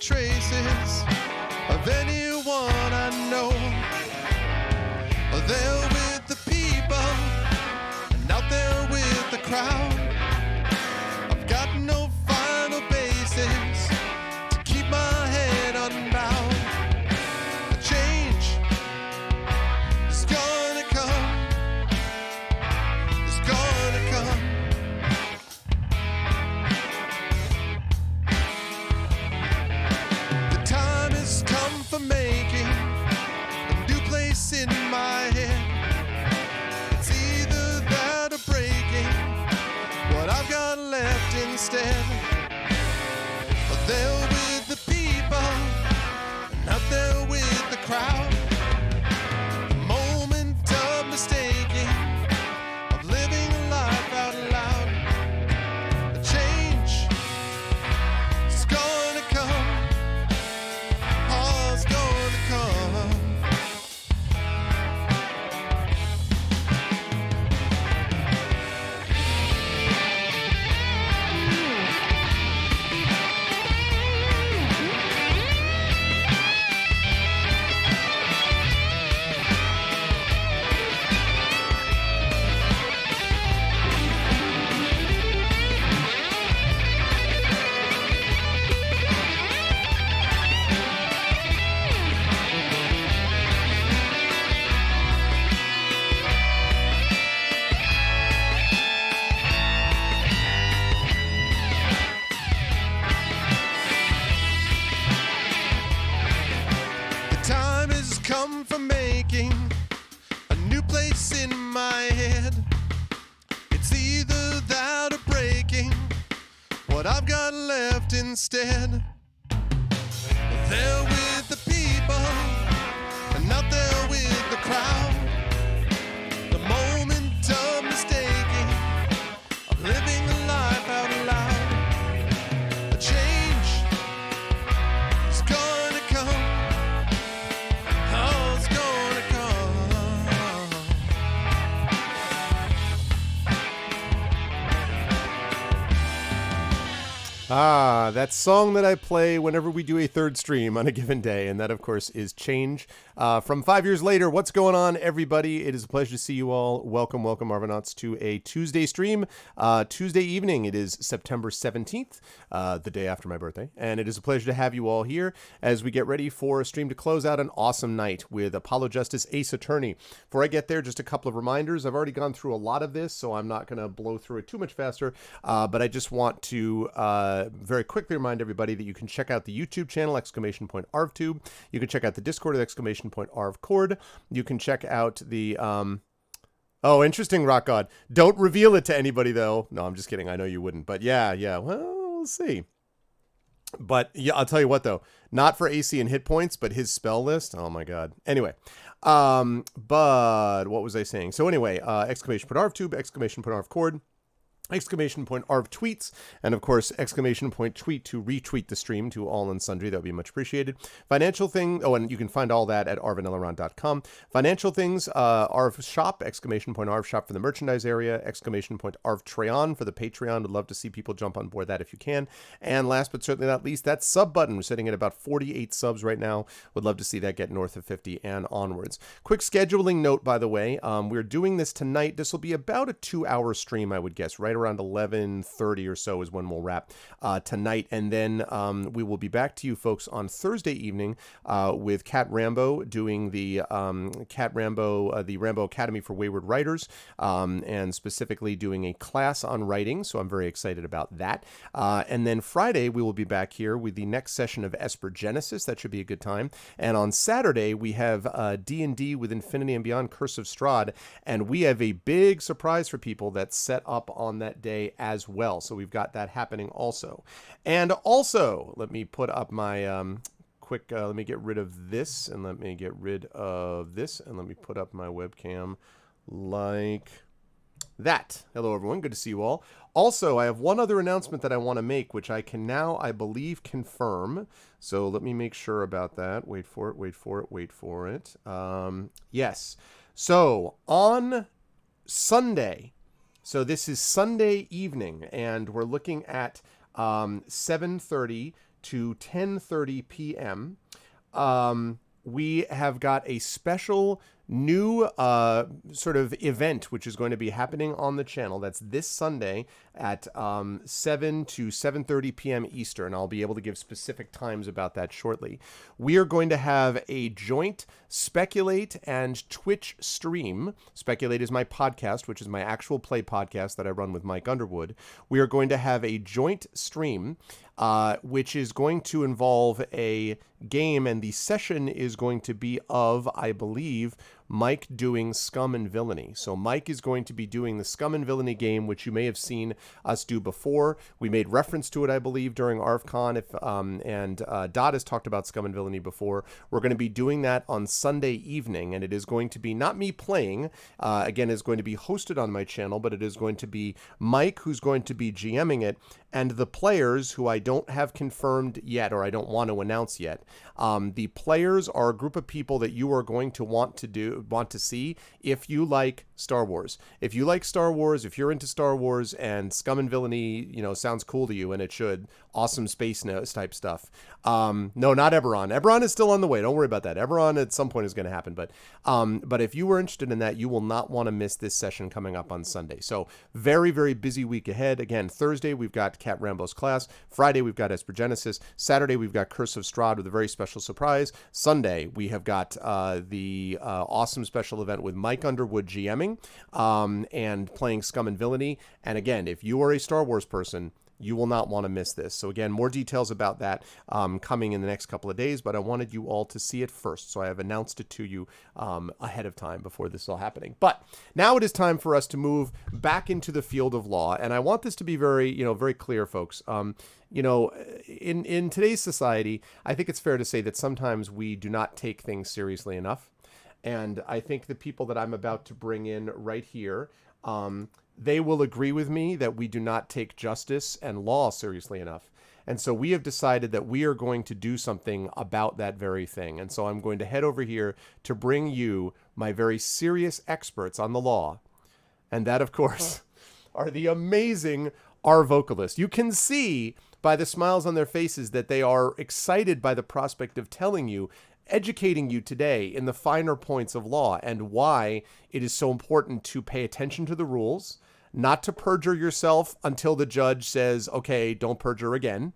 traces of anyone I know. There with the people and out there with the crowd. I've got no final basis to keep my head unbowed. The change is gonna come. It's gonna come. The time has come for making a new place in my head. It's either that or breaking what I've got left instead. There with the people and out there with the crowd. The moment of mistaking, of living a life out loud. The change is gonna come. Oh, it's gonna come. Time has come for making a new place in my head. It's either that or breaking what I've got left instead. There with the people and out there with the crowd. The moment of mistaking, of living a life out loud. A change is gonna come. Oh, it's gonna come. Ah, that song that I play whenever we do a third stream on a given day, and that, of course, is Change. From 5 years later, what's going on, everybody? It is a pleasure to see you all. Welcome, Arvanauts, to a Tuesday stream. Tuesday evening, it is September 17th, the day after my birthday, and it is a pleasure to have you all here as we get ready for a stream to close out an awesome night with Apollo Justice Ace Attorney. Before I get there, just a couple of reminders. I've already gone through a lot of this, so I'm not going to blow through it too much faster, but I just want to very quickly remind everybody that you can check out the YouTube channel, !ArvTube. You can check out the Discord at !ArvCord. You can check out the... Oh, interesting, Rock God. Don't reveal it to anybody, though. No, I'm just kidding. I know you wouldn't. But yeah. Well, we'll see. But yeah, I'll tell you what, though. Not for AC and hit points, but his spell list. Oh, my God. Anyway. But what was I saying? So anyway, !ArvTube, !ArvCord. !Arv tweets, and of course, !tweet to retweet the stream to all and sundry. That would be much appreciated. Financial thing, and you can find all that at arvanelaron.com. Financial things, Arv shop, !Arv shop for the merchandise area, !Arv Treon for the Patreon. Would love to see people jump on board that if you can. And last but certainly not least, that sub button. We're sitting at about 48 subs right now. Would love to see that get north of 50 and onwards. Quick scheduling note, by the way, we're doing this tonight. This will be about a 2-hour stream, I would guess, right around 11:30 or so is when we'll wrap tonight, and then we will be back to you folks on Thursday evening with Cat Rambo doing the the Rambo Academy for Wayward Writers, and specifically doing a class on writing. So I'm very excited about that. And then Friday we will be back here with the next session of Esper Genesis. That should be a good time. And on Saturday we have D&D with Infinity and Beyond Curse of Strahd, and we have a big surprise for people that's set up on that day as well. So we've got that happening also. And also, let me put up my quick, let me get rid of this, and let me get rid of this, and let me put up my webcam like that. Hello, everyone. Good to see you all. Also, I have one other announcement that I want to make, which I can now, I believe, confirm. So let me make sure about that. Wait for it. Yes. So on Sunday, so this is Sunday evening, and we're looking at 7:30 to 10:30 p.m., we have got a special new sort of event which is going to be happening on the channel. That's this Sunday at 7 to 7:30 p.m. Eastern. I'll be able to give specific times about that shortly. We are going to have a joint Speculate and Twitch stream. Speculate is my podcast, which is my actual play podcast that I run with Mike Underwood. We are going to have a joint stream which is going to involve a game, and the session is going to be of, I believe, Mike doing Scum and Villainy. So Mike is going to be doing the Scum and Villainy game, which you may have seen us do before. We made reference to it, I believe, during ArvCon, and Dot has talked about Scum and Villainy before. We're going to be doing that on Sunday evening, and it is going to be not me playing. Again, it's going to be hosted on my channel, but it is going to be Mike who's going to be GMing it, and the players who I don't have confirmed yet, or I don't want to announce yet. The players are a group of people that you are going to want to see if you like Star Wars. If you like Star Wars, if you're into Star Wars and Scum and Villainy, sounds cool to you, and it should. Awesome space nose type stuff. No, not Eberron. Eberron is still on the way. Don't worry about that. Eberron at some point is going to happen. But if you were interested in that, you will not want to miss this session coming up on Sunday. So very, very busy week ahead. Again, Thursday, we've got Cat Rambo's class. Friday, we've got Esper Genesis. Saturday, we've got Curse of Strahd with a very special surprise. Sunday, we have got the awesome special event with Mike Underwood GMing and playing Scum and Villainy. And again, if you are a Star Wars person, you will not want to miss this. So again, more details about that coming in the next couple of days, but I wanted you all to see it first. So I have announced it to you ahead of time before this is all happening. But now it is time for us to move back into the field of law. And I want this to be very, very clear, folks. In today's society, I think it's fair to say that sometimes we do not take things seriously enough. And I think the people that I'm about to bring in right here, they will agree with me that we do not take justice and law seriously enough. And so we have decided that we are going to do something about that very thing. And so I'm going to head over here to bring you my very serious experts on the law. And that, of course, are the amazing Arvocalists. You can see by the smiles on their faces that they are excited by the prospect of telling you, educating you today in the finer points of law and why it is so important to pay attention to the rules, not to perjure yourself until the judge says, okay, don't perjure again,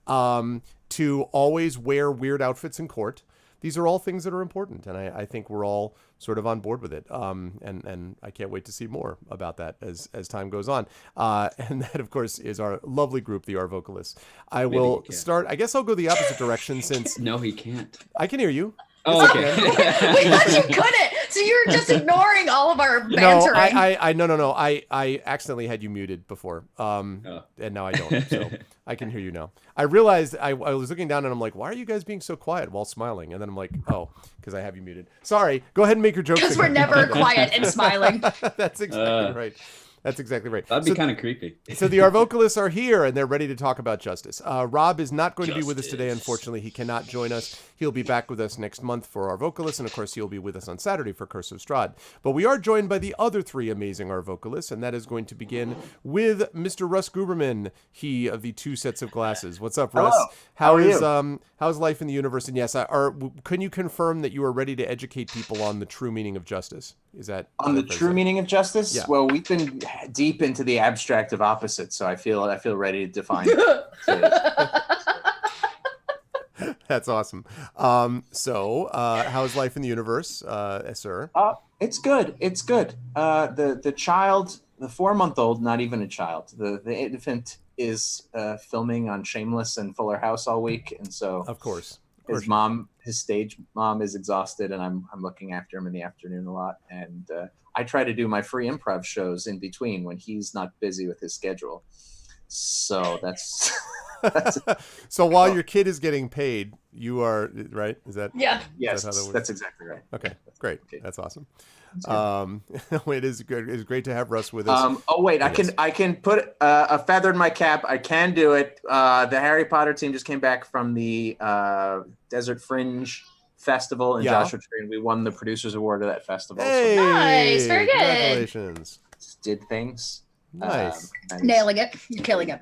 to always wear weird outfits in court. These are all things that are important, and I think we're all sort of on board with it. And I can't wait to see more about that as time goes on. And that, of course, is our lovely group, the Arvocalists. I will start. I guess I'll go the opposite direction since... No, he can't. I can hear you. Oh, okay. We thought you couldn't, so you're just ignoring all of our bantering. No. I accidentally had you muted before, and now I don't. So I can hear you now. I realized I was looking down and I'm like, why are you guys being so quiet while smiling? And then I'm like, oh, because I have you muted. Sorry. Go ahead and make your jokes. Because we're never quiet and smiling. That's exactly right. That's exactly right. That'd be kind of creepy. So the Arvocalists are here, and they're ready to talk about justice. Rob is not going to be with us today, unfortunately. He cannot join us. He'll be back with us next month for Arvocalists, and of course, he'll be with us on Saturday for Curse of Strahd. But we are joined by the other three amazing Arvocalists, and that is going to begin with Mr. Russ Guberman, he of the two sets of glasses. What's up, Russ? Hello. How's life in the universe? And yes, can you confirm that you are ready to educate people on the true meaning of justice? Is that on the true meaning of justice? Yeah. Well, we've been deep into the abstract of opposites, so I feel ready to define. That's awesome. So how's life in the universe, sir? It's good. It's good. The child, the 4-month-old, not even a child, the infant is filming on Shameless and Fuller House all week, and so of course. His stage mom is exhausted, and I'm looking after him in the afternoon a lot. And I try to do my free improv shows in between when he's not busy with his schedule. So that's so while your kid is getting paid, you are right. Is that yeah? Yes, that's exactly right. Okay, great. That's awesome. It is good. It's great to have Russ with us. I can put a feather in my cap. I can do it. The Harry Potter team just came back from the Desert Fringe Festival in Joshua Tree, and we won the Producers Award of that festival. Hey, so. Nice, very good. Congratulations. Did things. Nice. Nailing it. You're killing it.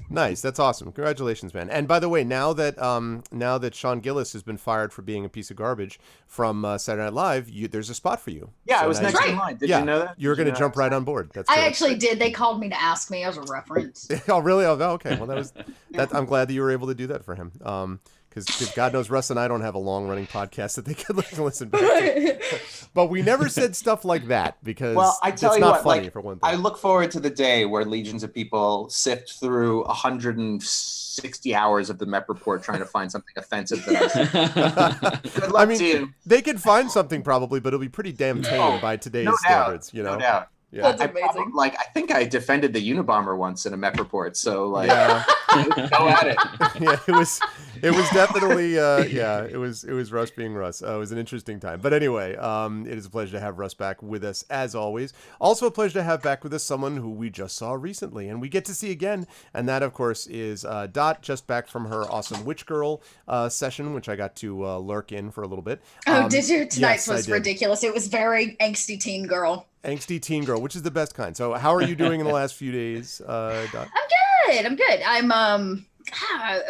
Nice. That's awesome. Congratulations, man. And by the way, now that Sean Gillis has been fired for being a piece of garbage from Saturday Night Live, there's a spot for you. Yeah, So I was now next in line. Did you know that? You're going to jump right on board. That's I great. actually did. They called me to ask me as a reference. Oh, really? Oh, okay. Well, I'm glad that you were able to do that for him. Because God knows Russ and I don't have a long-running podcast that they could listen back to. But we never said stuff like that because it's not funny, for one thing. I look forward to the day where legions of people sift through 160 hours of the MEP report trying to find something offensive that I said. Good luck to you. They could find something probably, but it'll be pretty damn tame by today's standards. No doubt. Yeah. That's amazing. I think I defended the Unabomber once in a MEP report, so go at it. Yeah, it was definitely it was Russ being Russ. It was an interesting time. But anyway, it is a pleasure to have Russ back with us as always. Also a pleasure to have back with us someone who we just saw recently and we get to see again, and that of course is Dot, just back from her awesome Witch Girl session, which I got to lurk in for a little bit. Oh, did you? Tonight's yes, was ridiculous. It was very angsty teen girl. Angsty teen girl, which is the best kind. So how are you doing in the last few days, Dot? I'm good. I'm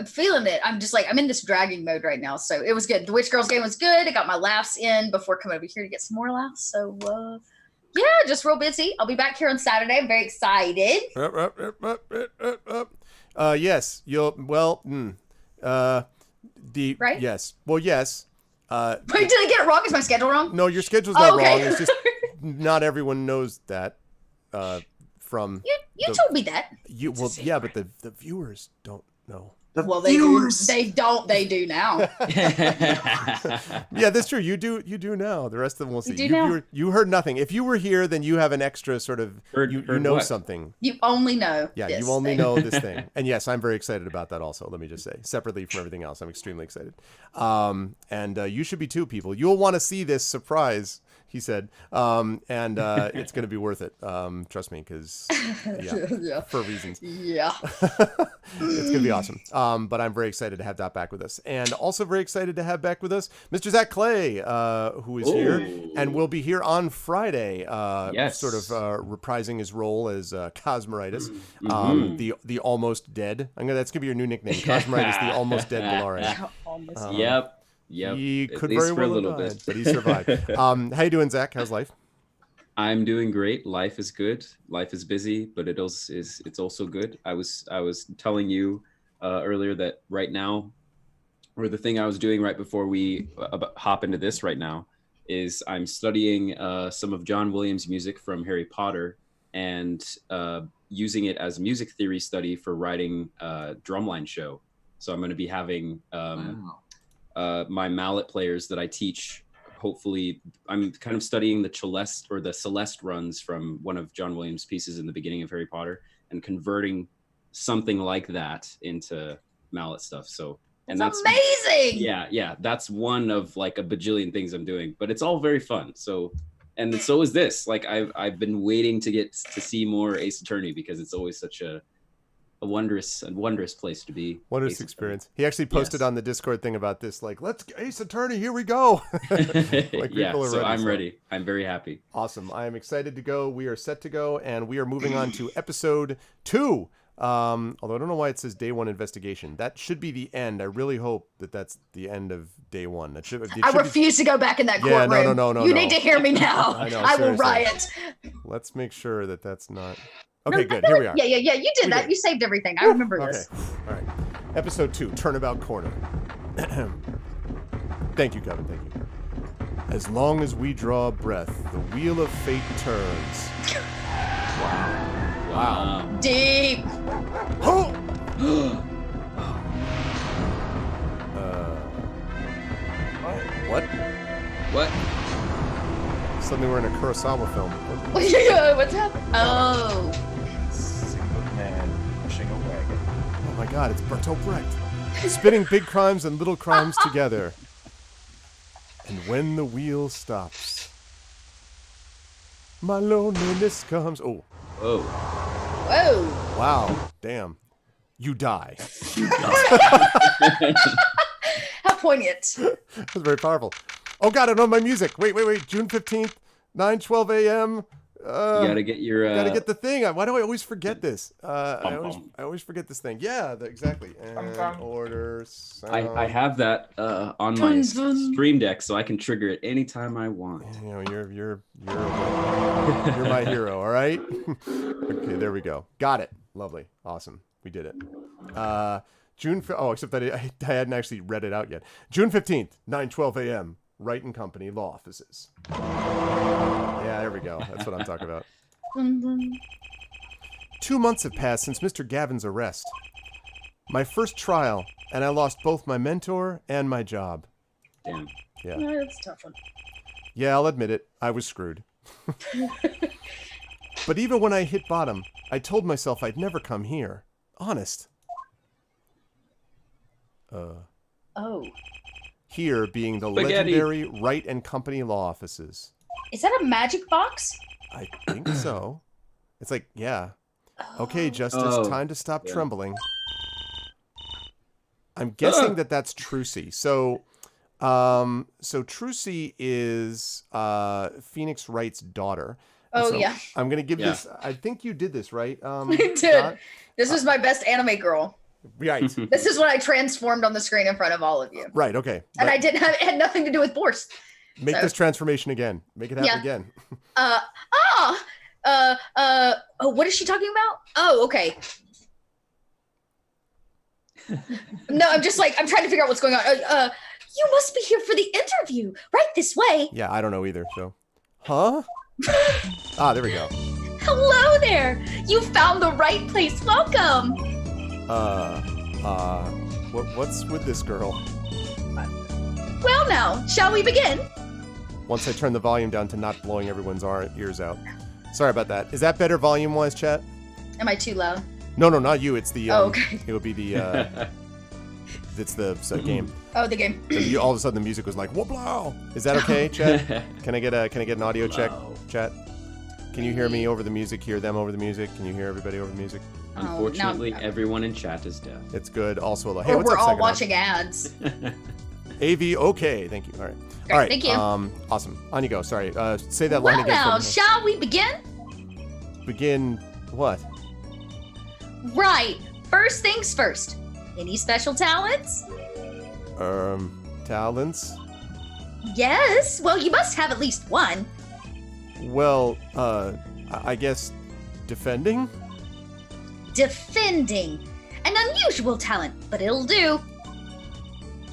feeling it. I'm in this dragging mode right now. So it was good. The Witch Girls game was good. I got my laughs in before coming over here to get some more laughs. So just real busy. I'll be back here on Saturday. I'm very excited. Yes. Right? Yes. Well, yes. Wait, did I get it wrong? Is my schedule wrong? No, your schedule's not okay. wrong. It's just not everyone knows that. From you told me that. But the viewers don't know. They do. They do now. Yeah, that's true. You do now. The rest of them will see. You heard nothing. If you were here, then you have an extra sort of you know what? Something. You only know. Yeah, you only know this thing. And yes, I'm very excited about that also. Let me just say, separately from everything else, I'm extremely excited. And you should be too, people. You'll want to see this surprise, he said, and it's going to be worth it. Trust me, because for reasons. Yeah, it's going to be awesome. But I'm very excited to have Dot back with us, and also very excited to have back with us Mr. Zach Clay, who is here and will be here on Friday. Sort of reprising his role as Cosmeritis, the almost dead. That's going to be your new nickname, Cosmeritis, the almost dead Valarian. Yep. He At could least very for a well little have died, bit. but he survived. How you doing, Zach? How's life? I'm doing great. Life is good. Life is busy, but it's also good. I was telling you earlier that right now, or the thing I was doing right before we hop into this right now, is I'm studying some of John Williams' music from Harry Potter and using it as music theory study for writing a drumline show. So I'm going to be having my mallet players that I teach. Hopefully, I'm kind of studying the Celeste runs from one of John Williams' pieces in the beginning of Harry Potter and converting something like that into mallet stuff. So, and that's amazing. Yeah. That's one of like a bajillion things I'm doing, but it's all very fun. So, and so is this. Like I've been waiting to get to see more Ace Attorney because it's always such a wondrous place to be. Wondrous experience. He actually posted on the Discord thing about this, like, let's Ace Attorney, here we go. So I'm ready. I'm very happy. Awesome. I am excited to go. We are set to go, and we are moving on to episode 2. Although I don't know why it says day 1 investigation. That should be the end. I really hope that that's the end of day 1. I refuse to go back in that courtroom. No. You need to hear me now. I will riot. Let's make sure that that's not... Okay, good. Here we are. Yeah. You did that. You saved everything. I remember this. All right. Episode 2, Turnabout Corner. Thank you, Kevin. Thank you. As long as we draw breath, the wheel of fate turns. Wow. Deep. Oh! What? Suddenly we're in a Kurosawa film. What's happening? Oh. Man pushing a wagon. Oh my God, it's Bertolt Brecht. Spinning big crimes and little crimes together. And when the wheel stops, my loneliness comes. Oh. Whoa. Wow. Damn. You die. How poignant. That's very powerful. Oh God, I know my music. Wait. June 15th, 9:12 a.m. You gotta get your. Gotta get the thing. Why do I always forget this? Bum. I always forget this thing. Yeah, exactly. And order sound. I have that on my Stream Deck, so I can trigger it anytime I want. You know, you're my hero. All right. Okay, there we go. Got it. Lovely. Awesome. We did it. June. Except that I hadn't actually read it out yet. June 15th, 9:12 a.m. Wright and Company Law Offices. Yeah, there we go. That's what I'm talking about. 2 months have passed since Mr. Gavin's arrest. My first trial, and I lost both my mentor and my job. Damn. Yeah. That's a tough one. Yeah, I'll admit it. I was screwed. But even when I hit bottom, I told myself I'd never come here. Honest. Oh. Here being the Spaghetti. legendary Wright and Company Law Offices. Is that a magic box? I think so. It's like, yeah. Okay, Justice, Oh, time to stop yeah. trembling. I'm guessing that that's Trucy. So Trucy is Phoenix Wright's daughter. And Oh, so yeah. I'm gonna give Yeah. this. I think you did this, right? I did. Dot? This was my best anime girl. Right. This is when I transformed on the screen in front of all of you. Right. Okay. And I didn't have, it had nothing to do with Borst. Make so- this transformation again. Make it happen Yeah. again. What is she talking about? Oh, okay. No, I'm just like, I'm trying to figure out what's going on. You must be here for the interview. Right this way. Yeah, I don't know either. So, huh? There we go. Hello there. You found the right place. Welcome. What's with this girl? Well, now, shall we begin? Once I turn the volume down to not blowing everyone's ears out. Sorry about that. Is that better volume-wise, chat? Am I too loud? No, not you. It's the. Oh, okay. It would be the. It's the game. Oh, the game. All of a sudden, the music was like, "Whoa!" Is that okay, chat? Can I get an audio check, chat? Can you hear me over the music? Hear them over the music? Can you hear everybody over the music? Unfortunately, no. everyone in chat is deaf. It's good. Also, hey, Or what's we're up, all Second watching ads. AV, okay. Thank you. All right. Great, All right. thank you. Awesome. On you go. Sorry. Say that line Well, again. now, for me. shall we begin? Begin what? Right. First things first. Any special talents? Talents? Yes. Well, you must have at least one. Well, I guess defending? Defending. An unusual talent, but it'll do.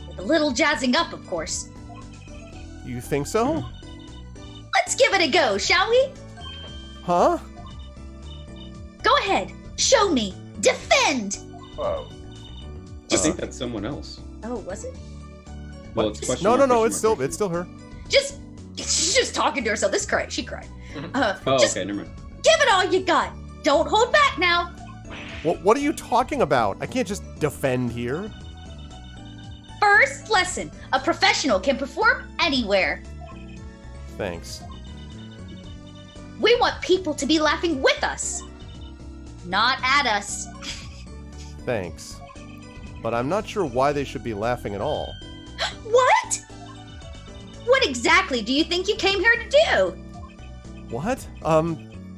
With a little jazzing up, of course. You think so? Let's give it a go, shall we? Huh? Go ahead. Show me. Defend. Whoa. I think that's someone else. Oh, was it? Well, it's question No, mark, no, question it's still mark, her. She's just talking to herself. This cried. She cried. Oh, Just okay, never mind. give it all you got. Don't hold back now. What are you talking about? I can't just defend here. First lesson. A professional can perform anywhere. Thanks. We want people to be laughing with us, not at us. Thanks. But I'm not sure why they should be laughing at all. What? What exactly do you think you came here to do? What?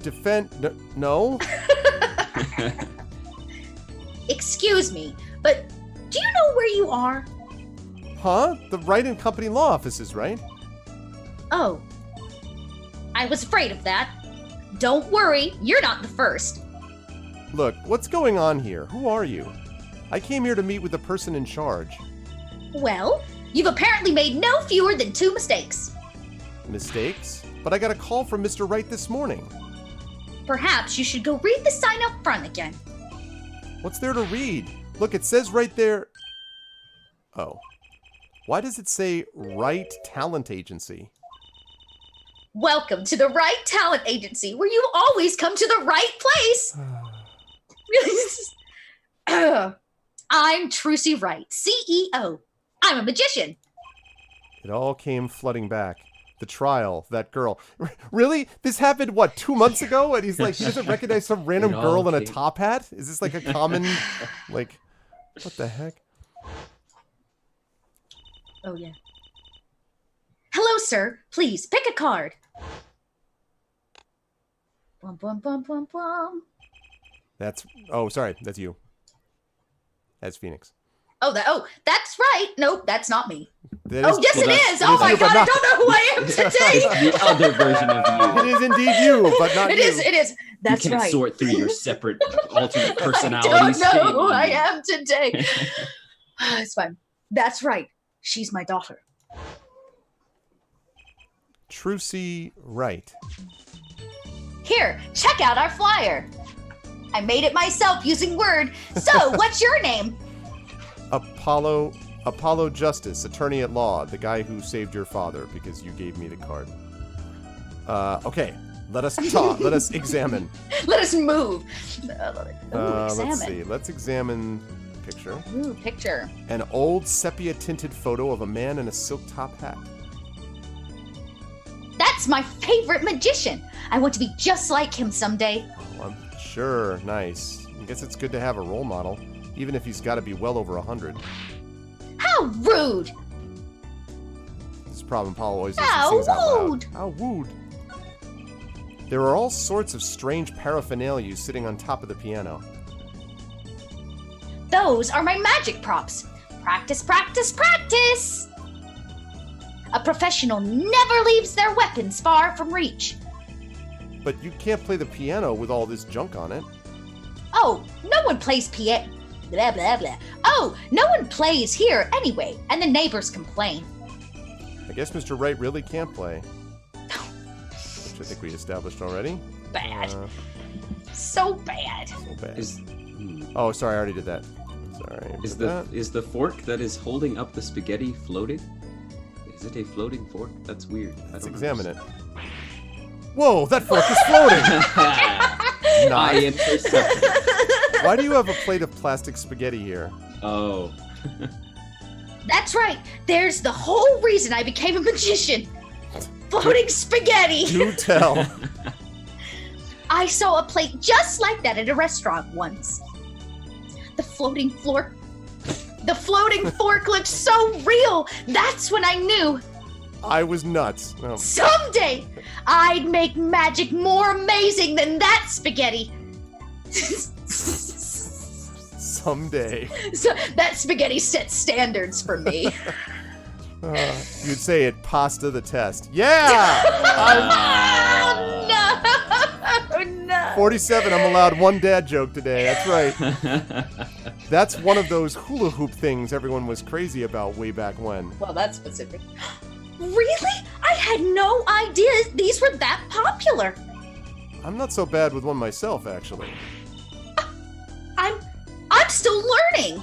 Defend... No? Excuse me, but do you know where you are? Huh? The Wright and Company law offices, right? Oh, I was afraid of that. Don't worry, you're not the first. Look, what's going on here? Who are you? I came here to meet with the person in charge. Well, you've apparently made no fewer than 2 mistakes. Mistakes? But I got a call from Mr. Wright this morning. Perhaps you should go read the sign up front again. What's there to read? Look, it says right there... Oh. Why does it say Wright Talent Agency? Welcome to the Right Talent Agency, where you always come to the right place. I'm Trucy Wright, CEO. I'm a magician. It all came flooding back. The trial, that girl. Really? This happened, what, 2 months ago? And he's like, he doesn't recognize some random It all girl in a came- top hat? Is this like a common, like, what the heck? Oh, yeah. Hello, sir. Please pick a card. Bum, bum, bum, bum, bum. That's that's you. That's Phoenix. Oh, that's right. Nope, that's not me. That Oh, yes, well, it that's- is. it Oh is my you, but God, I not- don't know who I am today. It's the other version of It you. is indeed you, but not It you. is. It is. That's You can't right. sort through your separate alternate I personalities. don't know can who you? I am today. It's fine. That's right. She's my daughter. Trucy Wright. Here, check out our flyer. I made it myself using Word. So, what's your name? Apollo Justice, attorney at law, the guy who saved your father because you gave me the card. Okay, let us talk. Let us examine. Let us move. Examine. Let's see. Let's examine picture. Ooh, picture. An old sepia-tinted photo of a man in a silk top hat. That's my favorite magician. I want to be just like him someday. Oh, I'm sure. Nice. I guess it's good to have a role model, even if he's got to be well over 100. How rude! This problem, Paul always listens How things out loud. rude! How rude! There are all sorts of strange paraphernalia sitting on top of the piano. Those are my magic props. Practice, practice, practice! A professional never leaves their weapons far from reach. But you can't play the piano with all this junk on it. Oh, no one plays piano. Blah, blah, blah. Oh, no one plays here anyway, and the neighbors complain. I guess Mr. Wright really can't play. Which I think we established already. Bad. So bad. So bad. Is, Oh, sorry, I already did that. Sorry. is about that. the fork that is holding up the spaghetti floating? Is it a floating fork? That's weird. Let's examine it. Whoa, that fork is floating! I intercepted. Why do you have a plate of plastic spaghetti here? Oh. That's right. There's the whole reason I became a magician. Floating spaghetti. Do tell. I saw a plate just like that at a restaurant once. The floating fork looked so real. That's when I knew I was nuts. Oh, someday I'd make magic more amazing than that spaghetti. someday. So that spaghetti set standards for me. You'd say it pasta the test. Yeah! Oh, no. 47, I'm allowed one dad joke today. That's right. That's one of those hula hoop things everyone was crazy about way back when. Well, that's specific. Really? I had no idea these were that popular. I'm not so bad with one myself, actually. I'm still learning.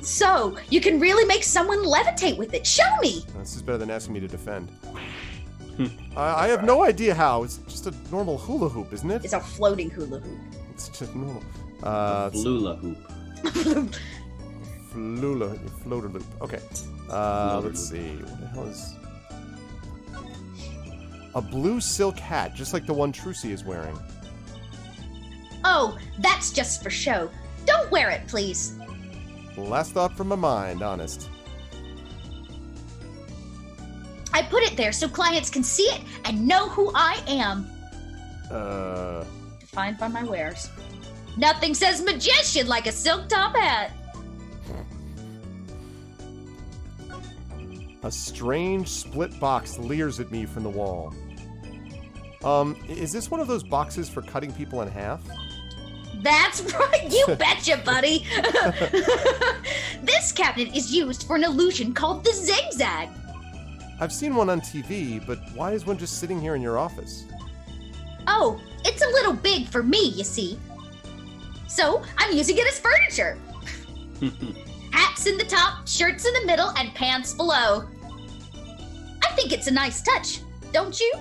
So, you can really make someone levitate with it. Show me. This is better than asking me to defend. I have no idea how. It's just a normal hula hoop, isn't it? It's a floating hula hoop. It's just normal. Lula hoop. Floater loop. Okay. Let's see. What the hell is... A blue silk hat, just like the one Trucy is wearing. Oh, that's just for show. Don't wear it, please. Last thought from my mind, honest. I put it there so clients can see it and know who I am. Defined by my wares. Nothing says magician like a silk top hat. A strange split box leers at me from the wall. Is this one of those boxes for cutting people in half? That's right, you betcha, buddy. This cabinet is used for an illusion called the zigzag. I've seen one on TV, but why is one just sitting here in your office? Oh, it's a little big for me, you see. So I'm using it as furniture. Hats in the top, shirts in the middle, and pants below. I think it's a nice touch, don't you?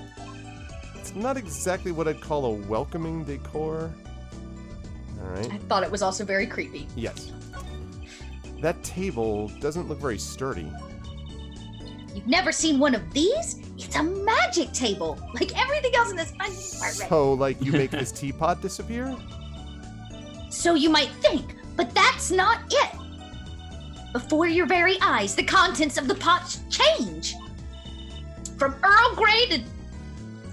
It's not exactly what I'd call a welcoming decor. All right. I thought it was also very creepy. Yes. That table doesn't look very sturdy. You've never seen one of these? It's a magic table, like everything else in this apartment. So, like, you make this teapot disappear? So you might think, but that's not it. Before your very eyes, the contents of the pot change. From Earl Grey to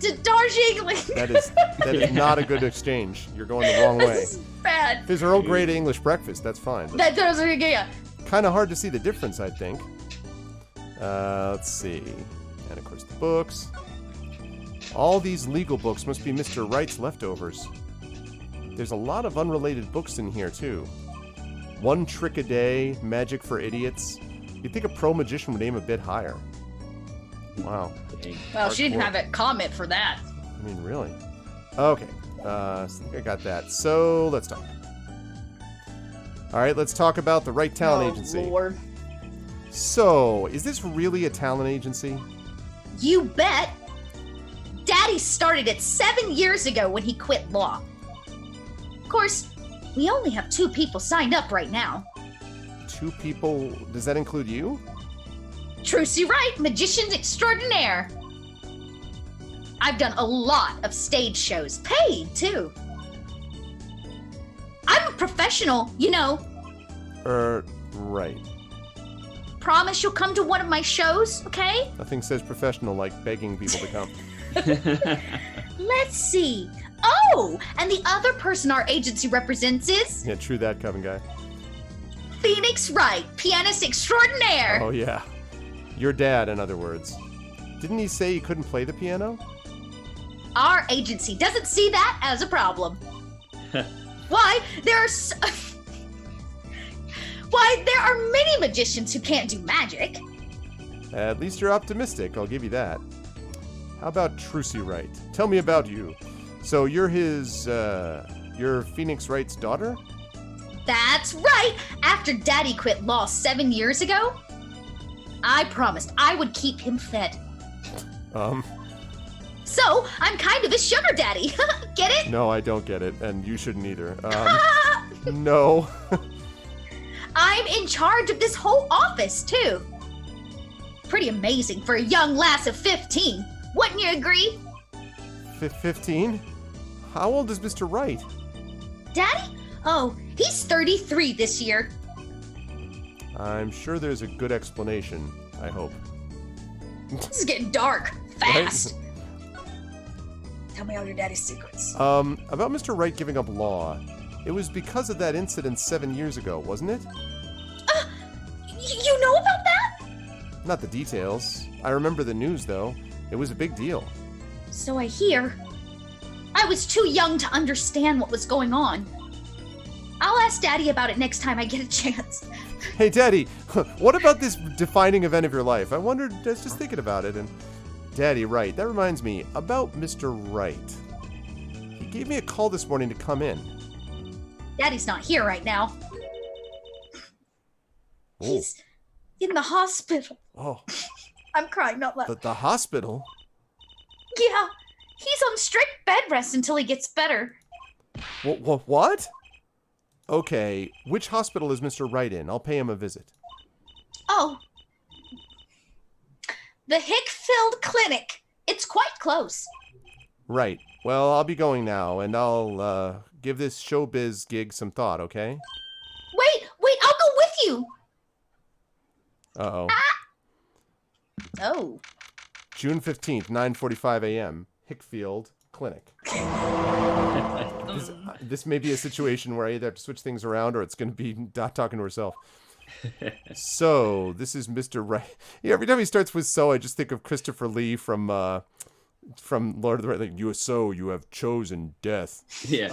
to Darjeeling. That is not a good exchange. You're going the wrong way. This is bad. If it's Earl Grey to English breakfast, that's fine. That does yeah. Kind of hard to see the difference, I think. Let's see. And of course the books. All these legal books must be Mr. Wright's leftovers. There's a lot of unrelated books in here, too. One Trick a Day, Magic for Idiots. You'd think a pro magician would aim a bit higher. Wow. Well, she didn't Hardcore. have a comment for that. I mean, really? Okay. So I think I got that. So let's talk. All right, let's talk about the Wright Talent Agency. Lord. So, is this really a talent agency? You bet. Daddy started it 7 years ago when he quit law. Of course, we only have 2 people signed up right now. 2 people? Does that include you? Trucy Wright, magician extraordinaire. I've done a lot of stage shows, paid too. I'm a professional, you know. Right. Promise you'll come to one of my shows, okay? Nothing says professional like begging people to come. Let's see. Oh, and the other person our agency represents is Yeah, true that, Coven Guy. Phoenix Wright, pianist extraordinaire. Oh, yeah. Your dad, in other words. Didn't he say he couldn't play the piano? Our agency doesn't see that as a problem. Why, there are many magicians who can't do magic. At least you're optimistic, I'll give you that. How about Trucy Wright? Tell me about you. So you're you're Phoenix Wright's daughter? That's right! After Daddy quit law 7 years ago, I promised I would keep him fed. So, I'm kind of his sugar daddy. Get it? No, I don't get it, and you shouldn't either. No. I'm in charge of this whole office, too. Pretty amazing for a young lass of 15. Wouldn't you agree? 15? How old is Mr. Wright? Daddy? Oh, he's 33 this year. I'm sure there's a good explanation, I hope. This is getting dark. Fast. Tell me all your daddy's secrets. About Mr. Wright giving up law. It was because of that incident 7 years ago, wasn't it? You know about that? Not the details. I remember the news, though. It was a big deal. So I hear. I was too young to understand what was going on. I'll ask Daddy about it next time I get a chance. Hey, Daddy, what about this defining event of your life? I wondered, I was just thinking about it, and... Daddy, right, that reminds me, about Mr. Wright. He gave me a call this morning to come in. Daddy's not here right now. Oh. He's in the hospital. Oh, I'm crying not loud. the hospital? Yeah, he's on strict bed rest until he gets better. What? Okay, which hospital is Mr. Wright in? I'll pay him a visit. Oh. The Hickfield Clinic. It's quite close. Right. Well, I'll be going now, and I'll, give this showbiz gig some thought, okay? Wait, I'll go with you. Uh-oh. Oh. June 15th, 9:45 a.m., Hickfield Clinic. This may be a situation where I either have to switch things around or it's going to be Dot talking to herself. So, this is Mr. Wright. Yeah, every time he starts with so, I just think of Christopher Lee from Lord of the Rings. Like, you have chosen death. Yes.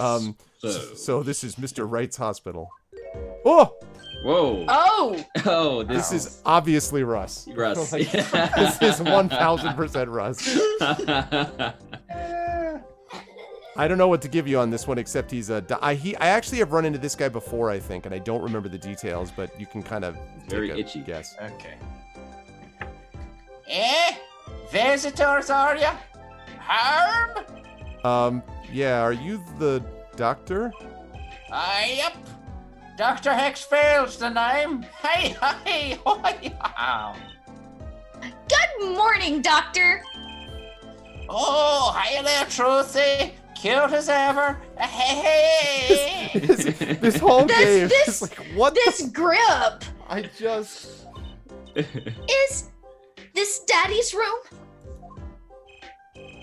So this is Mr. Wright's hospital. Oh! Whoa. Oh. Oh, This is obviously Russ. Russ. Like, this is 1000% Russ. I don't know what to give you on this one, except he's a... I actually have run into this guy before, I think, and I don't remember the details, but you can kind of Very take a itchy. guess. Okay. Visitors, are ya? Home? Yeah, are you the doctor? Yep. Dr. Hicksfield's the name. Hey, wow. Good morning, Doctor. Oh, hey there, Truthy. Cute as ever. Hey. This whole game is like, what This grip. I just... Is this Daddy's room?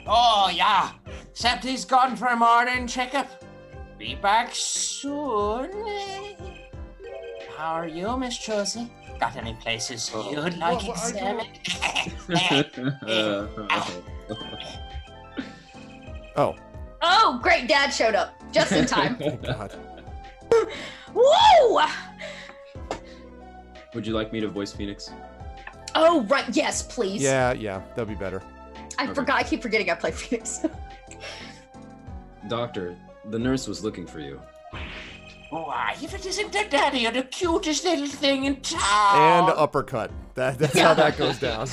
Oh, yeah. Except he's gone for a morning checkup. Be back soon. How are you, Miss Josie? Got any places you'd like examined? Oh. Oh, great! Dad showed up just in time. Thank God. Woo! Would you like me to voice Phoenix? Oh, right. Yes, please. Yeah, that'd be better. I forgot. I keep forgetting I play Phoenix. Doctor, the nurse was looking for you. Why, if it isn't the daddy, you're the cutest little thing in town. And uppercut. That's how that goes down.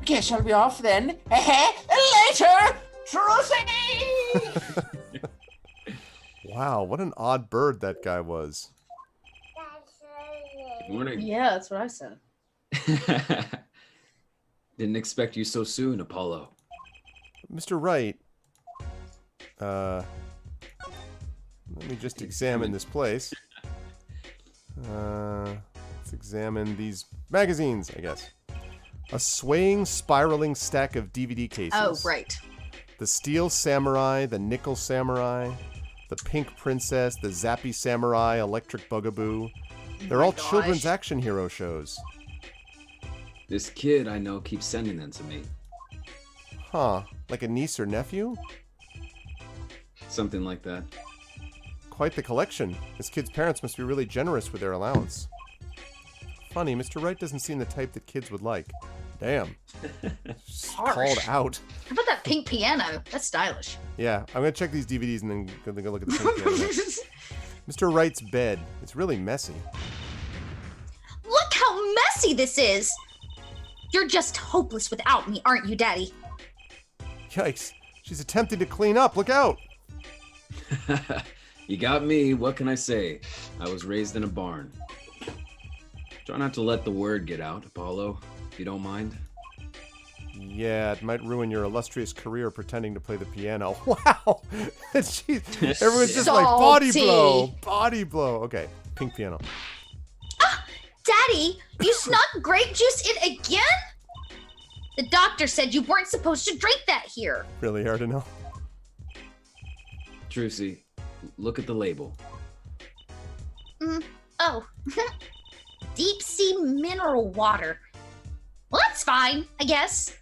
Guess I'll be off then. Later, Trucy! Wow, what an odd bird that guy was. Good morning. Yeah, that's what I said. Didn't expect you so soon, Apollo. Mr. Wright, let me just examine this place. Let's examine these magazines, I guess. A swaying, spiraling stack of DVD cases. Oh, right. The Steel Samurai, the Nickel Samurai, the Pink Princess, the Zappy Samurai, Electric Bugaboo. They're all children's action hero shows. This kid I know keeps sending them to me. Huh. Like a niece or nephew? Something like that. Quite the collection. This kid's parents must be really generous with their allowance. Funny, Mr. Wright doesn't seem the type that kids would like. Damn. Just called out. How about that pink piano? That's stylish. Yeah, I'm gonna check these DVDs and then go look at the pink piano. Mr. Wright's bed. It's really messy. Look how messy this is! You're just hopeless without me, aren't you, Daddy? Yikes. She's attempting to clean up. Look out! You got me. What can I say? I was raised in a barn. Try not to let the word get out, Apollo, if you don't mind. Yeah, it might ruin your illustrious career pretending to play the piano. Wow! Jeez. Everyone's just like, body blow! Body blow! Okay, pink piano. Daddy, you snuck grape juice in again? The doctor said you weren't supposed to drink that here. Really hard to know. Trucy, look at the label. Oh. Deep sea mineral water. Well, that's fine, I guess.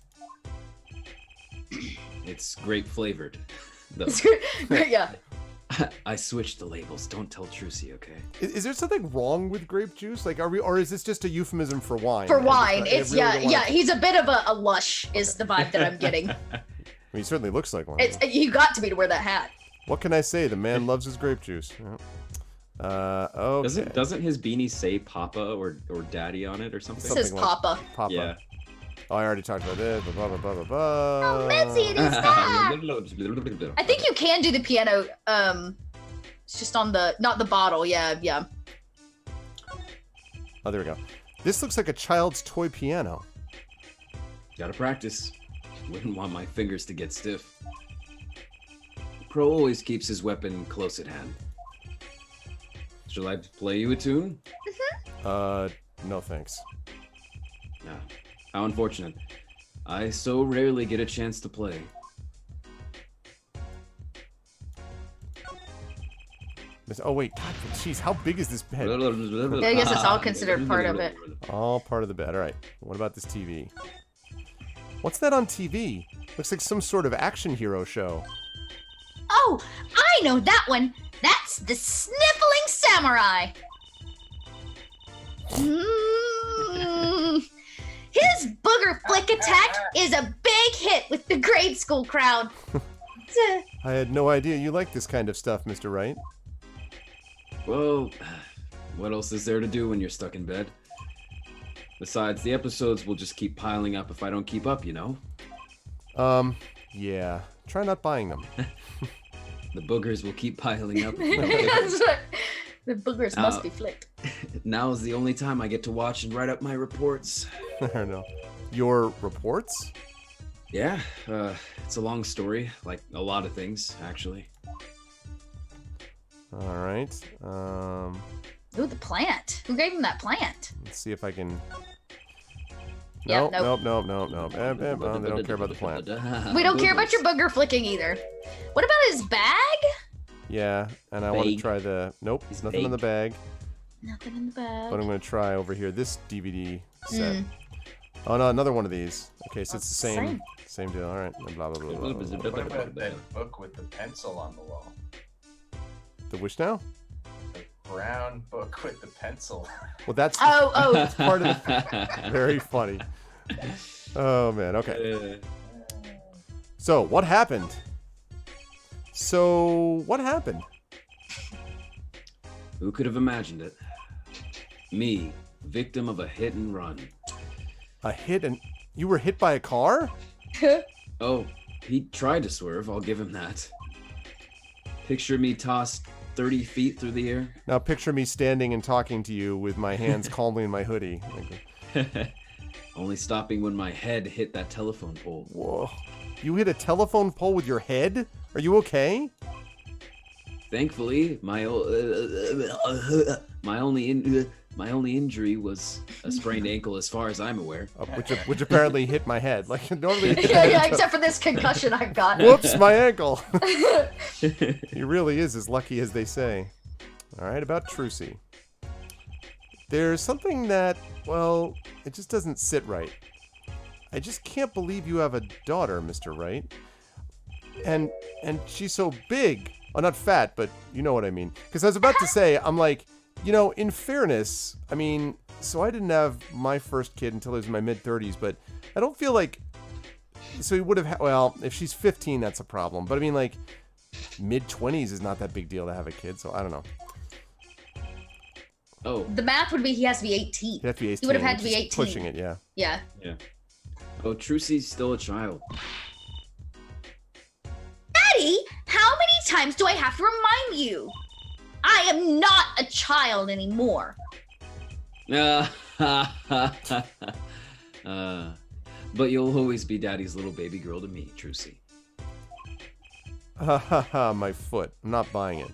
It's grape flavored. Though. Yeah. I switched the labels. Don't tell Trucy, okay? Is there something wrong with grape juice? Like, or is this just a euphemism for wine? For wine, it's really yeah. He's a bit of a lush, is the vibe that I'm getting. I mean, he certainly looks like one. You got to be to wear that hat. What can I say? The man loves his grape juice. Okay. Doesn't his beanie say Papa or Daddy on it or something? It says Something like Papa. Papa. Yeah. Oh, I already talked about this. Blah, blah, blah, blah, blah. How messy it is that? I think you can do the piano. It's just on not the bottle. Yeah. Oh, there we go. This looks like a child's toy piano. Gotta practice. Wouldn't want my fingers to get stiff. Pro always keeps his weapon close at hand. Shall I play you a tune? No thanks. Nah. How unfortunate. I so rarely get a chance to play. Oh wait, God, jeez, how big is this bed? I guess it's all considered part of it. All part of the bed. All right. What about this TV? What's that on TV? Looks like some sort of action hero show. Oh, I know that one. That's the Sniffling Samurai. His booger flick attack is a big hit with the grade school crowd. I had no idea you like this kind of stuff, Mr. Wright. Well, what else is there to do when you're stuck in bed? Besides, the episodes will just keep piling up if I don't keep up, you know? Yeah. Try not buying them. The boogers will keep piling up. That's right. The boogers must be flicked. Now is the only time I get to watch and write up my reports. I don't know. Your reports? Yeah, it's a long story, like a lot of things, actually. All right. Ooh, the plant. Who gave him that plant? Let's see if I can No, Yeah, nope. no. They don't care about the plant. We don't care about your booger flicking either. What about his bag? Yeah, and I want to Bag. try the... Nope, He's nothing in the bag. Nothing in the bag. But I'm going to try over here this DVD set. Mm. Oh, no, another one of these. Okay, so it's the Same. same deal. All right. Blah, blah, blah, blah, blah, blah. What about that book with the pencil on the wall? The which now? The brown book with the pencil. Well, that's Oh. part of it. Very funny. Oh, man. Okay. So, what happened? Who could have imagined it? Me, victim of a hit and run. A hit and... You were hit by a car? Oh, he tried to swerve, I'll give him that. Picture me tossed 30 feet through the air. Now picture me standing and talking to you with my hands calmly in my hoodie. Only stopping when my head hit that telephone pole. Whoa. You hit a telephone pole with your head? Are you okay? Thankfully, my only injury was a sprained ankle, as far as I'm aware. Which apparently hit my head. Like normally. yeah, except for this concussion I've got. Whoops, my ankle. He really is as lucky as they say. All right, about Trucy. There's something that, well, it just doesn't sit right. I just can't believe you have a daughter, Mr. Wright. And she's so big. Oh, not fat, but you know what I mean. Because I was about to say, I'm like, you know, in fairness, I mean, so I didn't have my first kid until I was in my mid-30s, but I don't feel like, so he would have, well, if she's 15, that's a problem. But I mean, like, mid-20s is not that big deal to have a kid, so I don't know. Oh, The math would be he has to be 18. He'd have to be 18. He would have had to which be is 18. Pushing it, yeah. Yeah. oh, Trucy's still a child. Daddy, how many times do I have to remind you? I am not a child anymore. But you'll always be Daddy's little baby girl to me, Trucy. Ha ha ha, my foot. I'm not buying it.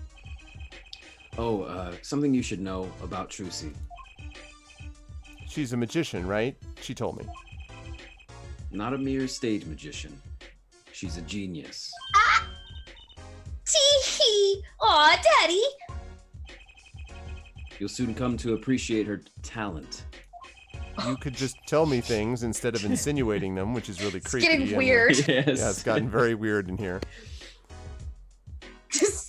Oh, something you should know about Trucy. She's a magician, right? She told me. Not a mere stage magician. She's a genius. Tee-hee. Aw, Daddy. You'll soon come to appreciate her talent. You could just tell me things instead of insinuating them, which is really It's creepy. getting and, weird. Yes. Yeah, it's gotten very weird in here.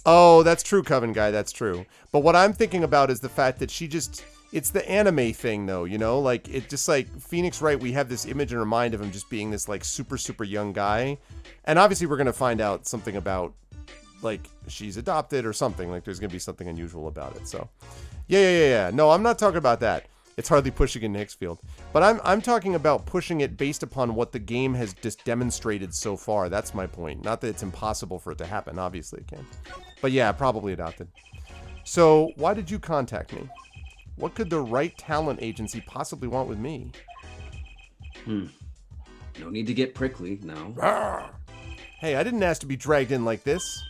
Oh, that's true, Coven Guy, that's true. But what I'm thinking about is the fact that she just... It's the anime thing, though, you know? Like, it just like, Phoenix Wright, we have this image in our mind of him just being this, like, super, super young guy. And obviously we're going to find out something about, like, she's adopted or something. Like, there's going to be something unusual about it, so... Yeah. No, I'm not talking about that. It's hardly pushing in Hicksfield. But I'm talking about pushing it based upon what the game has just demonstrated so far. That's my point. Not that it's impossible for it to happen. Obviously it can. But yeah, probably adopted. So, why did you contact me? What could the Right Talent Agency possibly want with me? No need to get prickly now. Rawr. Hey, I didn't ask to be dragged in like this.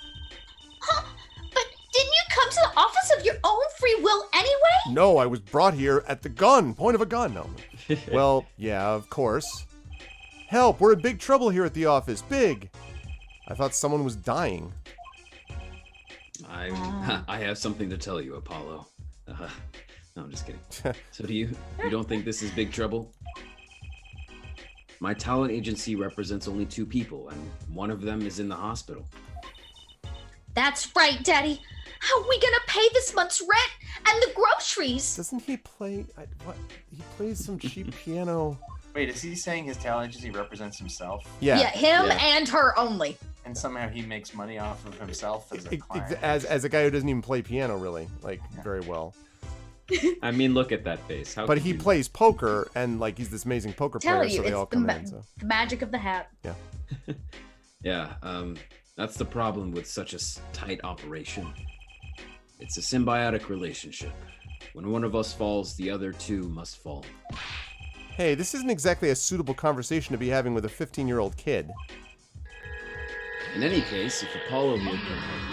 Huh? But didn't you come to the office of your own free will anyway? No, I was brought here at the point of a gun. No. Well, yeah, of course. Help, we're in big trouble here at the office. Big. I thought someone was dying. I have something to tell you, Apollo. No, I'm just kidding. So you don't think this is big trouble? My talent agency represents only 2 people, and one of them is in the hospital. That's right, Daddy. How are we gonna pay this month's rent and the groceries? Doesn't he play... what? He plays some cheap piano. Wait, is he saying his talent agency represents himself? Yeah. Yeah, him Yeah. and her only. And somehow he makes money off of himself as a client? As a guy who doesn't even play piano, really. Like, very well. I mean, look at that face. How But could he you- plays poker, and, like, he's this amazing poker Tell player, you, so they it's all the, come in, so... the magic of the hat. Yeah, that's the problem with such a tight operation. It's a symbiotic relationship. When one of us falls, the other 2 must fall. Hey, this isn't exactly a suitable conversation to be having with a 15-year-old kid. In any case, if Apollo here can help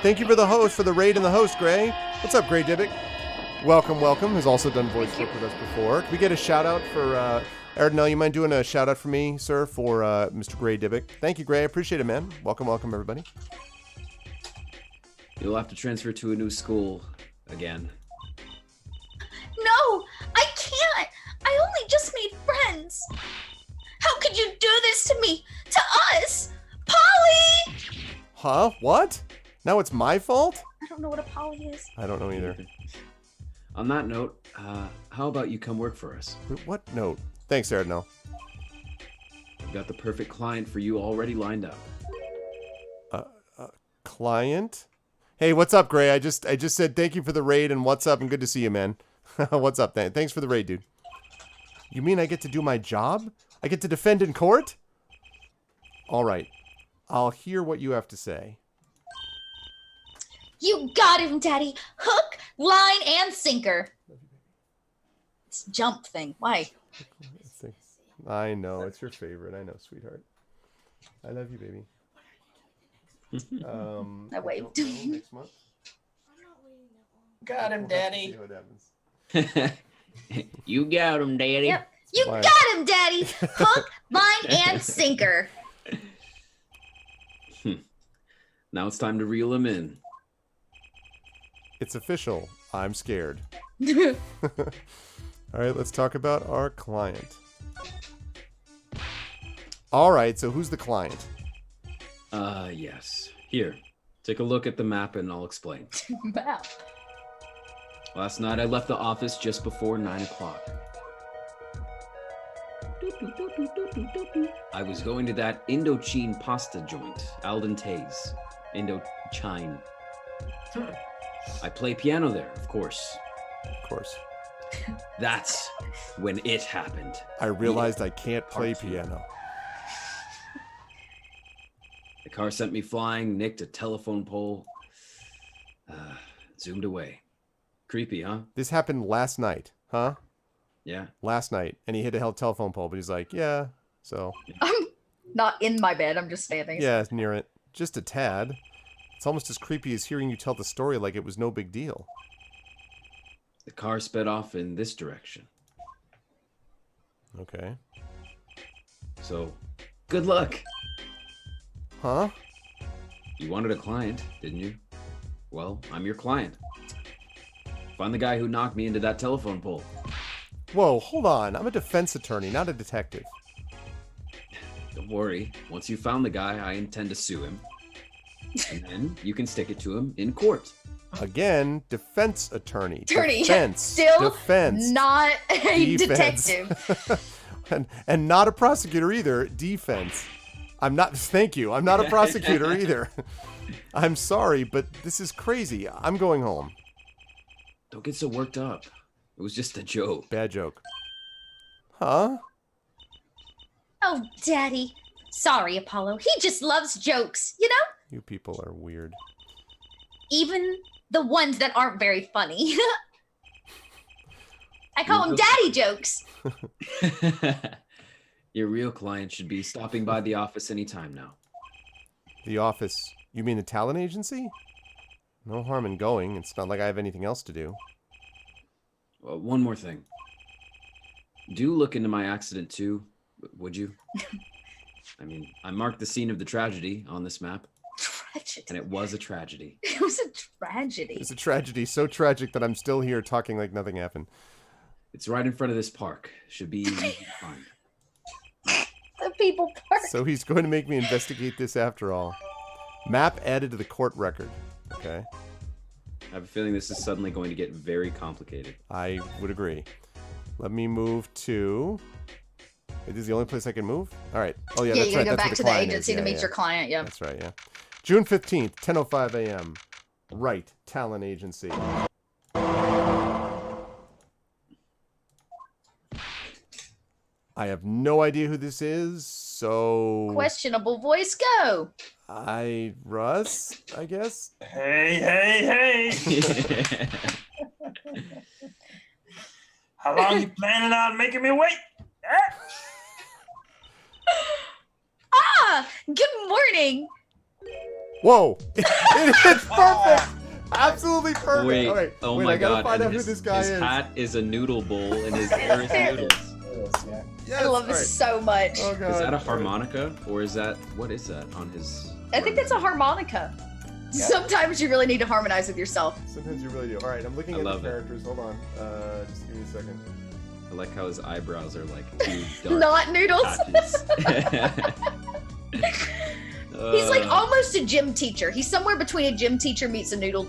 Thank you for the raid and the host, Gray. What's up, Gray Dybbuk? welcome, has also done voice work with us before. Can we get a shout out for Erdnell? You mind doing a shout out for me, sir, for Mr. Gray Dibbick? Thank you, Gray. I appreciate it, man. Welcome, everybody. You'll have to transfer to a new school again. No, I can't. I only just made friends. How could you do this to me? To us? Polly! Huh? What? Now it's my fault? I don't know what a poly is. I don't know either. On that note, how about you come work for us? What note? Thanks, Erdnell. I've got the perfect client for you already lined up. Client? Hey, what's up, Gray? I just said thank you for the raid and what's up and good to see you, man. What's up, then? Thanks for the raid, dude. You mean I get to do my job? I get to defend in court? All right. I'll hear what you have to say. You got him, Daddy. Hook, line, and sinker. It's jump thing. Why? I know. It's your favorite. I know, sweetheart. I love you, baby. I waved. Next month. Got him, Daddy. See what happens. You got him, Daddy. Yep. You Why? got him, Daddy. Hook, line, and sinker. Now it's time to reel him in. It's official. I'm scared. All right, let's talk about our client. All right, so who's the client? Yes. Here, take a look at the map and I'll explain. Map. Last night I left the office just before 9 o'clock. I was going to that Indochine pasta joint, Alden Tay's. Indochine. I play piano there, of course. Of course. That's when it happened. I realized I can't play piano. The car sent me flying, nicked a telephone pole, zoomed away. Creepy, huh? This happened last night, huh? Yeah. Last night. And he hit a telephone pole, but he's like, yeah, so. I'm not in my bed. I'm just standing. Yeah, near it. Just a tad. It's almost as creepy as hearing you tell the story like it was no big deal. The car sped off in this direction. Okay. So, good luck. Huh? You wanted a client, didn't you? Well, I'm your client. Find the guy who knocked me into that telephone pole. Whoa, hold on. I'm a defense attorney, not a detective. Don't worry. Once you found the guy, I intend to sue him. And then you can stick it to him in court. Again, defense attorney. Attorney. Defense. Still Defense. not a Defense. detective. and not a prosecutor either. Defense. Thank you. I'm not a prosecutor either. I'm sorry, but this is crazy. I'm going home. Don't get so worked up. It was just a joke. Bad joke. Huh? Oh, Daddy. Sorry, Apollo. He just loves jokes, you know? You people are weird. Even the ones that aren't very funny. I call them daddy jokes. Your real client should be stopping by the office anytime now. The office. You mean the talent agency? No harm in going. It's not like I have anything else to do. Well, one more thing. Do look into my accident too, would you? I mean, I marked the scene of the tragedy on this map. Tragedy. And it was a tragedy. It was a tragedy. It's a tragedy so tragic that I'm still here talking like nothing happened. It's right in front of this park. Should be easy to find. The people part. So he's going to make me investigate this after all. Map added to the court record. Okay. I have a feeling this is suddenly going to get very complicated. I would agree. Let me move to... This is the only place I can move? All right. Oh, yeah, Yeah, that's you right. gotta go That's where back to the client agency is. to Yeah, meet your client. Yeah. That's right, yeah. June 15th, 10:05 a.m. Right, talent agency. I have no idea who this is, so... Questionable voice, go. Russ, I guess? Hey. How long you planning on making me wait? Ah, good morning. Whoa! It's perfect! Absolutely perfect. Wait, All right. oh Wait, my I gotta god. find and out who this guy his is. hat is a noodle bowl and his hair is noodles. Yeah. Yes, I love all this right. so much. Oh god. Is that a harmonica or is that what is that on his? I think that's a harmonica. Yeah. Sometimes you really need to harmonize with yourself. Sometimes you really do. All right, I'm looking I at the love it. characters. Hold on. Just give me a second. I like how his eyebrows are like two dark Not noodles. patches. He's like almost a gym teacher. He's somewhere between a gym teacher meets a noodle.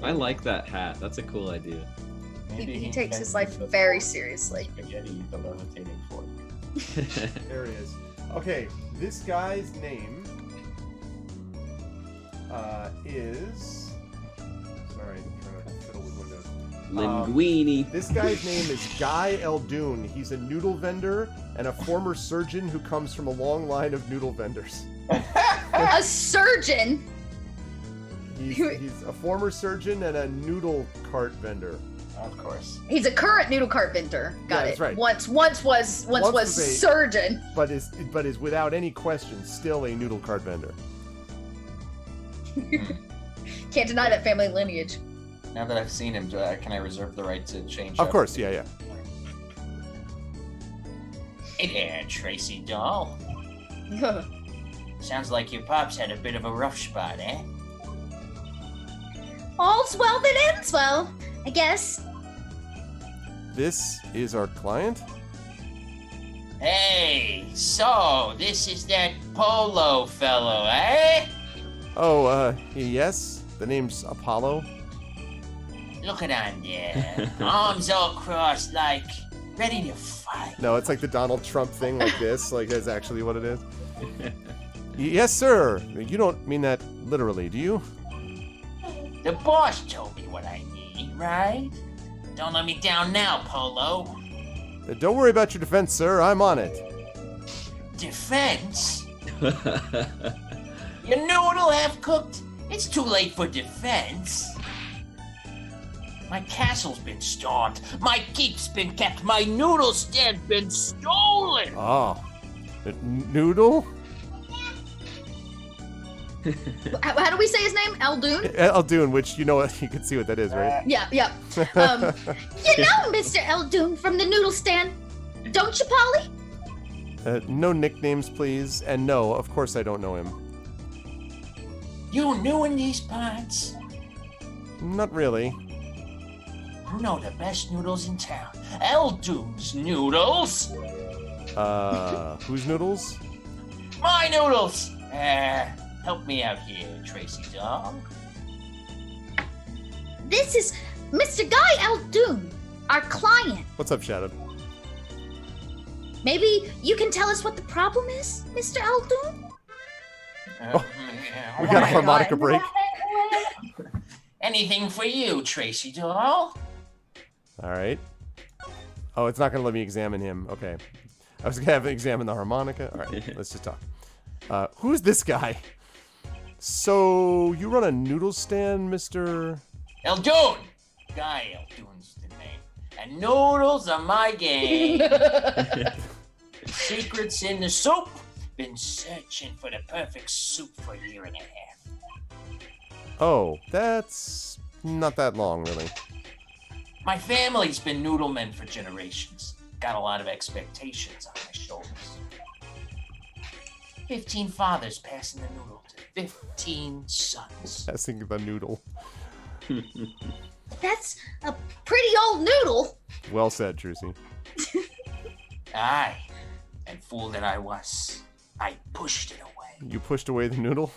I like that hat. That's a cool idea. Maybe He takes his invented life the very fork. seriously. Spaghetti, the levitating fork. There he is. Okay, this guy's name is. Sorry, I'm trying to fiddle with Windows. Linguini. This guy's name is Guy Eldoon. He's a noodle vendor and a former surgeon who comes from a long line of noodle vendors. A surgeon. He's a former surgeon and a noodle cart vendor. Of course. He's a current noodle cart vendor. Got Yeah, it. that's right. Once was was a- surgeon. But is without any question still a noodle cart vendor. Can't deny that family lineage. Now that I've seen him, can I reserve the right to change? Of up? course, yeah. Hey there, Tracy doll. Sounds like your pops had a bit of a rough spot, eh? All's well that ends well, I guess. This is our client. Hey, so this is that Polo fellow, eh? Oh, yes. The name's Apollo. Look at on there. Arms all crossed like ready to fight. No, it's like the Donald Trump thing, like this. Like that's actually what it is. Yes, sir. You don't mean that literally, do you? The boss told me what I need, right? Don't let me down now, Polo. Don't worry about your defense, sir. I'm on it. Defense? Your noodle half cooked? It's too late for defense. My castle's been stormed. My keep's been kept. My noodle stand been stolen. Oh, noodle. How do we say his name? Eldoon? Eldoon, which you know what you can see what that is, right? Yeah. You know Mr. Eldoon from the noodle stand, don't you, Polly? No nicknames, please, and no, of course I don't know him. You new in these parts? Not really. You know the best noodles in town. Eldoon's noodles. Whose noodles? My noodles. Help me out here, Tracy Dog. This is Mr. Guy Eldoon, our client. What's up, Shadow? Maybe you can tell us what the problem is, Mr. Eldoon? We got a my harmonica God. break. Anything for you, Tracy Doll? All right. Oh, it's not gonna let me examine him. Okay. I was gonna have him examine the harmonica. All right, let's just talk. Who's this guy? So you run a noodle stand, Mr. Eldoon! Guy Eldoon's the name. And noodles are my game. Secrets in the soup. Been searching for the perfect soup for a year and a half. Oh, that's not that long, really. My family's been noodlemen for generations. Got a lot of expectations on my shoulders. 15 fathers passing the noodle to 15 sons. Passing the noodle. That's a pretty old noodle. Well said, Trucy. Aye, and fool that I was, I pushed it away. You pushed away the noodle?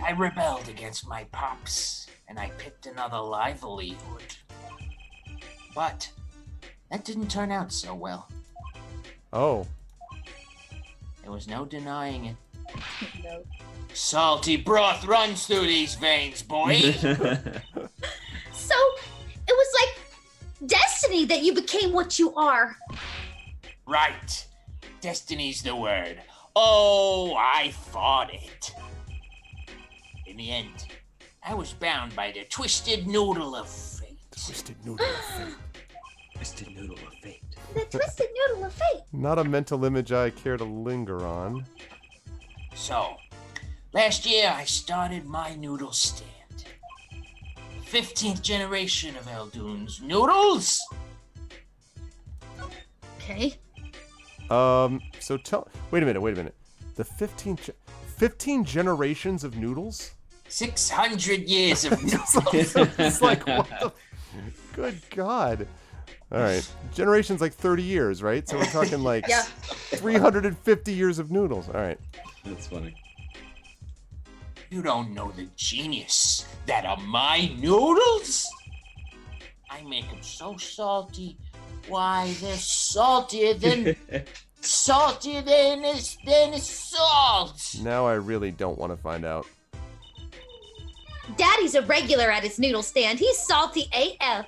I rebelled against my pops, and I picked another livelihood. But that didn't turn out so well. Oh. There was no denying it. No. Salty broth runs through these veins, boy. So it was like destiny that you became what you are. Right. Destiny's the word. Oh, I fought it. In the end, I was bound by the twisted noodle of fate. Twisted noodle of fate. Twisted noodle of fate. The twisted noodle of fate. Not a mental image I care to linger on. So, Last year, I started my noodle stand. 15th generation of Eldoon's noodles. Okay. So wait a minute. The 15 generations of noodles? 600 years of noodles. It's like, what the... Good God. All right. Generation's like 30 years, right? So we're talking like Yeah. 350 years of noodles. All right. That's funny. You don't know the genius that are my noodles. I make them so salty. Why, they're saltier than salt. Now I really don't want to find out. Daddy's a regular at his noodle stand. He's salty AF.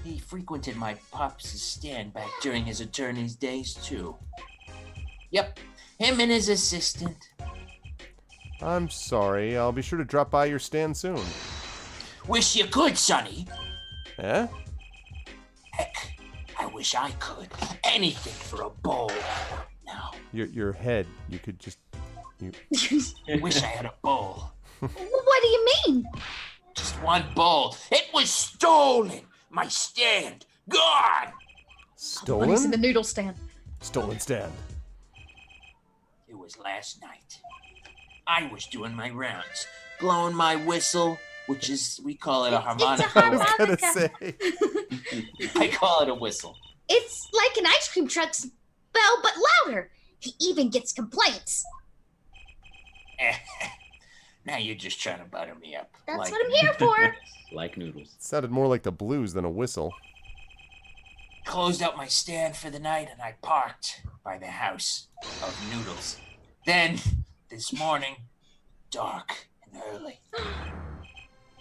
He frequented my pops' stand back during his attorney's days, too. Yep, him and his assistant. I'm sorry. I'll be sure to drop by your stand soon. Wish you could, Sonny. Eh? Heck, I wish I could. Anything for a bowl. No, Your head. You could just... wish I had a bowl. What do you mean? Just one bowl. It was stolen. My stand. Gone. Money's in the Stolen? noodle stand. Stolen stand. It was last night. I was doing my rounds, blowing my whistle, which is, we call it a harmonica. I was gonna say. I call it a whistle. It's like an ice cream truck's bell, but louder. He even gets complaints. Now you're just trying to butter me up. That's Like- what I'm here for. Like noodles. Sounded more like the blues than a whistle. Closed out my stand for the night and I parked by the house of noodles. Then, this morning, dark and early,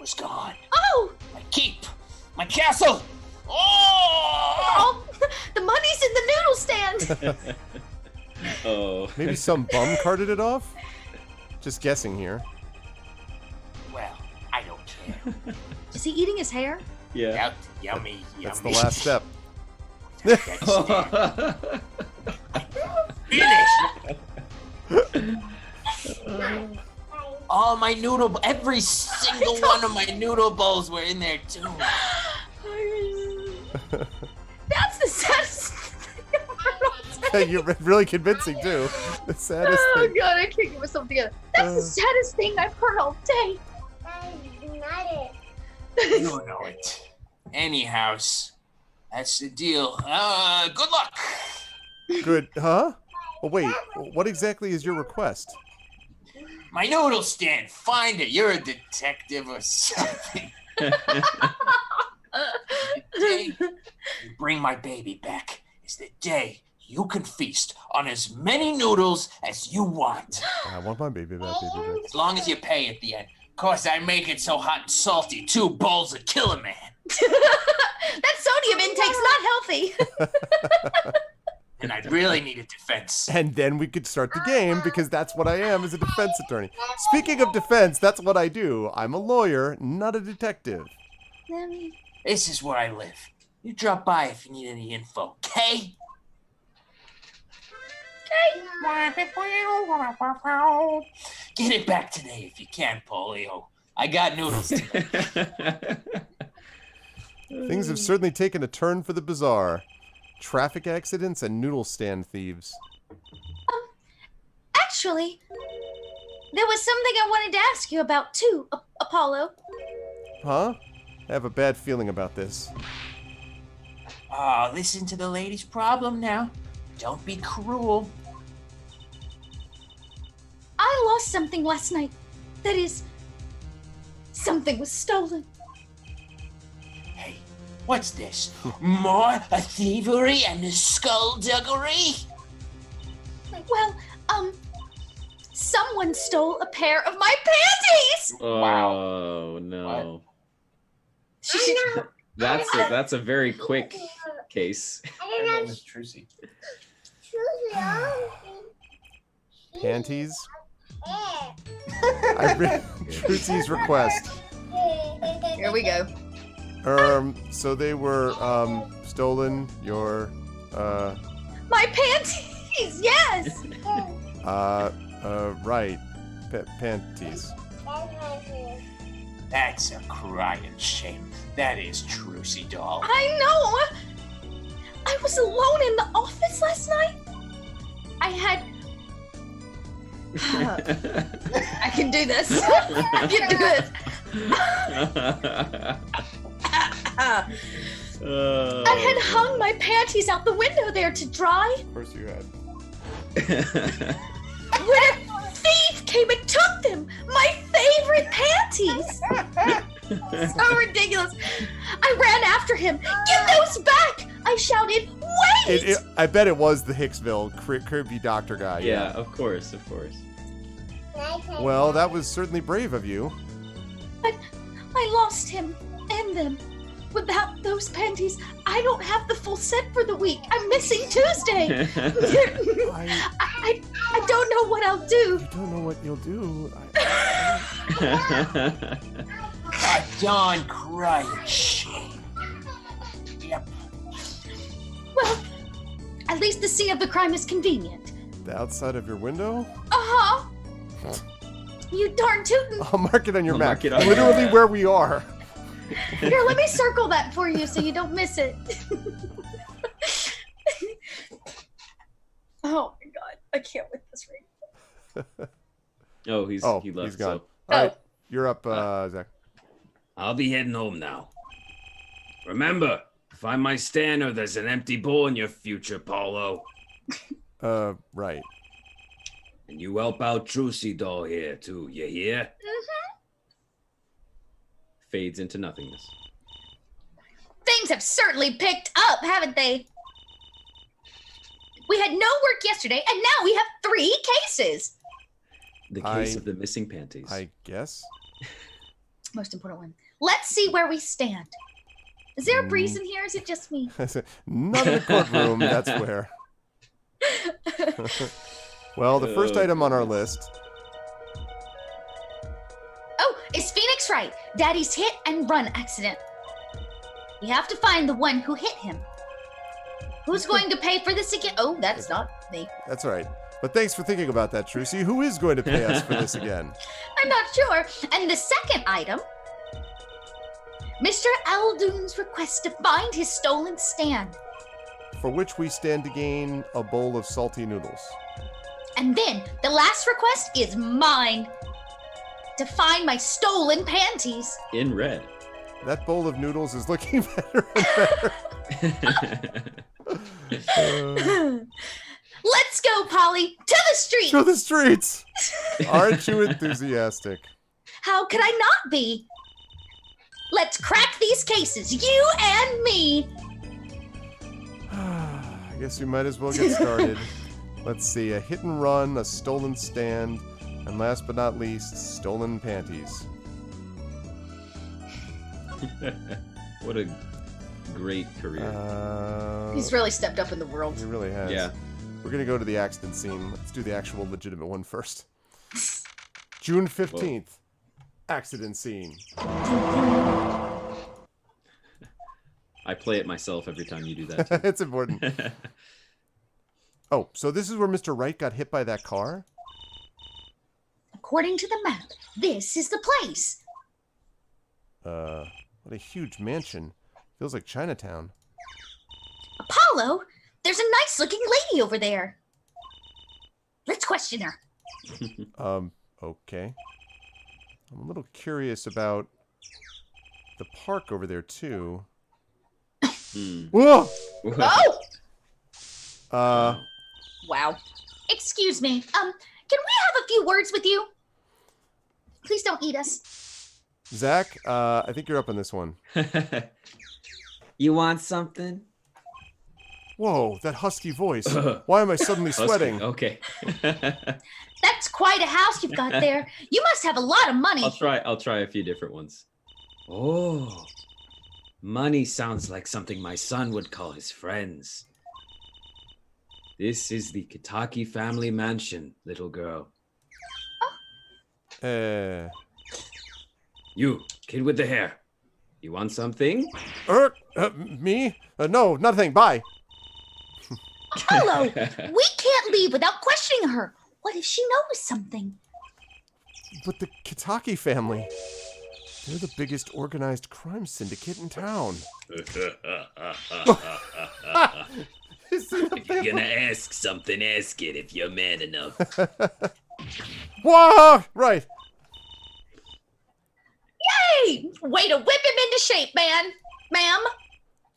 was gone. Oh, My keep, my castle. Oh! oh, the money's in the noodle stand. Oh. Maybe some bum carted it off? Just guessing here. Well, I don't care. Is he eating his hair? Yeah. Yummy. That's the last step. Finish. All my every single one of my noodle bowls were in there too. That's the saddest thing. You're really convincing, too. The saddest Oh thing. god, I can't get myself together. That's the saddest thing I've heard all day. You don't know it. Anyhow, that's the deal. Good luck. Good. Huh? Oh, wait. What exactly is your request? My noodle stand. Find it. You're a detective or something. The day you bring my baby back is the day you can feast on as many noodles as you want. I want my baby back, baby back. As long as you pay at the end. Of course, I make it so hot and salty, 2 bowls would kill a man. That sodium intake's not healthy. And I really need a defense. And then we could start the game, because that's what I am as a defense attorney. Speaking of defense, that's what I do. I'm a lawyer, not a detective. This is where I live. You drop by if you need any info, okay? Get it back today if you can, Polio. I got noodles today. Things have certainly taken a turn for the bizarre. Traffic accidents and noodle stand thieves. Actually, there was something I wanted to ask you about too, Apollo. Huh? I have a bad feeling about this. Oh, listen to the lady's problem now. Don't be cruel. I lost something last night. That is, something was stolen. Hey, what's this? More thievery and skullduggery? Well, someone stole a pair of my panties! Oh no. That's a very quick case. Her name is Trucy. Panties? Trucy's request. Here we go. So they were, stolen your, My panties, yes! Right. Panties. That's a crying shame. That is Trucy doll. I know! I was alone in the office last night. I had. I can do this. I can do this. I had hung my panties out the window there to dry. Of course you had. When a thief came and took them, my favorite panties. So ridiculous. I ran after him. Give those back! I shouted, wait! I bet it was the Hicksville Kirby doctor guy. Yeah, of course, of course. Well, that was certainly brave of you. But I lost him and them. Without those panties, I don't have the full set for the week. I'm missing Tuesday. I don't know what I'll do. You don't know what you'll do. A darn crying shame. Yep. Well, at least the scene of the crime is convenient. The outside of your window? Uh-huh. You darn tootin'. I'll mark it on your I'll map. mark it on Literally where we are. Here, let me circle that for you so you don't miss it. Oh my god, I can't with this ring. Oh, he left. He's gone. So All right, you're up, Zach. I'll be heading home now. Remember, find my stand or there's an empty bowl in your future, Paulo. Right. And you help out Trucy doll here, too. You hear? fades into nothingness. Things have certainly picked up, haven't they? We had no work yesterday, and now we have 3 cases. The case of the missing panties. I guess. Most important one. Let's see where we stand. Is there a breeze in here? Or is it just me? Not in the courtroom, that's where. Well, the first item on our list. Oh, is Phoenix right? Daddy's hit and run accident. We have to find the one who hit him. Who's going to pay for this again? Oh, that's not me. That's all right. But thanks for thinking about that, Trucy. Who is going to pay us for this again? I'm not sure. And the second item, Mr. Aldoon's request to find his stolen stand. For which we stand to gain a bowl of salty noodles. And then the last request is mine. To find my stolen panties. In red. That bowl of noodles is looking better and better. Let's go, Polly. To the street. To the streets. Aren't you enthusiastic? How could I not be? Let's crack these cases, you and me. I guess we might as well get started. Let's see, a hit and run, a stolen stand, and last but not least, stolen panties. What a great career. He's really stepped up in the world. He really has. Yeah. We're going to go to the accident scene. Let's do the actual legitimate one first. June 15th. Whoa. Accident scene. I play it myself every time you do that. Too. It's important. Oh, so this is where Mr. Wright got hit by that car? According to the map, this is the place. What a huge mansion. Feels like Chinatown. Apollo, there's a nice-looking lady over there. Let's question her. Okay. I'm a little curious about the park over there, too. Whoa! Oh! Wow. Excuse me. Can we have a few words with you? Please don't eat us. Zach, I think you're up on this one. You want something? Whoa, that husky voice. Why am I suddenly sweating? Okay. That's quite a house you've got there. You must have a lot of money. I'll try a few different ones. Oh. Money sounds like something my son would call his friends. This is the Kitaki family mansion, little girl. You, kid with the hair. You want something? Me? No, nothing. Bye. Apollo, we can't leave without questioning her. What if she knows something? But the Kitaki family, they're the biggest organized crime syndicate in town. If you're gonna ask something, ask it if you're man enough. Whoa! Right. Hey, way to whip him into shape, ma'am.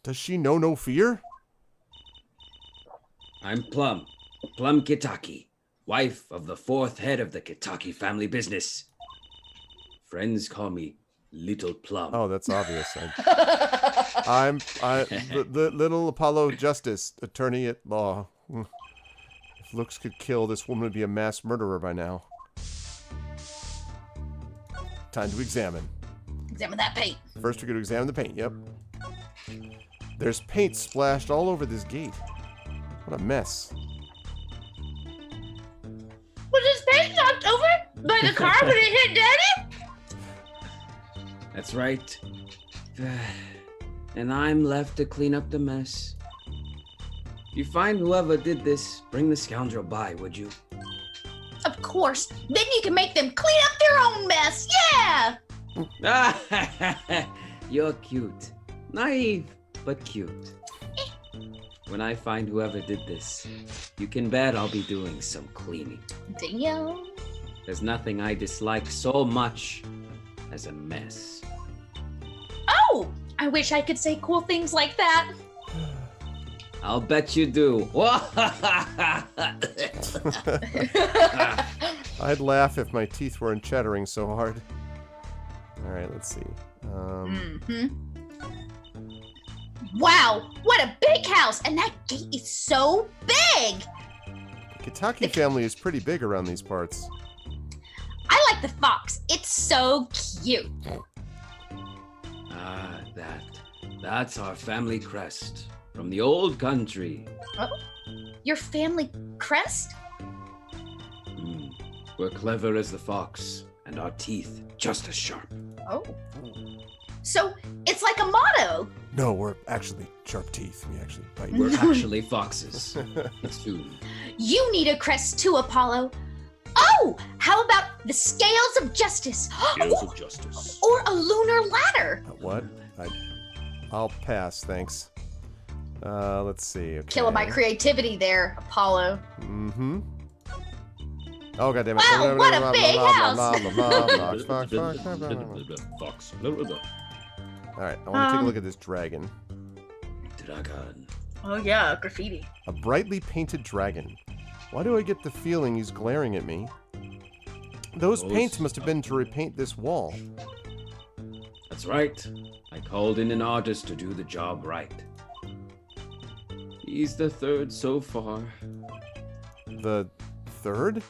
Does she know no fear? I'm Plum Kitaki, wife of the fourth head of the Kitaki family business. Friends call me Little Plum. Oh, that's obvious. I'm the little Apollo Justice, attorney at law. If looks could kill, this woman would be a mass murderer by now. Time to examine. Examine that paint. First, we're going to examine the paint. Yep. There's paint splashed all over this gate. What a mess. Was his paint knocked over by the car when it hit Daddy? That's right. And I'm left to clean up the mess. If you find whoever did this, bring the scoundrel by, would you? Of course. Then you can make them clean up their own mess. Yeah! You're cute. Naive, but cute. When I find whoever did this, you can bet I'll be doing some cleaning. Damn. There's nothing I dislike so much as a mess. Oh! I wish I could say cool things like that. I'll bet you do. I'd laugh if my teeth weren't chattering so hard. All right, let's see. Wow, what a big house! And that gate is so big! The Kitaki family is pretty big around these parts. I like the fox. It's so cute. Ah, that's our family crest from the old country. Oh, your family crest? We're clever as the fox, and our teeth just as sharp. Oh. So it's like a motto. No, we're actually sharp teeth. We actually bite. We're actually foxes. Soon. You need a crest too, Apollo. Oh, how about the scales of justice? Scales of justice. Or a lunar ladder. What? I'll pass, thanks. Let's see. Okay. Killing my creativity there, Apollo. Mm-hmm. Oh, goddammit. Wow, what a big house. Fox. All right, I want to take a look at this dragon. Dragon. Oh yeah, graffiti. A brightly painted dragon. Why do I get the feeling he's glaring at me? Those paints must have been to repaint this wall. That's right. I called in an artist to do the job right. He's the third so far. The third?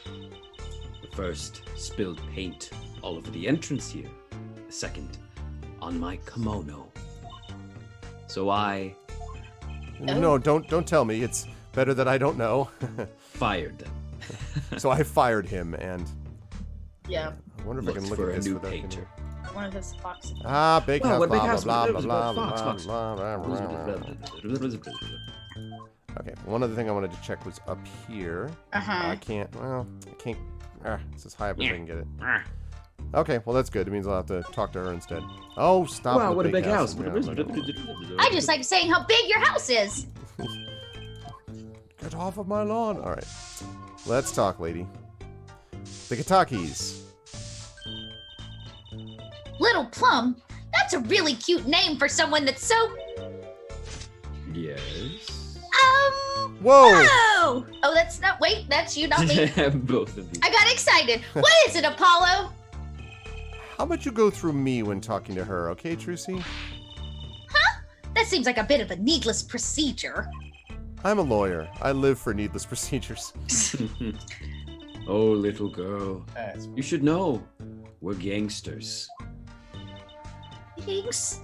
The first spilled paint all over the entrance here. The second on my kimono. So I No, don't tell me. It's better that I don't know. fired them. So I fired him, and Yeah, I wonder if I can Looked look for at a this new without painter. one of his foxes. big Well, house, what big blah, house? blah, blah, Fox, blah, Fox, blah, Fox. blah, blah, blah, blah. Okay, one other thing I wanted to check was up here. I can't, this is high up as I can get it. Okay, well that's good. It means I'll have to talk to her instead. Oh, stop. Wow, with what a big house. I just like saying how big your house is. Get off of my lawn. All right, let's talk, lady. The Kitakis. Little Plum, that's a really cute name for someone that's so, Yes. Whoa! oh, that's not, wait, that's you, not me. Both of you. I got excited. What is it, Apollo? How about you go through me when talking to her, okay, Trucy? That seems like a bit of a needless procedure. I'm a lawyer. I live for needless procedures. Oh, little girl. You should know. We're gangsters. Thanks.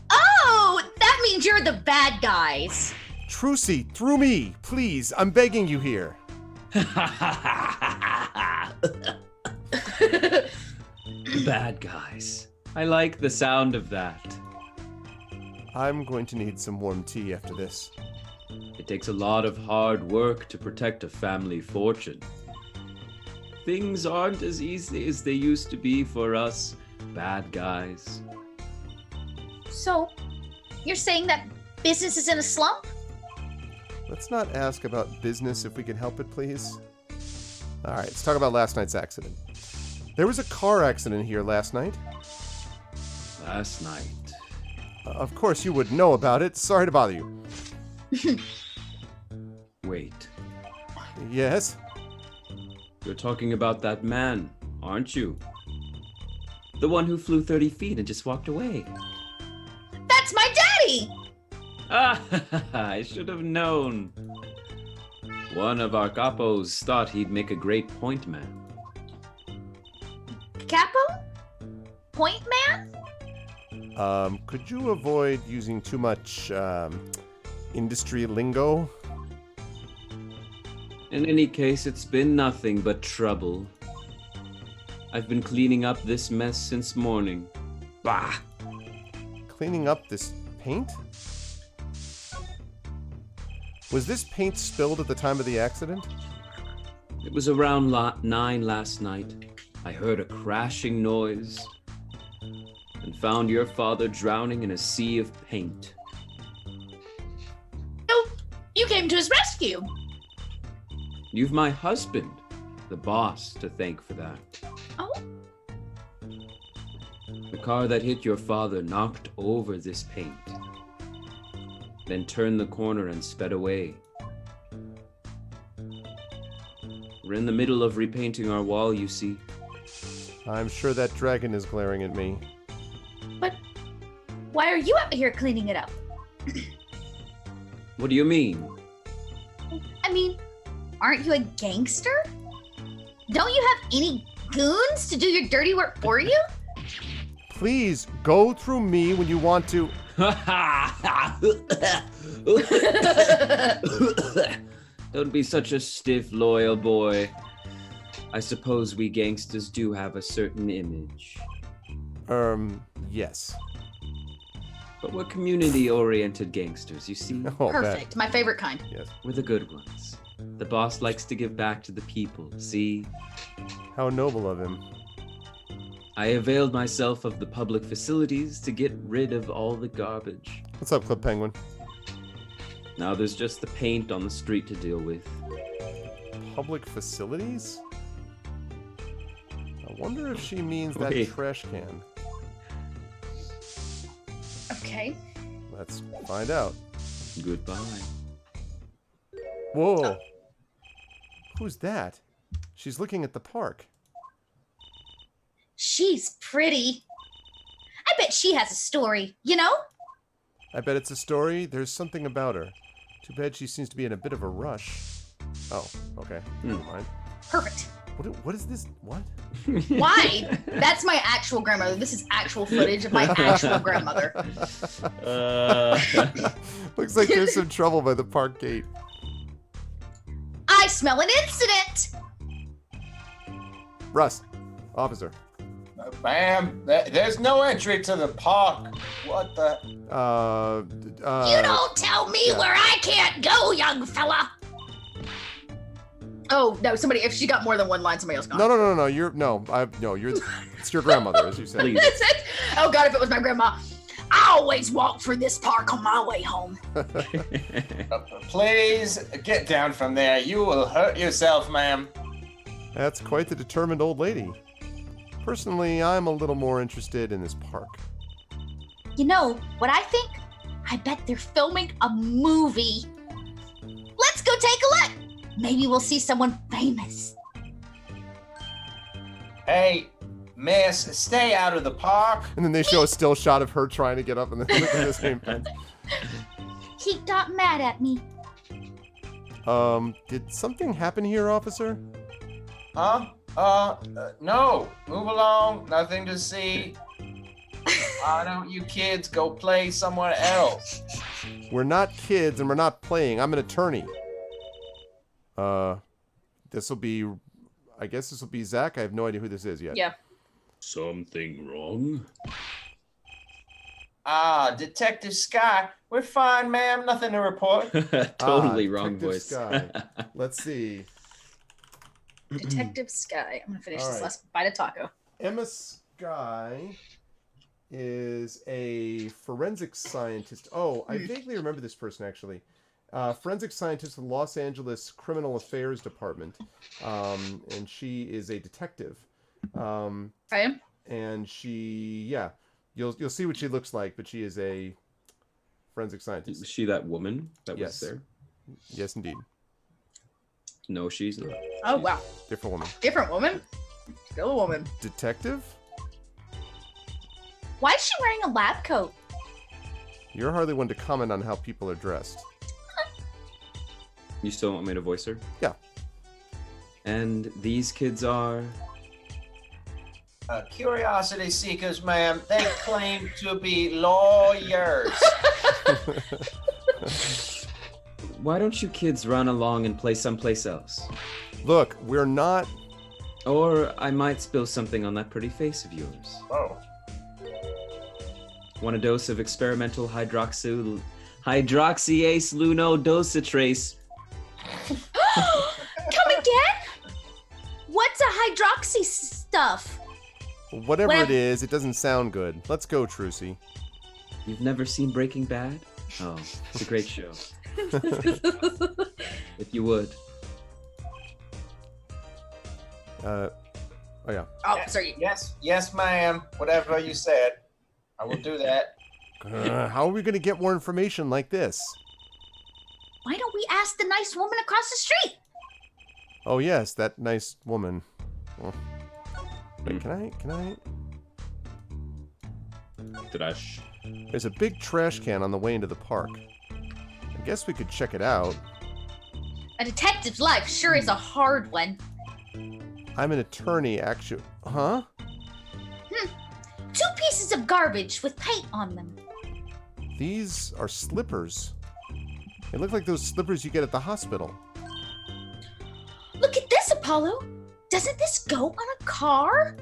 Oh, that means you're the bad guys. Trucy, through me, please. I'm begging you here. Bad guys. I like the sound of that. I'm going to need some warm tea after this. It takes a lot of hard work to protect a family fortune. Things aren't as easy as they used to be for us bad guys. So, you're saying that business is in a slump? Let's not ask about business if we can help it, please. All right, let's talk about last night's accident. There was a car accident here last night. Last night. Of course you would know about it. Sorry to bother you. Wait, Yes? you're talking about that man, aren't you? The one who flew 30 feet and just walked away. That's my daddy! Ah, I should have known. One of our capos thought he'd make a great point man. Capo? Point man? Could you avoid using too much, industry lingo? In any case, it's been nothing but trouble. I've been cleaning up this mess since morning. Bah! Cleaning up this paint? Was this paint spilled at the time of the accident? It was around 9 last night. I heard a crashing noise and found your father drowning in a sea of paint. Oh, you came to his rescue. You've my husband, the boss, to thank for that. Oh, The car that hit your father knocked over this paint, then turned the corner and sped away. We're in the middle of repainting our wall, you see. I'm sure that dragon is glaring at me. but why are you out here cleaning it up? What do you mean? I mean, aren't you a gangster? Don't you have any goons to do your dirty work for you? Please, go through me when you want to... Don't be such a stiff, loyal boy. I suppose we gangsters do have a certain image. Yes. But we're community-oriented gangsters, you see? Oh, Perfect. My favorite kind. Yes. We're the good ones. The boss likes to give back to the people, see? How noble of him. I availed myself of the public facilities to get rid of all the garbage. What's up, Club Penguin? Now there's just the paint on the street to deal with. Public facilities? I wonder if she means Okay. that trash can. Okay. Let's find out. Goodbye. Whoa! Who's that? She's looking at the park. She's pretty. I bet she has a story, you know? I bet it's a story. There's something about her. Too bad she seems to be in a bit of a rush. Oh, okay. Never mind. Perfect. What is this? What? Why? That's my actual grandmother. This is actual footage of my actual grandmother. Looks like there's some trouble by the park gate. I smell an incident. Russ, officer. Ma'am, there's no entry to the park. What the? You don't tell me where I can't go, young fella. Oh no! Somebody. If she got more than one line, somebody else got. No. You're it's your grandmother, as you said. Please. Oh God! If it was my grandma, I always walk through this park on my way home. Please get down from there. You will hurt yourself, ma'am. That's quite the determined old lady. Personally, I'm a little more interested in this park. You know what I think? I bet they're filming a movie. Let's go take a look. Maybe we'll see someone famous. Hey, miss, stay out of the park. And then they show a still shot of her trying to get up and then look at the same fence. He got mad at me. Did something happen here, officer? Huh? No. Move along. Nothing to see. Why don't you kids go play somewhere else? We're not kids and we're not playing. I'm an attorney. I guess this will be Zach. I have no idea who this is yet. Yeah. Something wrong? Ah, Detective Sky. We're fine, ma'am. Nothing to report. Totally wrong Detective voice. Sky. Let's see. Detective Sky. I'm gonna finish All this right. last bite of taco. Emma Sky is a forensic scientist. Oh, I vaguely remember this person, actually. Forensic scientist with the Los Angeles Criminal Affairs Department. And she is a detective. Okay. And she, yeah, you'll see what she looks like, but she is a forensic scientist. Was she that woman that Yes. was there? Yes, indeed. No, she's not. Oh She's- wow. Different woman. Different woman. Still a woman. Detective? Why is she wearing a lab coat? You're hardly one to comment on how people are dressed. You still want me to voice her? Yeah. And these kids are. Curiosity seekers, ma'am. They claim to be lawyers. Why don't you kids run along and play someplace else? Look, we're not... Or I might spill something on that pretty face of yours. Oh. Want a dose of experimental hydroxyase lunodositrase? Come again? What's a hydroxy stuff? Whatever Well- it is, it doesn't sound good. Let's go, Trucy. You've never seen Breaking Bad? Oh, it's a great show. If you would. Oh, yeah. Oh, sorry. Yes, ma'am. Whatever you said, I will do that. How are we going to get more information like this? Why don't we ask the nice woman across the street? Oh, yes, that nice woman. Oh. Wait, can I? Trash. There's a big trash can on the way into the park. I guess we could check it out. A detective's life sure is a hard one. I'm an attorney, actually. Huh? 2 pieces of garbage with paint on them. These are slippers. They look like those slippers you get at the hospital. Look at this, Apollo. Doesn't this go on a car?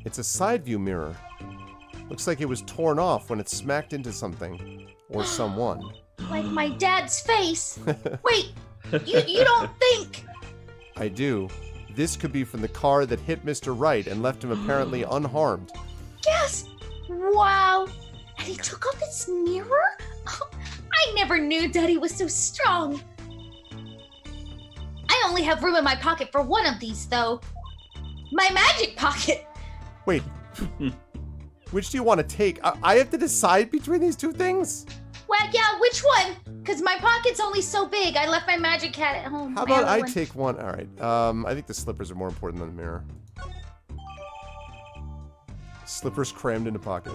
It's a side view mirror. Looks like it was torn off when it smacked into something. Or someone. Like my dad's face. Wait, you don't think... I do. This could be from the car that hit Mr. Wright and left him apparently unharmed. Yes! Wow! And he took off his mirror? Oh, I never knew Daddy was so strong. I only have room in my pocket for one of these, though. My magic pocket! Wait. Which do you want to take? I have to decide between these two things? Well, yeah, which one? Because my pocket's only so big. I left my magic hat at home. How My about other I one. take one? All right. I think the slippers are more important than the mirror. Slippers crammed into pocket.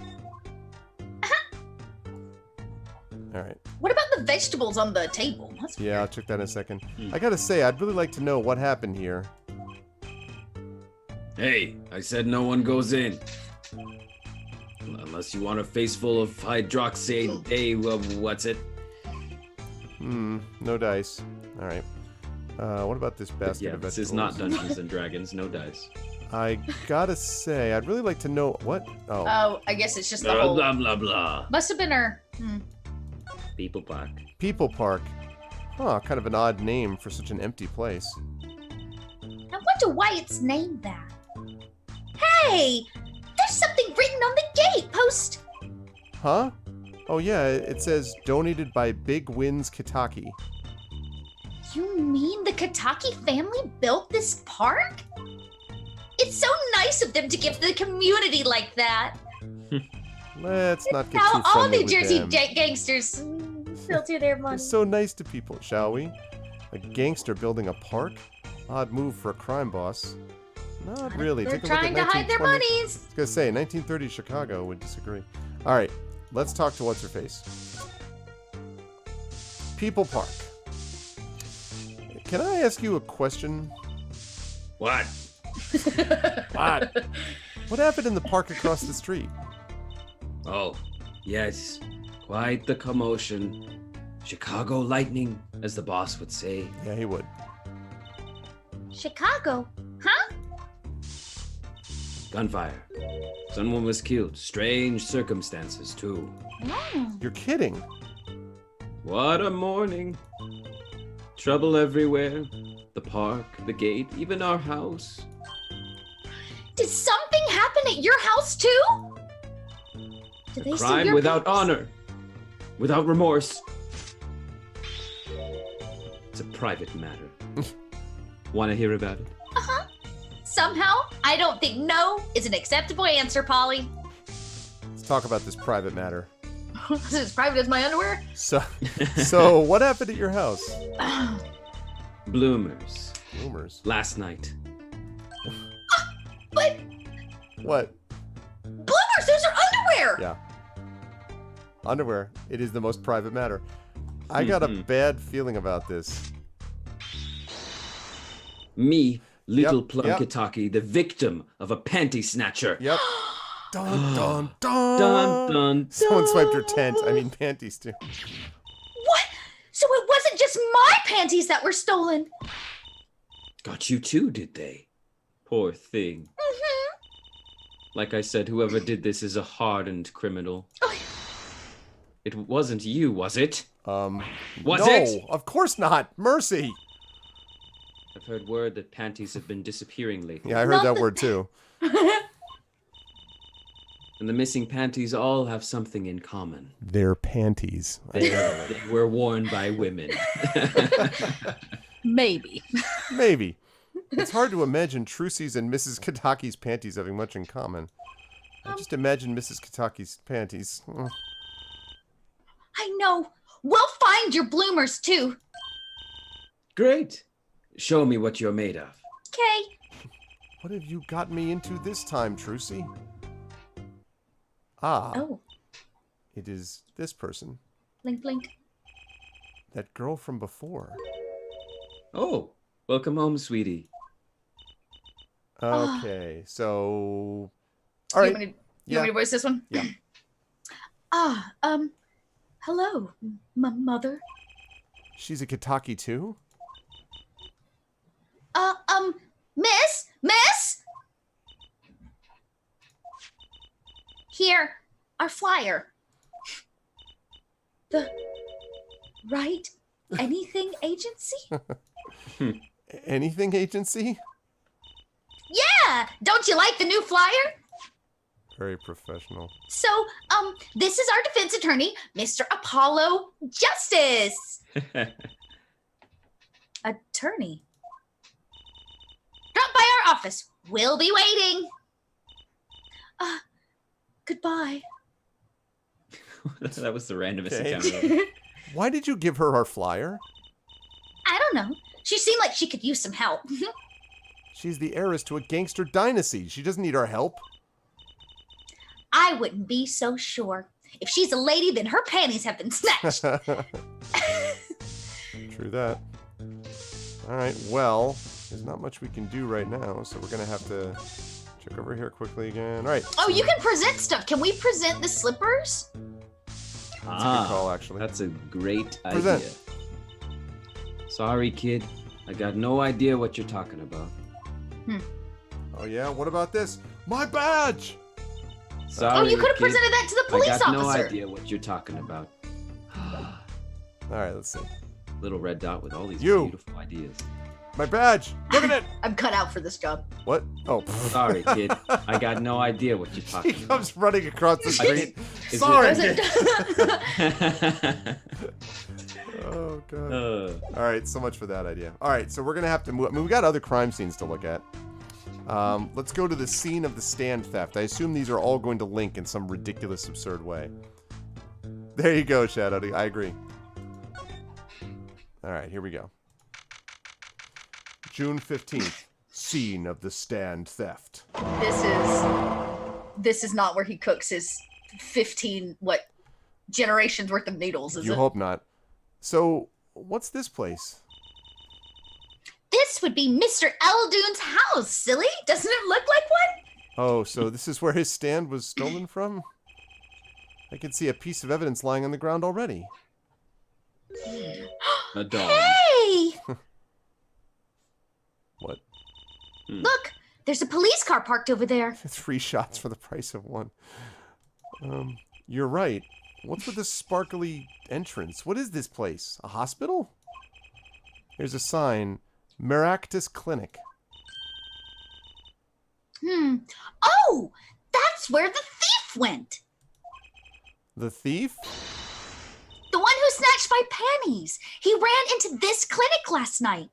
All right. What about the vegetables on the table? That's Yeah, I'll check that in a second. I gotta say, I'd really like to know what happened here. Hey, I said no one goes in. Unless you want a face full of hydroxide. Hey, what's it? No dice. All right. What about this basket Yeah, of this vegetables? is not Dungeons and Dragons. No dice. I gotta say, I'd really like to know what. Oh, Oh, I guess it's just the Blah whole. blah blah blah. Must have been her. People Park. People Park. Huh, kind of an odd name for such an empty place. I wonder why it's named that. Hey! There's something written on the gate post. Huh? Oh yeah, it says donated by Big Wins Kitaki. You mean the Kataki family built this park? It's so nice of them to give to the community like that. Let's not get How too all friendly New with Jersey them. gangsters filter their We're money. so nice to people, shall we? A gangster building a park? Odd move for a crime boss. Not really. They're Take a look trying at to hide their 1920 monies. I was gonna say 1930 Chicago would disagree. All right, let's talk to what's her face. People Park. Can I ask you a question? What? What? What happened in the park across the street? Oh, yes. Quite the commotion. Chicago lightning, as the boss would say. Yeah, he would. Chicago, huh? Gunfire. Someone was killed. Strange circumstances, too. You're kidding. What a morning. Trouble everywhere. The park, the gate, even our house. Did something happen at your house too? Did they steal Crime your without babies? honor. Without remorse. It's a private matter. Want to hear about it? Somehow, I don't think no is an acceptable answer, Polly. Let's talk about this private matter. This is as private as my underwear. So what happened at your house? Bloomers. Rumors. Last night. But What? bloomers, those are underwear. Yeah. Underwear. It is the most private matter. I got a bad feeling about this. Me, little Yep, Plunketaki, the victim of a panty snatcher. Yep. Dun, dun, dun. Dun, dun, Someone swiped her dun. tent. I mean, panties, too. What? So it wasn't just my panties that were stolen. Got you too, did they? Poor thing. Like I said, whoever did this is a hardened criminal. Oh. It wasn't you, was it? Was no, it? of course not. Mercy. I've heard word that panties have been disappearing lately. Yeah, I heard that word, too. And the missing panties all have something in common. They're panties. They were worn by women. Maybe. Maybe. It's hard to imagine Trucy's and Mrs. Kataki's panties having much in common. I just imagine Mrs. Kataki's panties. I know. We'll find your bloomers too. Great. Show me what you're made of. Okay. What have you got me into this time, Trucy? Ah, Oh, it is this person. blink, blink. That girl from before. Oh, welcome home, sweetie. Okay, so... You Alright, want me to voice this one? Yeah. Hello, mother. she's a Kataki too? Miss? Here, our flyer. The Right Anything Agency? Anything agency? Yeah! Don't you like the new flyer? Very professional. So, this is our defense attorney, Mr. Apollo Justice. Attorney. Drop by our office. We'll be waiting. Goodbye. That was the randomest Okay. encounter. Why did you give her our flyer? I don't know. She seemed like she could use some help. She's the heiress to a gangster dynasty. She doesn't need our help. I wouldn't be so sure. If she's a lady, then her panties have been snatched. True that. Alright, well, there's not much we can do right now, so we're gonna have to check over here quickly again. Alright. Oh, you can present stuff. Can we present the slippers? That's a good call, actually. That's a great Present. idea. Sorry, kid. I got no idea what you're talking about. Oh yeah, what about this? My badge! Sorry, Oh, you could have kid. presented that to the police I got officer. no idea what you're talking about. Alright, let's see. Little red dot with all these You. beautiful ideas. My badge! Look at it! I'm cut out for this job. What? Oh. Sorry, kid. I got no idea what you're He talking about. comes running across the street. Is Sorry! it- Oh, God. Alright, so much for that idea. Alright, so we're gonna have to move. I mean, we got other crime scenes to look at. Let's go to the scene of the stand theft. I assume these are all going to link in some ridiculous, absurd way. There you go, Shadow. I agree. Alright, here we go. June 15th. Scene of the stand theft. This is not where he cooks his 15 generations worth of noodles, is You it? hope not. So, what's this place? This would be Mr. Eldoon's house, silly. Doesn't it look like one? Oh, so this is where his stand was stolen from? I can see a piece of evidence lying on the ground already. A dog. Hey! What? Look, There's a police car parked over there. 3 shots for the price of 1. You're right. What's with this sparkly entrance? What is this place? A hospital? There's a sign. Maractus Clinic. Oh, that's where the thief went. The thief? The one who snatched my panties. He ran into this clinic last night.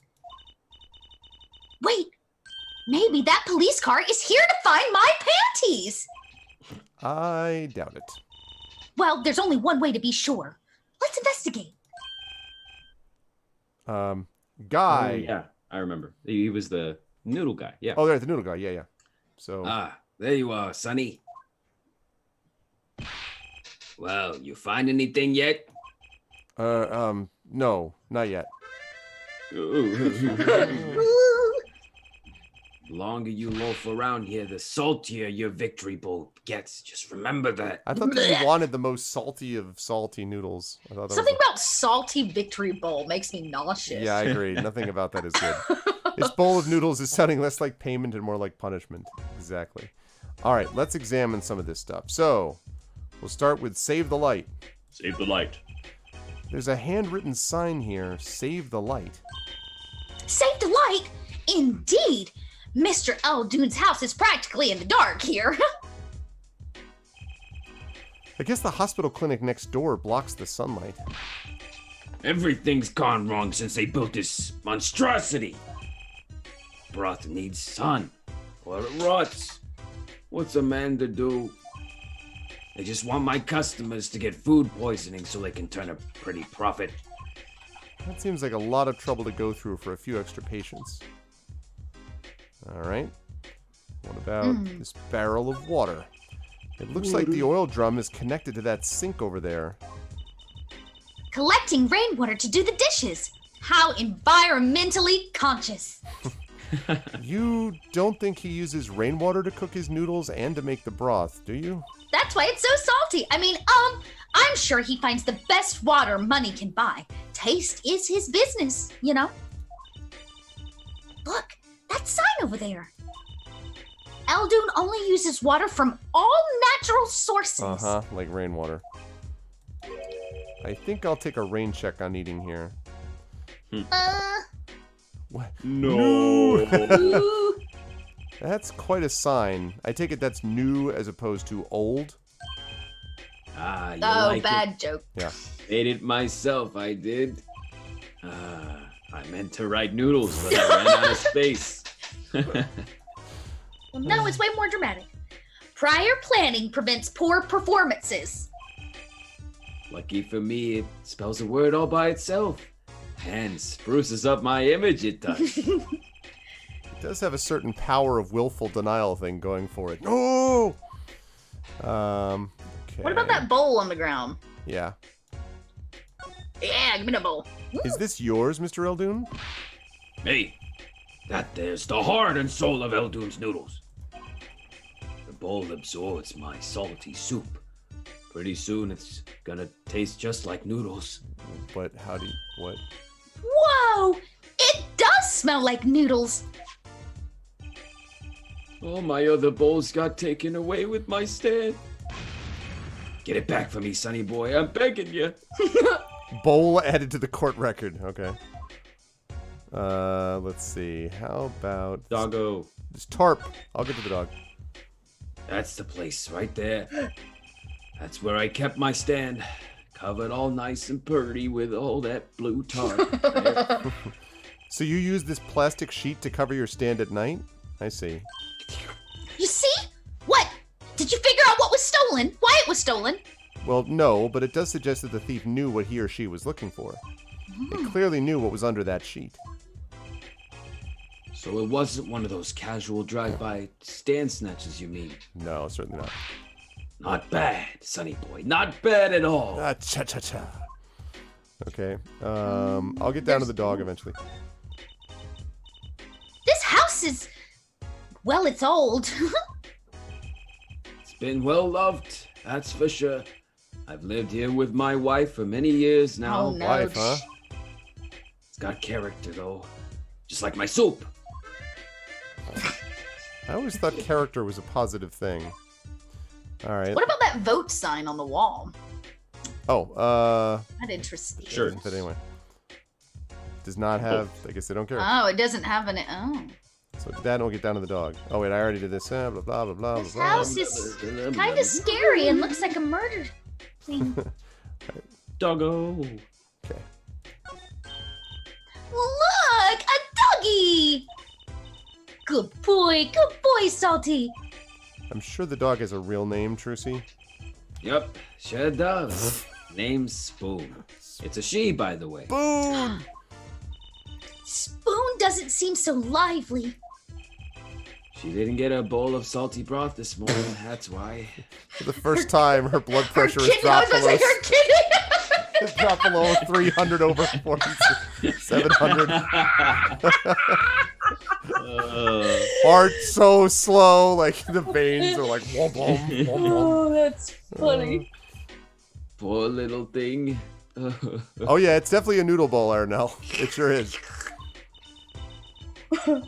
Wait, maybe that police car is here to find my panties. I doubt it. Well, there's only one way to be sure. Let's investigate. Guy. Oh, yeah, I remember. He was the noodle guy. Yeah. Oh, there's the noodle guy. Yeah. So. There you are, Sonny. Well, you find anything yet? No, not yet. The longer you loaf around here, the saltier your victory bowl gets. Just remember that. I thought that you wanted the most salty of salty noodles. I thought that Something about salty victory bowl makes me nauseous. Yeah, I agree. Nothing about that is good. This bowl of noodles is sounding less like payment and more like punishment. Exactly. All right, let's examine some of this stuff. So, we'll start with Save the Light. Save the light. There's a handwritten sign here, Save the Light. Save the light? Indeed. Mr. Eldoon's house is practically in the dark here. I guess the hospital clinic next door blocks the sunlight. Everything's gone wrong since they built this monstrosity. Broth needs sun, or it rots. What's a man to do? They just want my customers to get food poisoning so they can turn a pretty profit. That seems like a lot of trouble to go through for a few extra patients. All right. What about this barrel of water? It looks like the oil drum is connected to that sink over there. Collecting rainwater to do the dishes. How environmentally conscious. You don't think he uses rainwater to cook his noodles and to make the broth, do you? That's why it's so salty. I mean, I'm sure he finds the best water money can buy. Taste is his business, you know? Look, that sign over there. Eldoon only uses water from all natural sources. Uh-huh, like rainwater. I think I'll take a rain check on eating here. What? No. Ooh. That's quite a sign. I take it that's new as opposed to old. Ah, you Oh, like bad it? joke. Yeah. Made it myself, I did. I meant to write noodles, but I ran out of space. Well, no, it's way more dramatic. Prior planning prevents poor performances. Lucky for me, it spells a word all by itself. And spruces up my image, it does. It does have a certain power of willful denial thing going for it. No! Okay. What about that bowl on the ground? Yeah. Yeah, give me the bowl. Is this yours, Mr. Eldoon? Hey, that there's the heart and soul of Eldoon's noodles. The bowl absorbs my salty soup. Pretty soon it's gonna taste just like noodles. But how do you... What? Whoa! It does smell like noodles. All my other bowls got taken away with my stand. Get it back for me, sonny boy. I'm begging you. Bowl added to the court record. Okay. Let's see. How about... Doggo. This tarp. I'll get to the dog. That's the place right there. That's where I kept my stand. Covered all nice and pretty with all that blue tarp. There. So you use this plastic sheet to cover your stand at night? I see. You see? What? Did you figure out what was stolen? Why it was stolen? Well, no, but it does suggest that the thief knew what he or she was looking for. It clearly knew what was under that sheet. So it wasn't one of those casual drive-by stand snatches, you mean? No, certainly not. Not bad, sonny boy. Not bad at all. Ah, cha-cha-cha. Okay. I'll get down to the dog eventually. This house is... Well, it's old. It's been well loved, that's for sure. I've lived here with my wife for many years now. Oh, no. Wife, huh? It's got character, though. Just like my soup. I always thought character was a positive thing. All right. What about that vote sign on the wall? Oh, That interesting. Sure. But anyway. Does not have, I guess they don't care. Oh, it doesn't have an. Oh. So that will get down to the dog. Oh, wait, I already did this. Blah, blah, blah, blah, This blah. house is kind of scary and looks like a murder scene. Doggo. Okay. Look, a doggy. Good boy, Salty. I'm sure the dog has a real name, Trucy. Yep, sure does. Name's Spoon. It's a she, by the way. Boom! Spoon doesn't seem so lively. She didn't get a bowl of salty broth this morning, that's why. For the first time, her blood pressure is Kidney, I was dropped gonna say below, her kidney. it's dropped below 300 over 40, 700. Heart so slow, like the veins are like womp womp womp womp. Oh, that's funny. Poor little thing. Oh yeah, it's definitely a noodle bowl, Arnell. It sure is. Oh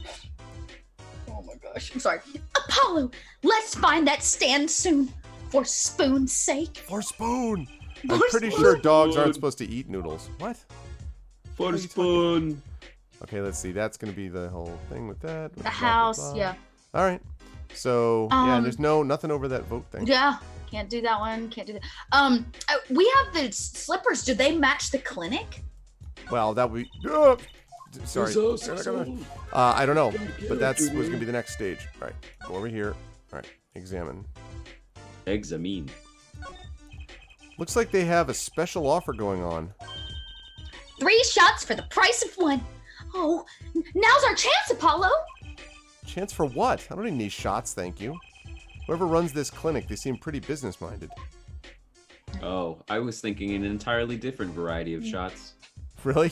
my gosh. I'm sorry. Apollo, let's find that stand soon. For Spoon's sake. For Spoon. I'm pretty sure dogs aren't supposed to eat noodles. What? For Spoon. Okay, let's see. That's gonna be the whole thing with that. The house, yeah. All right. So yeah, Um, there's nothing over that vote thing. Yeah. Can't do that one. Can't do that. We have the slippers. Do they match the clinic? Well, that would be. Sorry. I don't know, but that's was gonna be the next stage. All right. Go over here. All right. Examine. Examine. Looks like they have a special offer going on. 3 shots for the price of 1. Oh, now's our chance, Apollo. Chance for what? I don't need any shots, thank you. Whoever runs this clinic, they seem pretty business-minded. Oh, I was thinking an entirely different variety of shots. Really?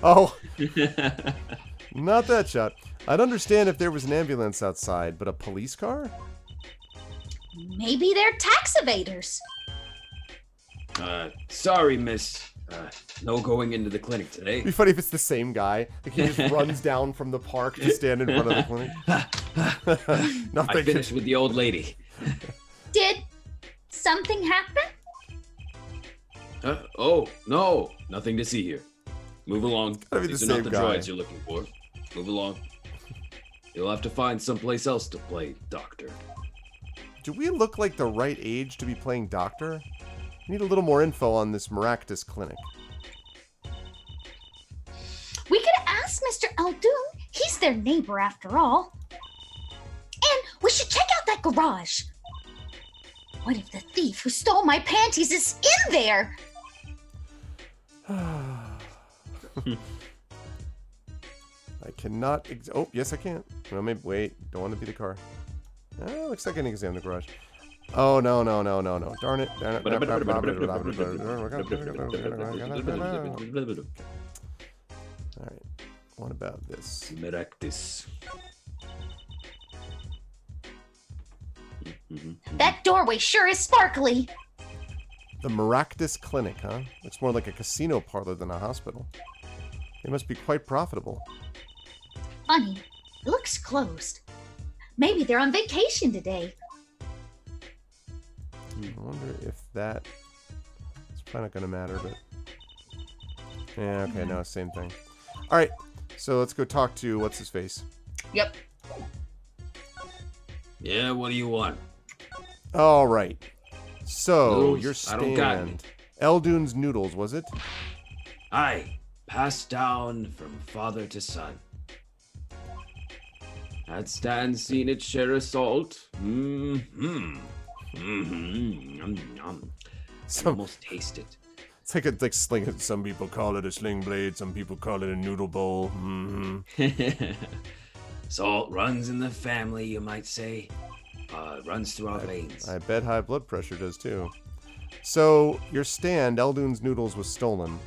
Oh, not that shot. I'd understand if there was an ambulance outside, but a police car? Maybe they're tax evaders. Sorry, miss. No going into the clinic today. It'd be funny if it's the same guy. Like he just runs down from the park to stand in front of the clinic. I finished with the old lady. Did something happen? Oh, no. Nothing to see here. Move along. Gotta be These the are not same the guy. droids you're looking for. Move along. You'll have to find someplace else to play doctor. Do we look like the right age to be playing doctor? We need a little more info on this Maractus clinic. We could ask Mr. Aldoon. He's their neighbor after all. And we should check out that garage. What if the thief who stole my panties is in there? I cannot. Oh, yes, I can. No, maybe. Wait, don't want to be the car. Looks like I can examine the garage. Oh, no. Darn it. All right. What about this? Maractus. That doorway sure is sparkly. The Maractus Clinic, huh? Looks more like a casino parlor than a hospital. They must be quite profitable. Funny, it looks closed. Maybe they're on vacation today. I wonder if that... It's probably not going to matter, but... Yeah, okay, no, same thing. Alright, so let's go talk to what's-his-face. Yep. Yeah, what do you want? Alright. So, Noodles? your I don't got stand... Eldoon's Noodles, was it? Aye, passed down from father to son. Had stand seen its share of salt. Yum, yum. Some- Almost taste it. It's like a sling. Some people call it a sling blade. Some people call it a noodle bowl. Salt runs in the family, you might say. Runs through our veins. I bet high blood pressure does too. So, your stand, Eldoon's Noodles, was stolen.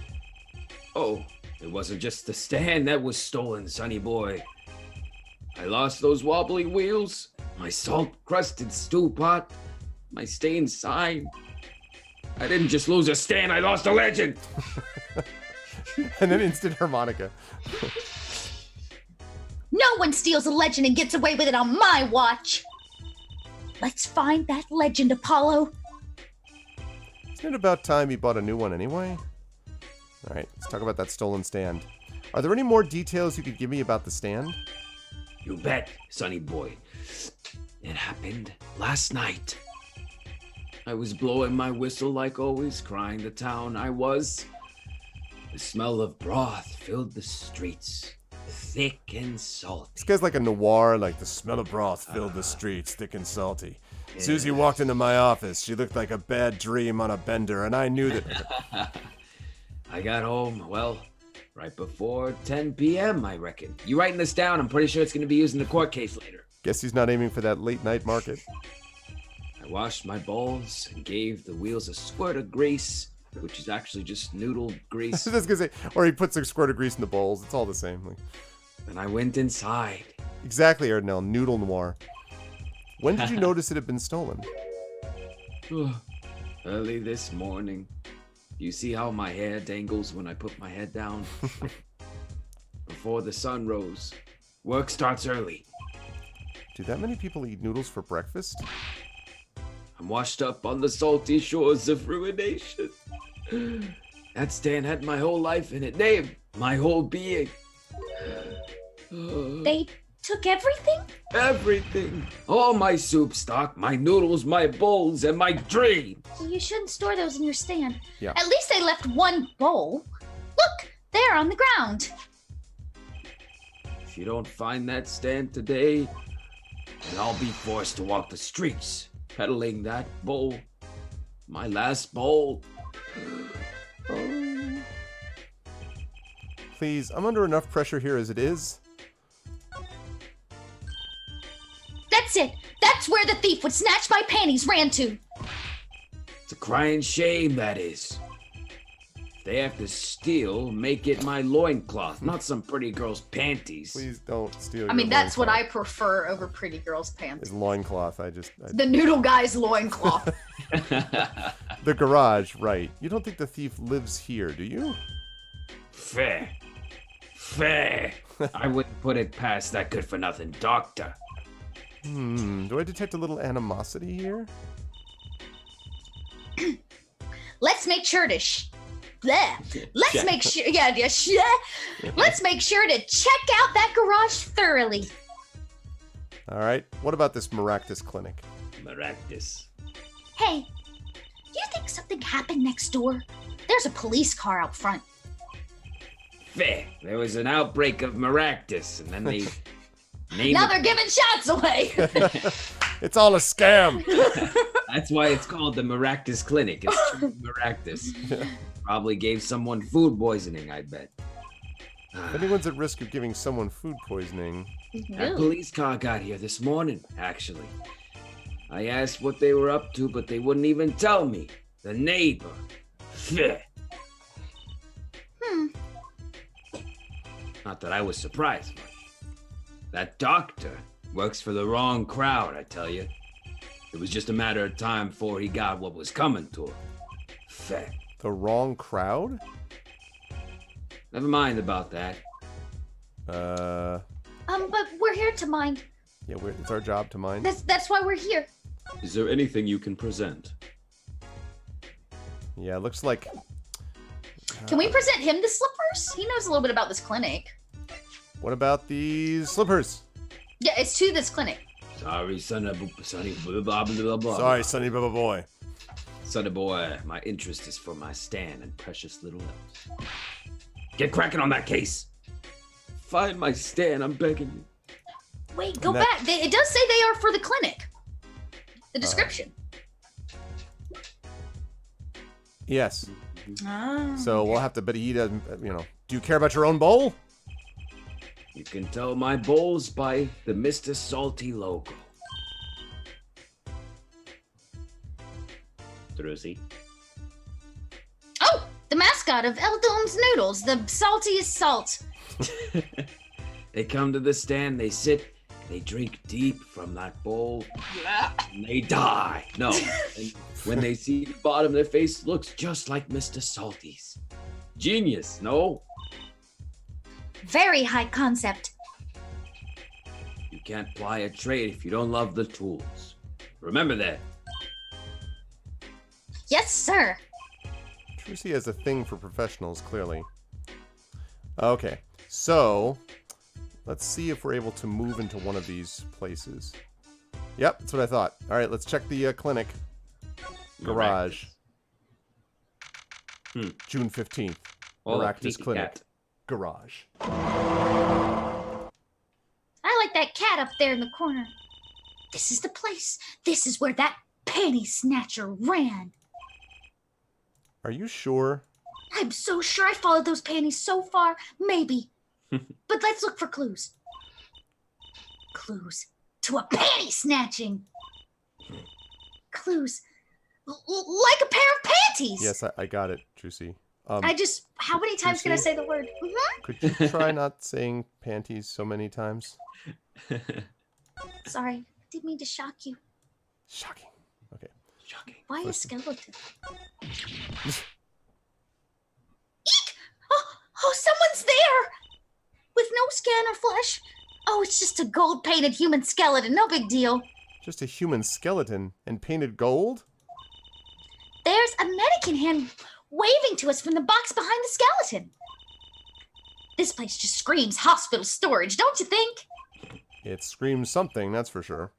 Oh, it wasn't just the stand that was stolen, sonny boy. I lost those wobbly wheels, my salt-crusted stew pot, my stained sign. I didn't just lose a stand, I lost a legend. And then instant harmonica. No one steals a legend and gets away with it on my watch. Let's find that legend, Apollo. Isn't it about time he bought a new one anyway? Alright, let's talk about that stolen stand. Are there any more details you could give me about the stand? You bet, sonny boy. It happened last night. I was blowing my whistle like always, crying the town I was. The smell of broth filled the streets, thick and salty. This guy's like a noir, like the smell of broth filled the streets, thick and salty. Susie walked into my office. She looked like a bad dream on a bender, and I knew that... I got home, well, right before 10 p.m., I reckon. You writing this down? I'm pretty sure it's going to be used in the court case later. Guess he's not aiming for that late night market. I washed my balls and gave the wheels a squirt of grease, which is actually just noodle grease. I was gonna say, or he puts a squirt of grease in the bowls. It's all the same. Like, Then I went inside. exactly, Ardnell. Noodle noir. When did you notice it had been stolen? Early this morning. You see how my hair dangles when I put my head down? Before the sun rose. Work starts early. Do that many people eat noodles for breakfast? I'm washed up on the salty shores of ruination. That stand had my whole life in it. Name, my whole being. They took everything? Everything. All my soup stock, my noodles, my bowls, and my dreams. You shouldn't store those in your stand. Yeah. At least they left one bowl. Look, there on the ground. If you don't find that stand today, then I'll be forced to walk the streets, peddling that bowl. My last bowl. Please, I'm under enough pressure here as it is. That's it. That's where the thief would snatch my panties ran to. It's a crying shame, that is. If they have to steal, make it my loincloth, not some pretty girl's panties. Please don't steal I mean, your that's what I loincloth. prefer over pretty girls' pants. His loincloth, The noodle guy's loincloth. The garage, right. You don't think the thief lives here, do you? Fair. Fair. I wouldn't put it past that good-for-nothing doctor. Do I detect a little animosity here? Let's make sure to Let's make sure. Let's make sure to check out that garage thoroughly. All right. What about this Maractus clinic? Maractus. Hey, do you think something happened next door? There's a police car out front. Fair. There was an outbreak of Maractus, and then they named Now it. they're giving shots away. It's all a scam. That's why it's called the Maractus Clinic. It's true Maractus. Probably gave someone food poisoning, I bet. If anyone's at risk of giving someone food poisoning, That police car got here this morning, actually. I asked what they were up to, but they wouldn't even tell me. The neighbor. Fair. Not that I was surprised much. That doctor works for the wrong crowd, I tell you. It was just a matter of time before he got what was coming to him. Fair. the wrong crowd? Never mind about that. But we're here to mind. Yeah, it's our job to mind. That's why we're here. Is there anything you can present? Yeah, it looks like... Can we present him the slippers? He knows a little bit about this clinic. What about these slippers? Yeah, it's to this clinic. Sorry, sonny, blah, blah, blah, blah. Sorry, Sonny Bubba Boy. Sonny boy, my interest is for my stand and precious little elves. Get cracking on that case. Find my stand, I'm begging you. Wait, go That- back. It does say they are for the clinic. The description. Yes. Ah. So we'll have to, but he doesn't, do you care about your own bowl? You can tell my bowls by the Mr. Salty logo. Druzy. Oh, the mascot of Eldon's Noodles, the saltiest salt. They come to the stand, they sit, they drink deep from that bowl, and they die. No, and when they see the bottom, their face looks just like Mr. Salty's. Genius, no? Very high concept. You can't ply a trade if you don't love the tools. Remember that. Yes, sir. Trucy has a thing for professionals, clearly. Okay, so let's see if we're able to move into one of these places. Yep, that's what I thought. All right, let's check the clinic. Garage. June 15th. Miraculous Clinic. Cat. Garage. I like that cat up there in the corner. This is the place. This is where that panty snatcher ran. Are you sure? I'm so sure I followed those panties so far. Maybe. But let's look for clues. Clues to a panty snatching. Clues. Like a pair of panties. Yes, I got it, Juicy. How many times can I say the word? Could you try not saying panties so many times? Sorry, didn't mean to shock you. Shocking. Okay. Shocking. Why a First- skeleton? Eek! Oh, someone's there! With no skin or flesh. Oh, it's just a gold-painted human skeleton. No big deal. Just a human skeleton and painted gold? There's a mannequin hand waving to us from the box behind the skeleton. This place just screams hospital storage, don't you think? It screams something, that's for sure.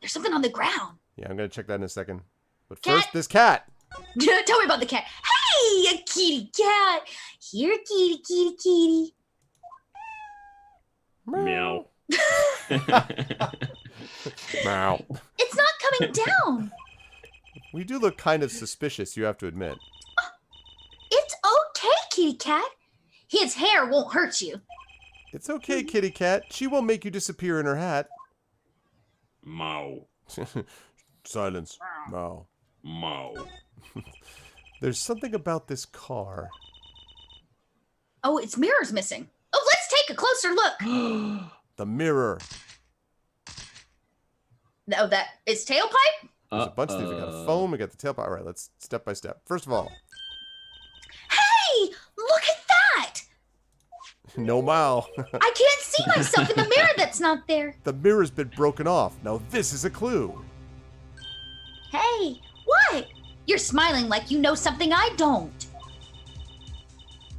There's something on the ground. Yeah, I'm gonna check that in a second. But Cat? first, this cat. Tell me about the cat. Hey, a kitty cat. Here, kitty, kitty, kitty. Meow. Meow. It's not coming down. We do look kind of suspicious, you have to admit. It's okay, kitty cat. His hair won't hurt you. It's okay, kitty cat. She won't make you disappear in her hat. Mow. Silence. Mow. Mow. There's something about this car. Oh, its mirror's missing. Oh, let's take a closer look. The mirror. Oh, that is tailpipe? There's a bunch of things. We got a phone, we got the tailpipe. All right, let's step by step. First of all, Hey, look at that. no Mao. I can't see myself in the mirror that's not there. The mirror's been broken off. Now this is a clue. Hey, what? You're smiling like you know something I don't.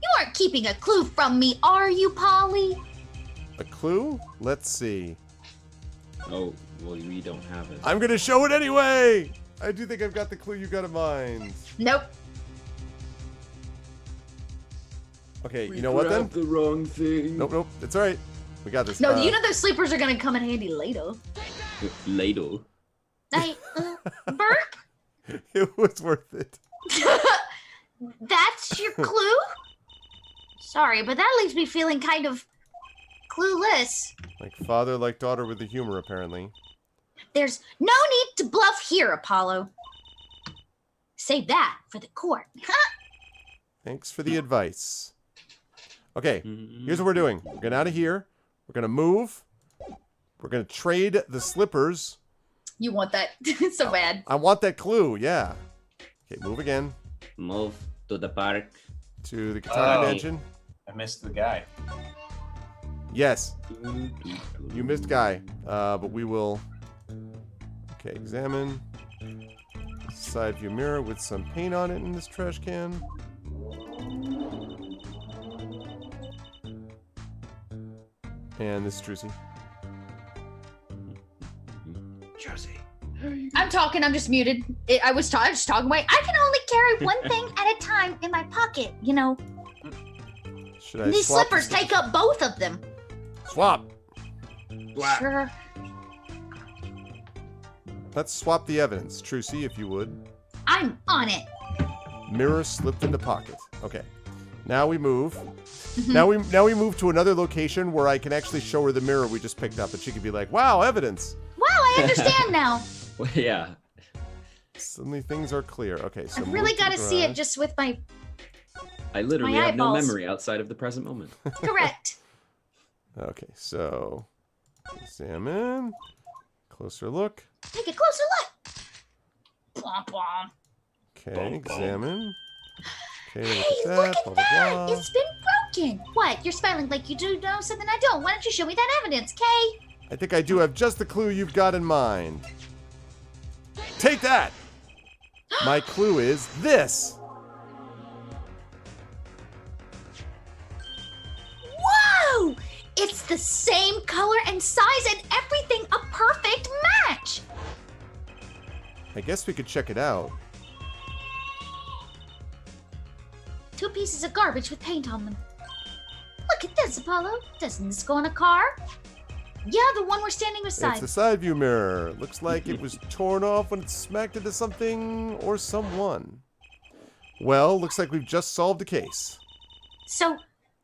You aren't keeping a clue from me, are you, Polly? A clue? Let's see. Oh, well, we don't have it. I'm gonna show it anyway. I do think I've got the clue you got in mind. Nope. Okay, you know what then? The wrong thing. Nope. It's all right. We got this. No, you know those sleepers are gonna come in handy later. Ladle. I, burp? It was worth it. That's your clue? Sorry, but that leaves me feeling kind of clueless. Like father, like daughter with the humor, apparently. There's no need to bluff here, Apollo. Save that for the court. Thanks for the advice. Okay, here's what we're doing. We're getting out of here. We're gonna move. We're gonna trade the slippers. You want that so bad. I want that clue, yeah. Okay, move again Move to the park. to the Katana Oh. Mansion. I missed the guy. Yes, you missed guy, but we will. Okay, examine side view mirror with some paint on it in this trash can. And this is Trucy. Josie. I'm talking. I'm just muted. I was just talking away. I can only carry one thing at a time in my pocket, you know. Should I These swap slippers the take up both of them. Swap. Sure. Let's swap the evidence. Trucy, if you would. I'm on it. Mirror slipped into pocket. Okay. Now we move. Now we move to another location where I can actually show her the mirror we just picked up, and she could be like, "Wow, evidence." Wow, I understand now. Well, yeah. Suddenly things are clear. Okay, so I've really move to got the to see it garage. just with my I literally My have no eyeballs. memory outside of the present moment. correct. Okay, so examine. Closer look. Take a closer look. Blom, blom. Okay, examine. Okay, look Hey, at that. look at Blah blah that. blah. It's been broken. What? You're smiling like you do know something I don't. Why don't you show me that evidence, Kay? I think I do have just the clue you've got in mind. Take that! My clue is this. Whoa! It's the same color and size and everything, a perfect match! I guess we could check it out. 2 pieces of garbage with paint on them. Look at this, Apollo. Doesn't this go in a car? Yeah, the one we're standing beside. It's the side view mirror. Looks like it was torn off when it smacked into something or someone. Well, looks like we've just solved a case. So,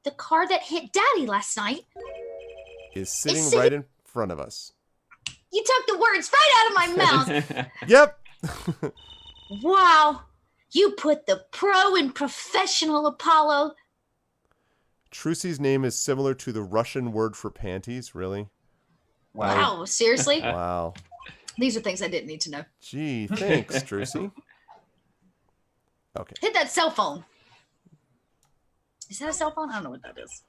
the car that hit Daddy last night Is sitting right in front of us. You took the words right out of my mouth. Yep. Wow. You put the pro in professional, Apollo. Trucy's name is similar to the Russian word for panties, really? Wow, seriously? Wow. These are things I didn't need to know. Gee, thanks, Trucy. Okay. Hit that cell phone. Is that a cell phone? I don't know what that is.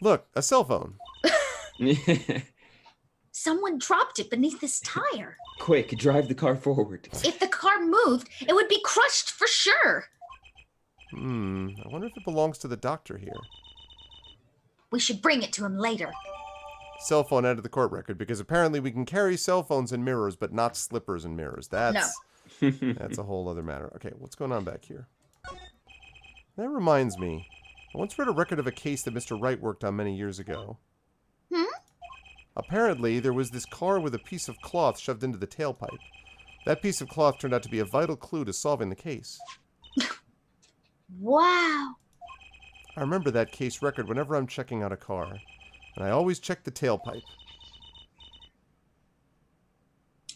Look, a cell phone. Someone dropped it beneath this tire. Quick, drive the car forward. If the car moved, it would be crushed for sure. I wonder if it belongs to the doctor here. We should bring it to him later. Cell phone out of the court record, because apparently we can carry cell phones and mirrors, but not slippers and mirrors. That's a whole other matter. Okay, what's going on back here? That reminds me. I once read a record of a case that Mr. Wright worked on many years ago. Apparently, there was this car with a piece of cloth shoved into the tailpipe. That piece of cloth turned out to be a vital clue to solving the case. Wow. I remember that case record whenever I'm checking out a car. And I always check the tailpipe.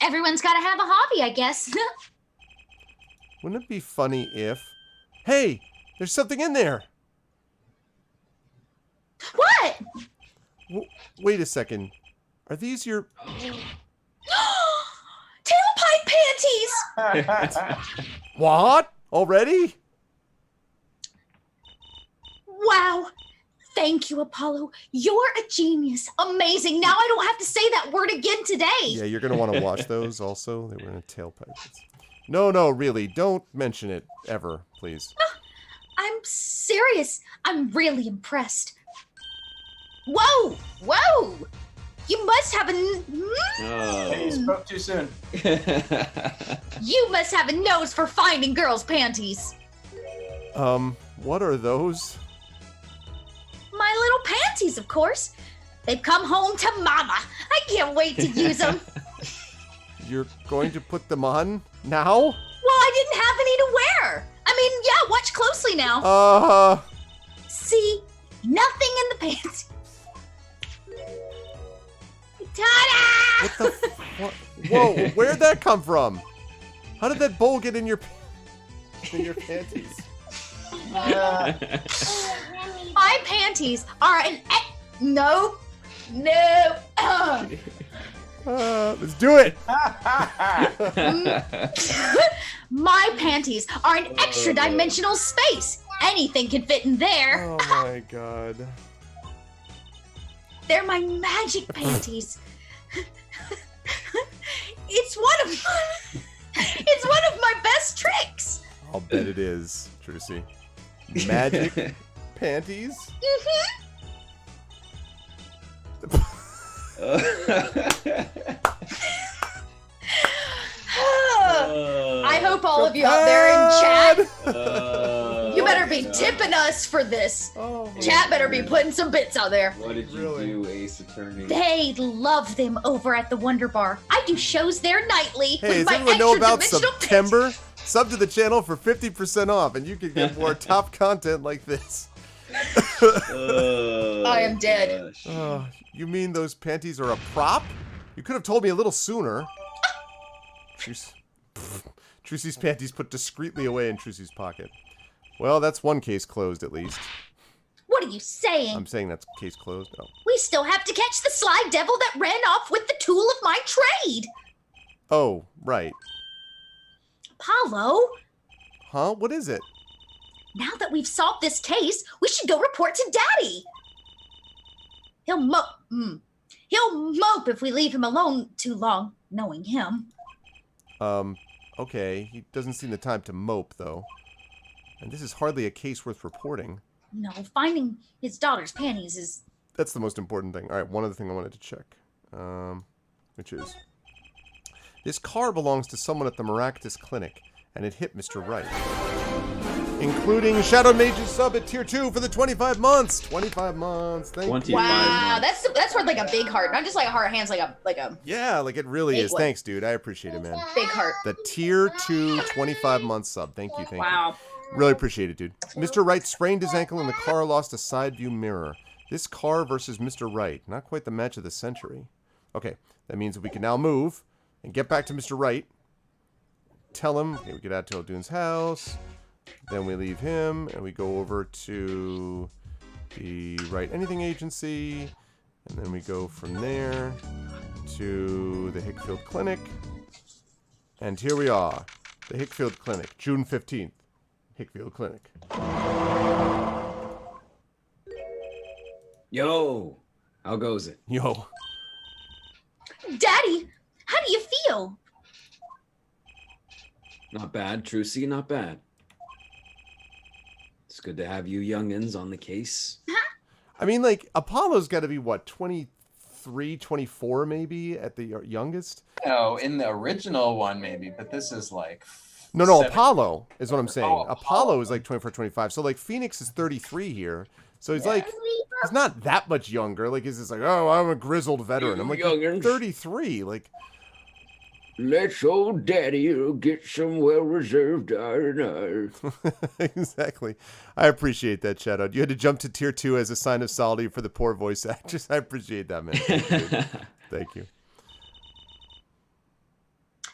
Everyone's got to have a hobby, I guess. Wouldn't it be funny if... Hey! There's something in there! What? Wait a second. Are these your... Tailpipe panties! What? Already? Wow. Thank you, Apollo. You're a genius. Amazing. Now I don't have to say that word again today. Yeah, you're going to want to watch those also. They were in a tailpipe. No, really. Don't mention it ever, please. I'm serious. I'm really impressed. Whoa! You must have a... Hey, you spoke too soon. You must have a nose for finding girls' panties. What are those? My little panties, of course. They've come home to Mama. I can't wait to use them. You're going to put them on now? Well, I didn't have any to wear. I mean, yeah, watch closely now. See? Nothing in the pants. Ta-da! What the Whoa, where'd that come from? How did that bowl get in your panties? My panties are an... No. Let's do it. My panties are an extra dimensional space. Anything can fit in there. Oh my god. They're my magic panties. It's one of my best tricks. I'll bet it is, Trucy. Magic panties? I hope all of you out there in chat, you better be tipping us for this. Chat better be putting some bits out there. What did you do, Ace Attorney? They love them over at the Wonder Bar. I do shows there nightly. Hey, with does my anyone know about extra-dimensional September? Sub to the channel for 50% off, and you can get more top content like this. I am dead. You mean those panties are a prop? You could have told me a little sooner. Trucy's panties put discreetly away in Trucy's pocket. Well, that's one case closed, at least. What are you saying? I'm saying that's case closed. Oh. We still have to catch the sly devil that ran off with the tool of my trade. Oh, right. Apollo, Huh? What is it? now that we've solved this case, we should go report to Daddy. He'll mope if we leave him alone too long, knowing him. Okay. He doesn't seem the type to mope, though. And this is hardly a case worth reporting. No, finding his daughter's panties is... That's the most important thing. All right, one other thing I wanted to check, which is... This car belongs to someone at the Maractus Clinic, and it hit Mr. Wright. Including Shadow Mage's sub at tier 2 for the 25 months. 25 months. Thank you. 25 Wow, months. that's worth like a big heart, not just like a heart hands, like a Yeah, like it really Big is. one. Thanks, dude. I appreciate it, man. big heart. The tier 2 25 month sub. Thank you, thank you. Wow. Really appreciate it, dude. Mr. Wright sprained his ankle and the car lost a side view mirror. This car versus Mr. Wright. Not quite the match of the century. Okay, that means that we can now move and get back to Mr. Wright. Tell him, okay, we get out to Eldune's house. Then we leave him and we go over to the Wright Anything Agency. And then we go from there to the Hickfield Clinic. And here we are. The Hickfield Clinic, June 15th. Hickfield Clinic. Yo, how goes it? Yo. Daddy, how do you feel? Not bad, Trucy, not bad. It's good to have you youngins on the case. I mean, like, Apollo's got to be, what, 23, 24 maybe at the youngest? No, in the original one maybe, but this is like... No, 7. Apollo is what I'm saying. Oh, Apollo is like 24, 25. So, like, Phoenix is 33 here. So he's like, he's not that much younger. Like, he's just like, oh, I'm a grizzled veteran. I'm like, you're Youngins. 33. Like, Let's old daddy get some well-reserved R&R. exactly. I appreciate that, shout out. You had to jump to tier 2 as a sign of solidarity for the poor voice actors. I appreciate that, man. Thank you. Thank you.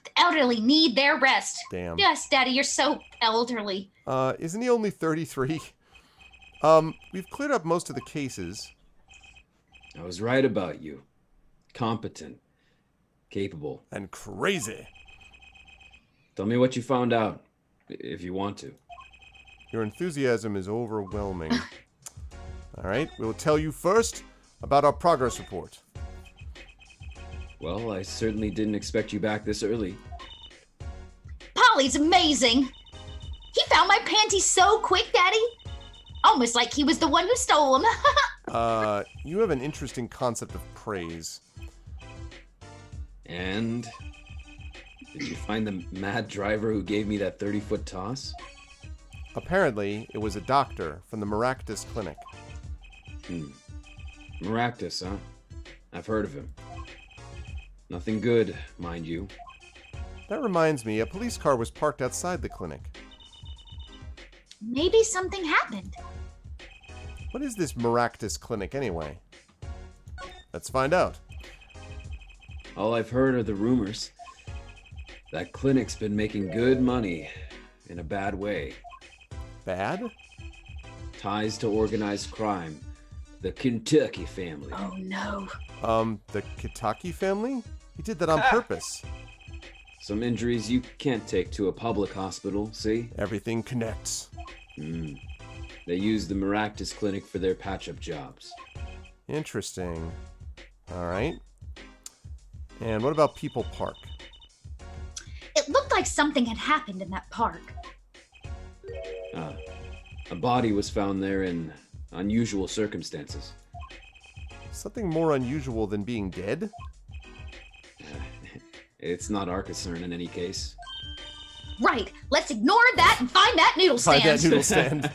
The elderly need their rest. Damn. Yes, Daddy, you're so elderly. Isn't he only 33? We've cleared up most of the cases. I was right about you. Competent. Capable. And crazy. Tell me what you found out, if you want to. Your enthusiasm is overwhelming. All right, we will tell you first about our progress report. Well, I certainly didn't expect you back this early. Polly's amazing. He found my panties so quick, Daddy. Almost like he was the one who stole them. You have an interesting concept of praise. And did you find the mad driver who gave me that 30-foot toss? Apparently, it was a doctor from the Maractus Clinic. Maractus, huh? I've heard of him. Nothing good, mind you. That reminds me, a police car was parked outside the clinic. Maybe something happened. What is this Maractus Clinic, anyway? Let's find out. All I've heard are the rumors. That clinic's been making good money in a bad way. Bad? Ties to organized crime. The Kentucky family. Oh, no. The Kitaki family? He did that on purpose. Some injuries you can't take to a public hospital, see? Everything connects. They use the Maractus Clinic for their patch-up jobs. Interesting. All right. And what about People Park? It looked like something had happened in that park. A body was found there in unusual circumstances. Something more unusual than being dead? It's not our concern in any case. Right. Let's ignore that and find that noodle stand. Find that noodle stand.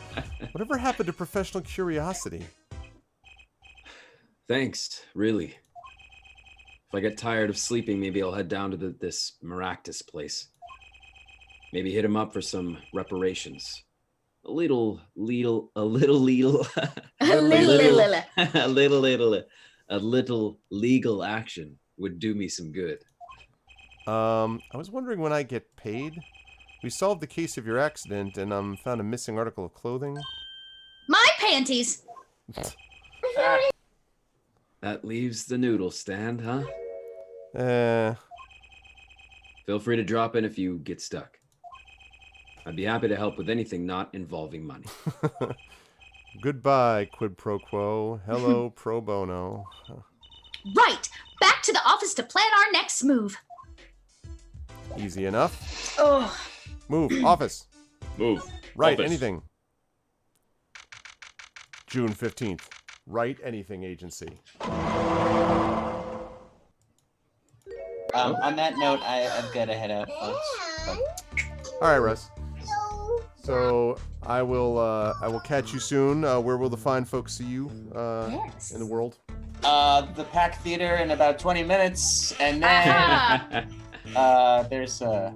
Whatever happened to professional curiosity? Thanks, really. If I get tired of sleeping, maybe I'll head down to this Maractus place. Maybe hit him up for some reparations. A little legal action would do me some good. I was wondering when I get paid. We solved the case of your accident and found a missing article of clothing. My panties. That leaves the noodle stand, huh? Uh, Feel free to drop in if you get stuck. I'd be happy to help with anything not involving money. Goodbye, quid pro quo. Hello, pro bono. Right. Back to the office to plan our next move. Easy enough. Oh. Move. Office. Move. Write Office. anything. June 15th. Write anything agency. On that note, I've got to head out, folks. All right, Russ. So I will catch you soon. Where will the fine folks see you Yes. in the world? The Pack Theater in about 20 minutes, and then there's that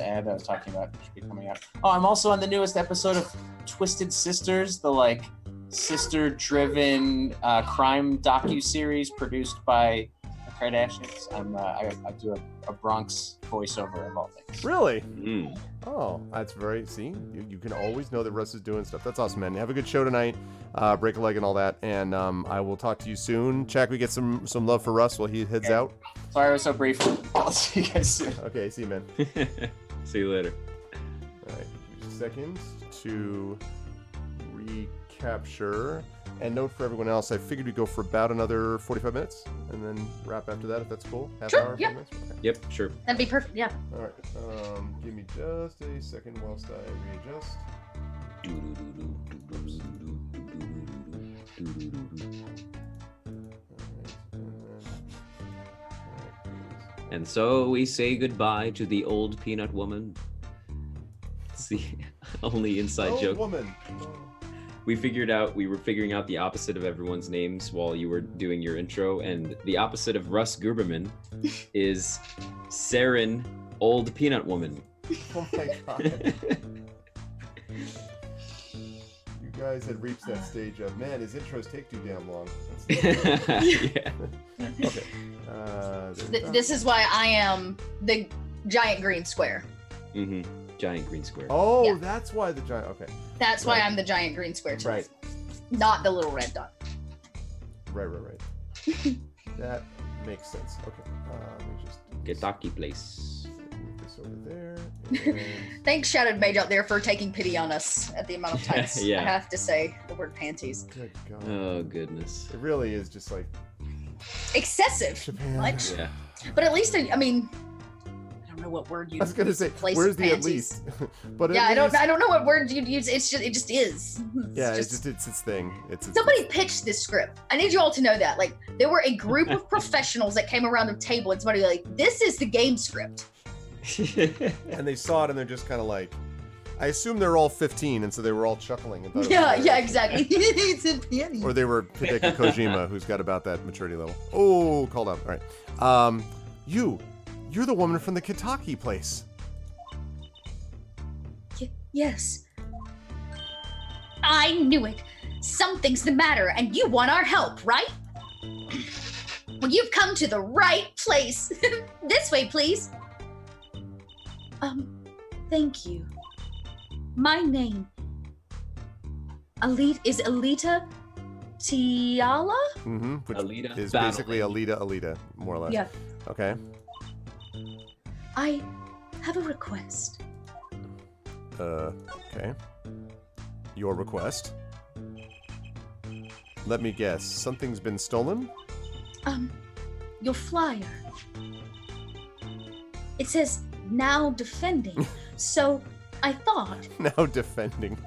ad I was talking about should be coming out. Oh, I'm also on the newest episode of Twisted Sisters, the sister-driven crime docu-series produced by the Kardashians. I do a Bronx voiceover of all things. Really? Mm. Oh, that's very. See, you can always know that Russ is doing stuff. That's awesome, man. Have a good show tonight. Break a leg and all that. And I will talk to you soon. Check. We get some love for Russ while he heads out. Sorry I was so brief. I'll see you guys soon. Okay, see you, man. See you later. All right, just a second to recapture. And note for everyone else, I figured we'd go for about another 45 minutes and then wrap after that, if that's cool. Half Sure, hour, yeah. 5 minutes? Okay. Yep, sure. That'd be perfect. Yeah. All right. Give me just a second whilst I readjust. And so we say goodbye to the old peanut woman. It's the only inside Oh, joke. woman. We were figuring out the opposite of everyone's names while you were doing your intro, and the opposite of Russ Guberman is Saren, old peanut woman. Oh my god. You guys had reached that stage of, man, his intros take too damn long. Yeah. Okay. This is why I am the giant green square. Mm-hmm. Giant green square. Oh, Yeah. that's why the giant. Okay. That's why Right. I'm the giant green square too. Right. Not the little red dot. Right. That makes sense. Okay. Let me just Kentucky place. move this over there. And Thanks, Shadowed Mage out there, for taking pity on us at the amount of times Yeah. I have to say the word panties. good God. Oh goodness. It really is just like Excessive. Japan. Much. Yeah. But at least I mean, I don't know what word you. I was gonna say, replace where's the at panties. least? But Yeah, at least, I don't know what word you'd use. It just is. Yeah, it's its thing. It's Somebody pitched this script. I need you all to know that. Like, there were a group of professionals that came around a table and somebody was like, this is the game script. and they saw it and they're just kind of like, I assume they're all 15, and so they were all chuckling. And thought it was Yeah, hilarious. yeah, exactly. It's in panties. Or they were Hideki Kojima, who's got about that maturity level. Oh, called out. All right. You're the woman from the Kitaki place. Yes. I knew it. Something's the matter, and you want our help, right? Well, you've come to the right place. This way, please. Thank you. My name is Alita Tiala? Mm-hmm. Which Alita is Battle. basically Alita, more or less. Yeah. Okay. I have a request. Okay. Your request. Let me guess. Something's been stolen? Your flyer. It says now defending. So I thought, Now defending.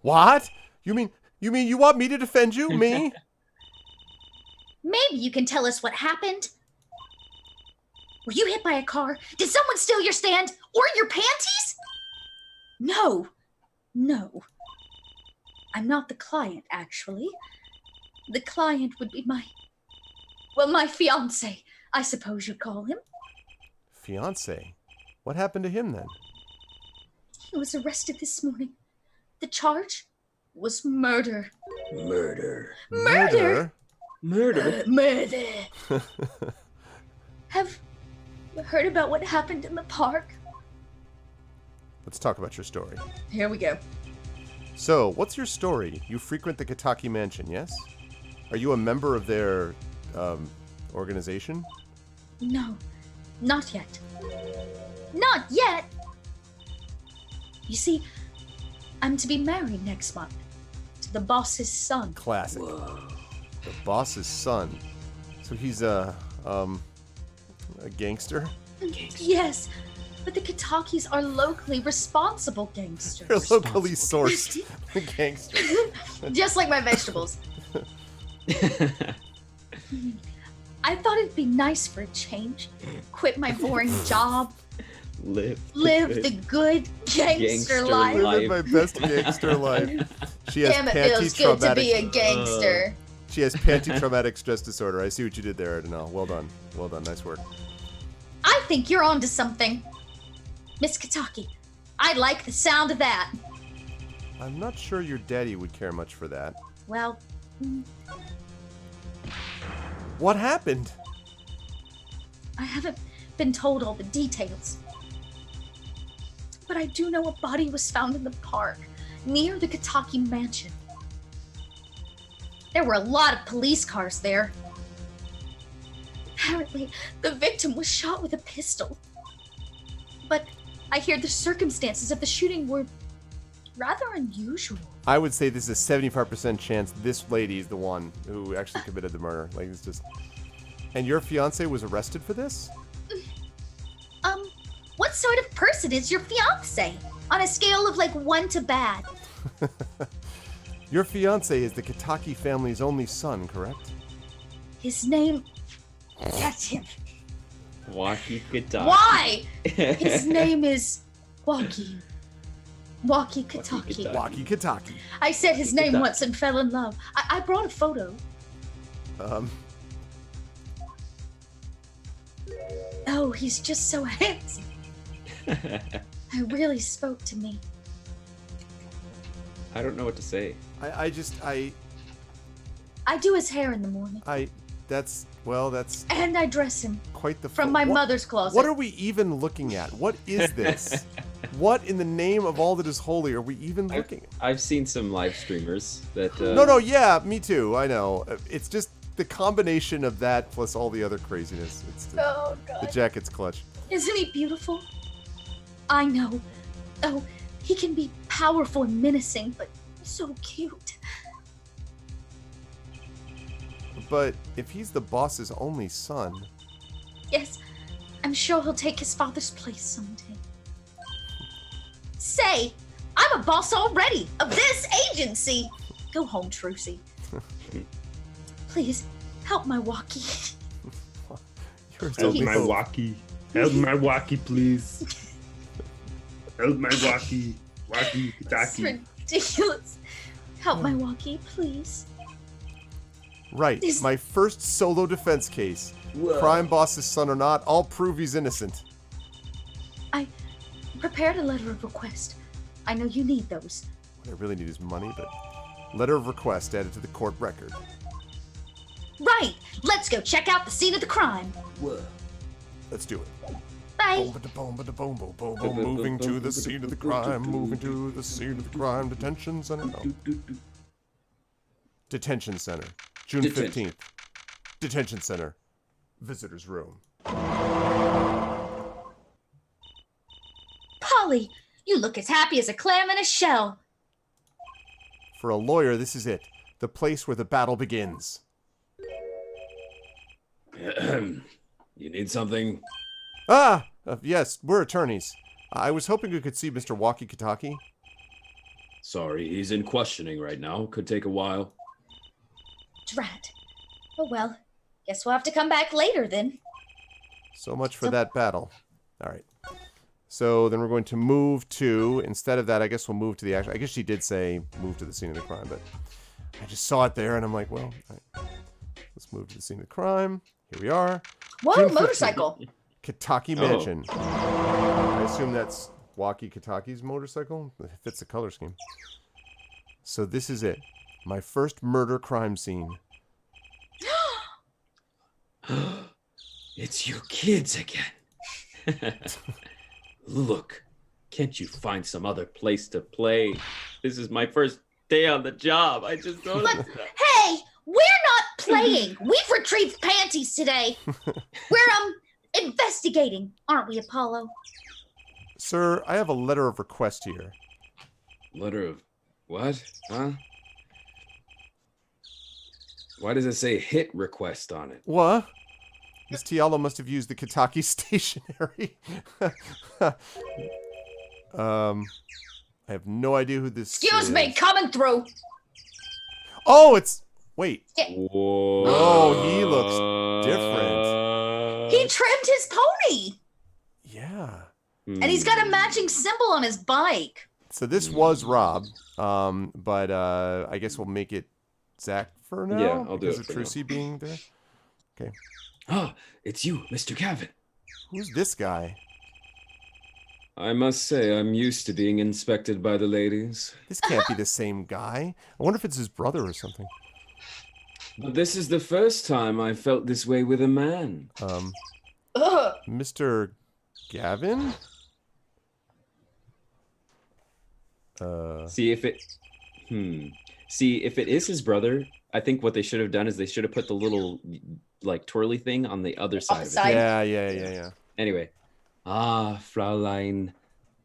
What? You mean you want me to defend you? Me? maybe you can tell us what happened. Were you hit by a car? Did someone steal your stand or your panties? No. I'm not the client, actually. The client would be my fiance, I suppose you'd call him. Fiance. What happened to him then? He was arrested this morning. The charge was murder. Murder. Murder? Murder. Murder. Have you heard about what happened in the park? Let's talk about your story. Here we go. So, what's your story? You frequent the Kitaki Mansion, yes? Are you a member of their organization? No, not yet. Not yet! You see, I'm to be married next month to the boss's son. Classic. The boss's son. So he's a gangster? Yes, but the Katakis are locally responsible gangsters. They're locally sourced gangster. Just like my vegetables. I thought it'd be nice for a change. Quit my boring job. Live the good gangster life. Live my best gangster life. She has Damn, it feels good to be a gangster. She has panty-traumatic stress disorder. I see what you did there, Adenal. Well done. Well done. Nice work. I think you're onto something. Miss Kataki, I like the sound of that. I'm not sure your daddy would care much for that. Well, What happened? I haven't been told all the details. But I do know a body was found in the park near the Kataki mansion. There were a lot of police cars there. Apparently, the victim was shot with a pistol. But I hear the circumstances of the shooting were rather unusual. I would say this is a 75% chance this lady is the one who actually committed the murder. Like, it's just... And your fiance was arrested for this? What sort of person is your fiance? On a scale of like 1 to bad. Your fiance is the Kataki family's only son, correct? His name... Catch him. Walkie Kataki. Why? His name is Walkie Kataki. Walkie Kataki. I said his name once and fell in love. I brought a photo. Oh, he's just so handsome. It really spoke to me. I don't know what to say. I do his hair in the morning. That's And I dress him quite the... from my mother's closet. What are we even looking at? What is this? What in the name of all that is holy are we even looking at? I've seen some live streamers that... No, yeah, me too, I know. It's just the combination of that plus all the other craziness. It's Oh, God. the jacket's clutch. Isn't he beautiful? I know. Oh, he can be powerful and menacing, but so cute. But if he's the boss's only son... Yes, I'm sure he'll take his father's place someday. Say, I'm a boss already of this agency. Go home, Trucy. Please, help my walkie. Help my walkie. Help my walkie, please. Help my walkie. Walkie It's Kataki. ridiculous. Help my walkie, please. Right, Is- my first solo defense case. Whoa. Crime boss's son or not, I'll prove he's innocent. I prepared a letter of request. I know you need those. What I really need is money, but... Letter of request added to the court record. Right, let's go check out the scene of the crime. Whoa. Let's do it. Bye. Moving to the scene of the crime, moving to the scene of the crime. Detention center. No. Detention center. June 15th. Detention center. Visitor's room. Polly, you look as happy as a clam in a shell. For a lawyer, this is it. The place where the battle begins. You need something? Yes, we're attorneys. I was hoping you could see Mr. Walkie Kataki. Sorry, he's in questioning right now. Could take a while. Drat. Oh well, guess we'll have to come back later then. So much for that battle. All right. So then we're going to move to, instead of that, I guess we'll move to the actual, I guess she did say move to the scene of the crime, but I just saw it there and I'm like, well, all right. Let's move to the scene of the crime. Here we are. Whoa, June 15th. motorcycle. Kataki Mansion. I assume that's Walkie Kataki's motorcycle. It fits the color scheme. So this is it. My first murder crime scene. It's your kids again. Look, can't you find some other place to play? This is my first day on the job. I just don't... Hey, we're not playing. We've retrieved panties today. We're investigating, aren't we, Apollo? Sir, I have a letter of request here. Letter of what? Huh? Why does it say hit request on it? What? Miss Tiala must have used the Kitaki stationery. I have no idea who this Excuse is. me, coming through. Oh, it's... Wait. Whoa. No, he looks different. He trimmed his pony. Yeah. And he's got a matching symbol on his bike. So this was Rob, but I guess we'll make it Zach for now. Yeah, I'll do because it of for now. Trucy being there. Okay. Ah, it's you, Mr. Gavin. Who's this guy? I must say, I'm used to being inspected by the ladies. This can't be the same guy. I wonder if it's his brother or something. But this is the first time I felt this way with a man. Ugh. Mr. Gavin? See if it... See, if it is his brother, I think what they should have done is they should have put the little, like, twirly thing on the other side of it. Side. Yeah. Anyway. Ah, Fraulein.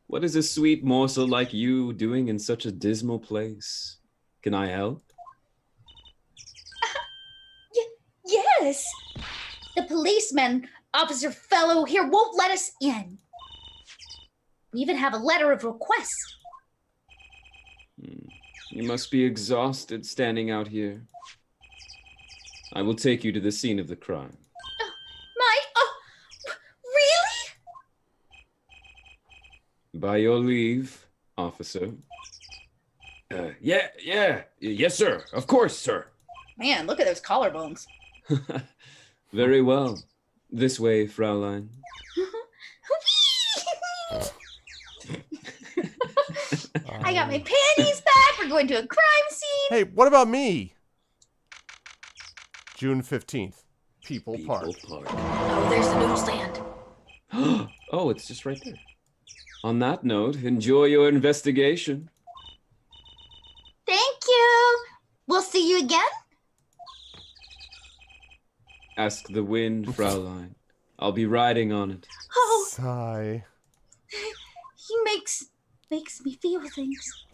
What is a sweet morsel like you doing in such a dismal place? Can I help? Yes. The policeman, Officer Fellow here, won't let us in. We even have a letter of request. You must be exhausted standing out here. I will take you to the scene of the crime. Really? By your leave, officer. Yes, sir. Of course, sir. Man, look at those collarbones. Very well. This way, Fraulein. I got my panties back. We're going to a crime scene. Hey, what about me? June 15th. People Park. Oh, there's the noodle stand. Oh, it's just right there. On that note, enjoy your investigation. Thank you. We'll see you again. Ask the wind, Fraulein. I'll be riding on it. Oh, Sigh. he makes me feel things.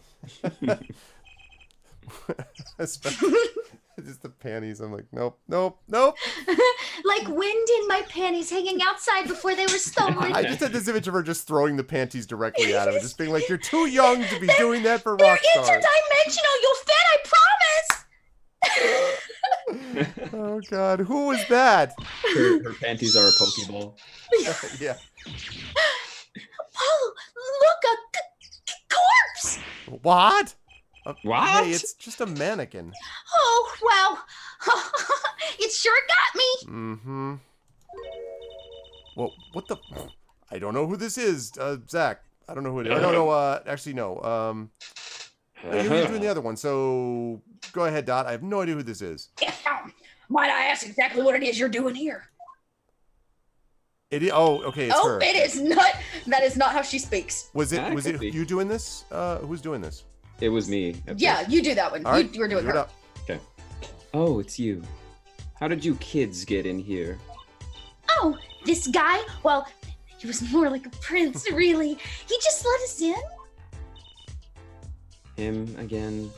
Especially just the panties. I'm like, nope. Like wind in my panties hanging outside before they were stolen. I just had this image of her just throwing the panties directly at him and just being like, you're too young to be doing that for They're rock stars. interdimensional. You'll fit, I promise. Oh, God. Who was that? Her panties are a Pokeball. Yeah. Oh, look, a corpse. What? What? Hey, it's just a mannequin. Oh, wow. It sure got me. Mm-hmm. Well, what the... I don't know who this is. Zach. I don't know who it is. I don't know, actually, no. You're doing the other one, so go ahead, Dot. I have no idea who this is. Might I ask exactly what it is you're doing here? It is, oh, okay, it's her. It is not. That is not how she speaks. Was That it could be. you doing this? Who's doing this? It was me. at Yeah, first. you do that one. All right, You were doing give it her. up. Okay. Oh, it's you. How did you kids get in here? Oh, this guy? Well, he was more like a prince, really. He just let us in. Him again.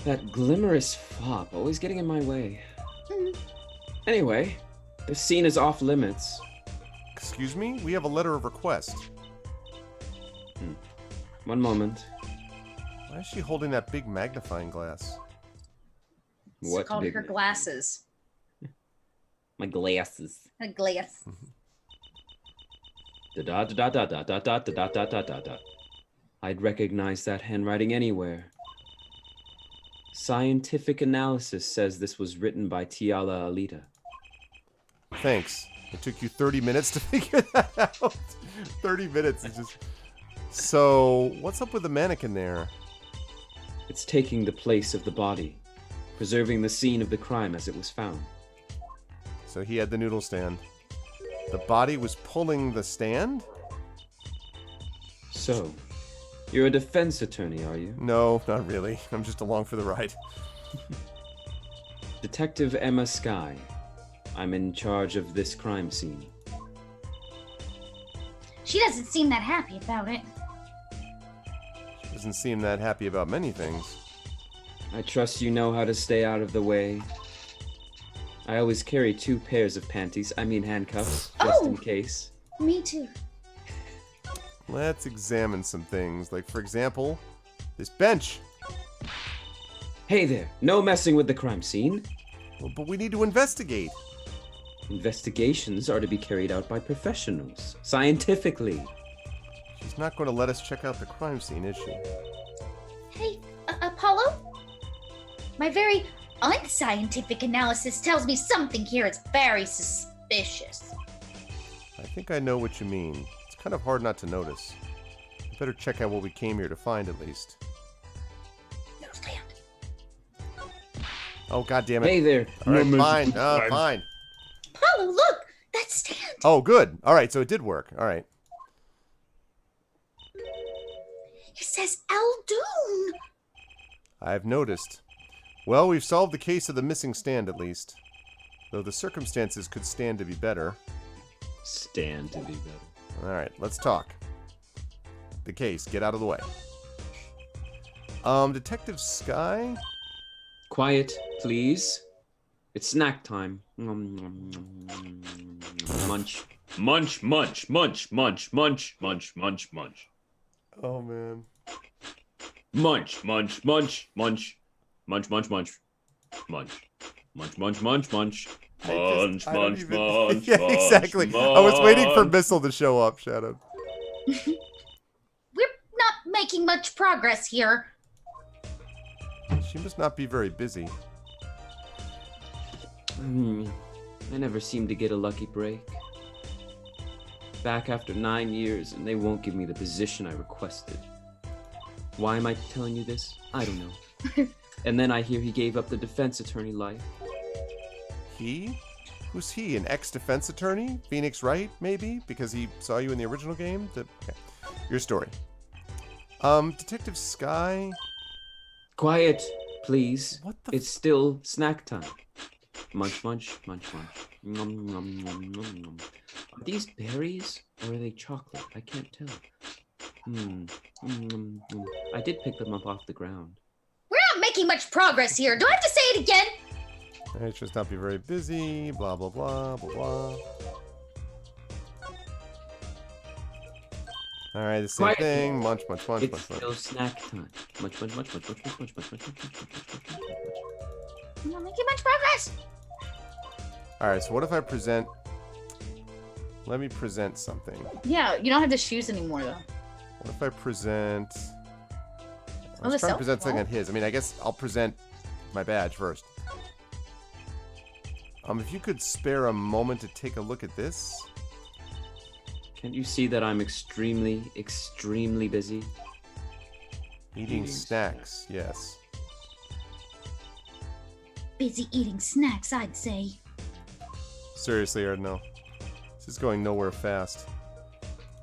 That glimmerous fop, always getting in my way. Anyway, the scene is off limits. Excuse me? We have a letter of request. One moment. Why is she holding that big magnifying glass? It's What called big- her glasses. My glasses. A glass. Da da da da da da da da da da da da. I'd recognize that handwriting anywhere. Scientific analysis says this was written by Tiala Alita. Thanks. It took you 30 minutes to figure that out. 30 minutes is just... So, what's up with the mannequin there? It's taking the place of the body, preserving the scene of the crime as it was found. So he had the noodle stand. The body was pulling the stand? So, you're a defense attorney, are you? No, not really. I'm just along for the ride. Detective Emma Skye. I'm in charge of this crime scene. She doesn't seem that happy about it. Doesn't seem that happy about many things. I trust you know how to stay out of the way. I always carry 2 pairs of panties, handcuffs, just in case. Me too. Let's examine some things. Like, for example, this bench. Hey there, no messing with the crime scene. Well, but we need to investigate. Investigations are to be carried out by professionals, scientifically. She's not going to let us check out the crime scene, is she? Hey, Apollo? My very unscientific analysis tells me something here is very suspicious. I think I know what you mean. It's kind of hard not to notice. We better check out what we came here to find, at least. No stand. Oh, God damn it. Hey there. All right, No fine. messing. Fine. Apollo, look! That stand! Oh, good. All right, so it did work. All right. It says Aldoon! I've noticed. Well, we've solved the case of the missing stand, at least. Though the circumstances could stand to be better. Stand to be better. All right, let's talk. The case. Get out of the way. Detective Sky? Quiet, please. It's snack time. Munch. Munch, munch, munch, munch, munch, munch, munch, munch. Oh, man. Munch, munch, munch, munch. Munch, munch, munch. Munch. Munch, munch, munch, munch. Munch, I don't munch, even- munch. Yeah, munch, exactly. I was waiting for munch. Missile to show up, Shadow. We're not making much progress here. She must not be very busy. I never seem to get a lucky break. Back after 9 years, and they won't give me the position I requested. Why am I telling you this? I don't know. And then I hear he gave up the defense attorney life. He? Who's he? An ex-defense attorney? Phoenix Wright, maybe? Because he saw you in the original game? Okay. Your story. Detective Sky? Quiet, please. What the It's still snack time. Munch, munch, munch, munch. Nom, nom, nom, nom, nom. Are these berries or are they chocolate? I can't tell. I did pick them up off the ground. We're not making much progress here. Do I have to say it again? I just not be very busy, blah, blah, blah, blah, blah. Alright, the same Quiet. thing. Munch, munch, munch, It's munch, munch. still snack time. Munch, munch, munch, munch, munch, munch, munch, munch, munch, munch, munch, munch, munch, munch. We're not making much progress. Alright, so what if I present... Let me present something. Yeah, you don't have the shoes anymore though. What if I present... I Oh, was the trying to present something self-wall? on his. I mean, I guess I'll present my badge first. If you could spare a moment to take a look at this. Can't you see that I'm extremely, extremely busy? Eating snacks, yes. Busy eating snacks, I'd say. Seriously, Erdno. This is going nowhere fast.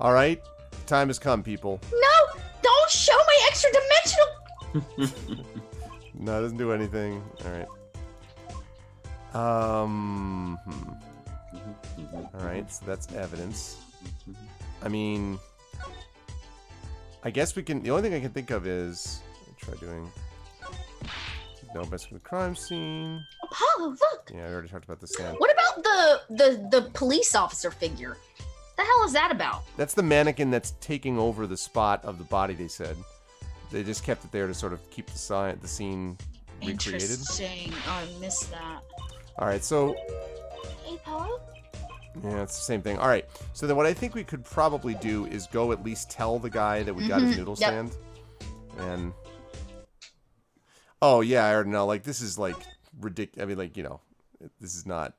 Alright, time has come, people. No! Don't show my extra dimensional! No, it doesn't do anything. Alright. Alright, so that's evidence. I mean... I guess we can... The only thing I can think of is... Try doing... No, messing with the crime scene. Apollo, look! Yeah, I already talked about the sand. What about the police officer figure? The hell is that about? That's the mannequin that's taking over the spot of the body, they said. They just kept it there to sort of keep the scene recreated. Interesting. Oh, I missed that. Alright, so... Hey, Apollo? Yeah, it's the same thing. Alright, so then what I think we could probably do is go at least tell the guy that we got his noodle Yep. stand. And... Oh, yeah, I already know. Like, this is, like, ridiculous. I mean, like, you know, this is not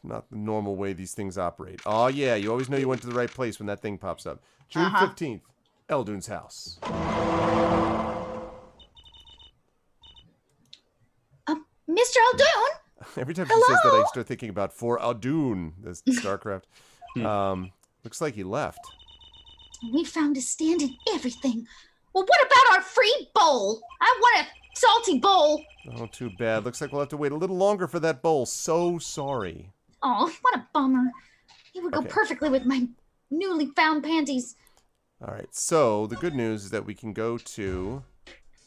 the normal way these things operate. Oh, yeah, you always know you went to the right place when that thing pops up. June 15th, Eldoon's house. Mr. Aldoon? Every time she says that, I Hello? start thinking about For Aldoon, this StarCraft. Looks like he left. We found a stand and everything. Well, what about our free bowl? I want a salty bowl. Oh, too bad. Looks like we'll have to wait a little longer for that bowl. So sorry. Oh, what a bummer. It would go Okay. perfectly with my newly found panties. All right, so the good news is that we can go to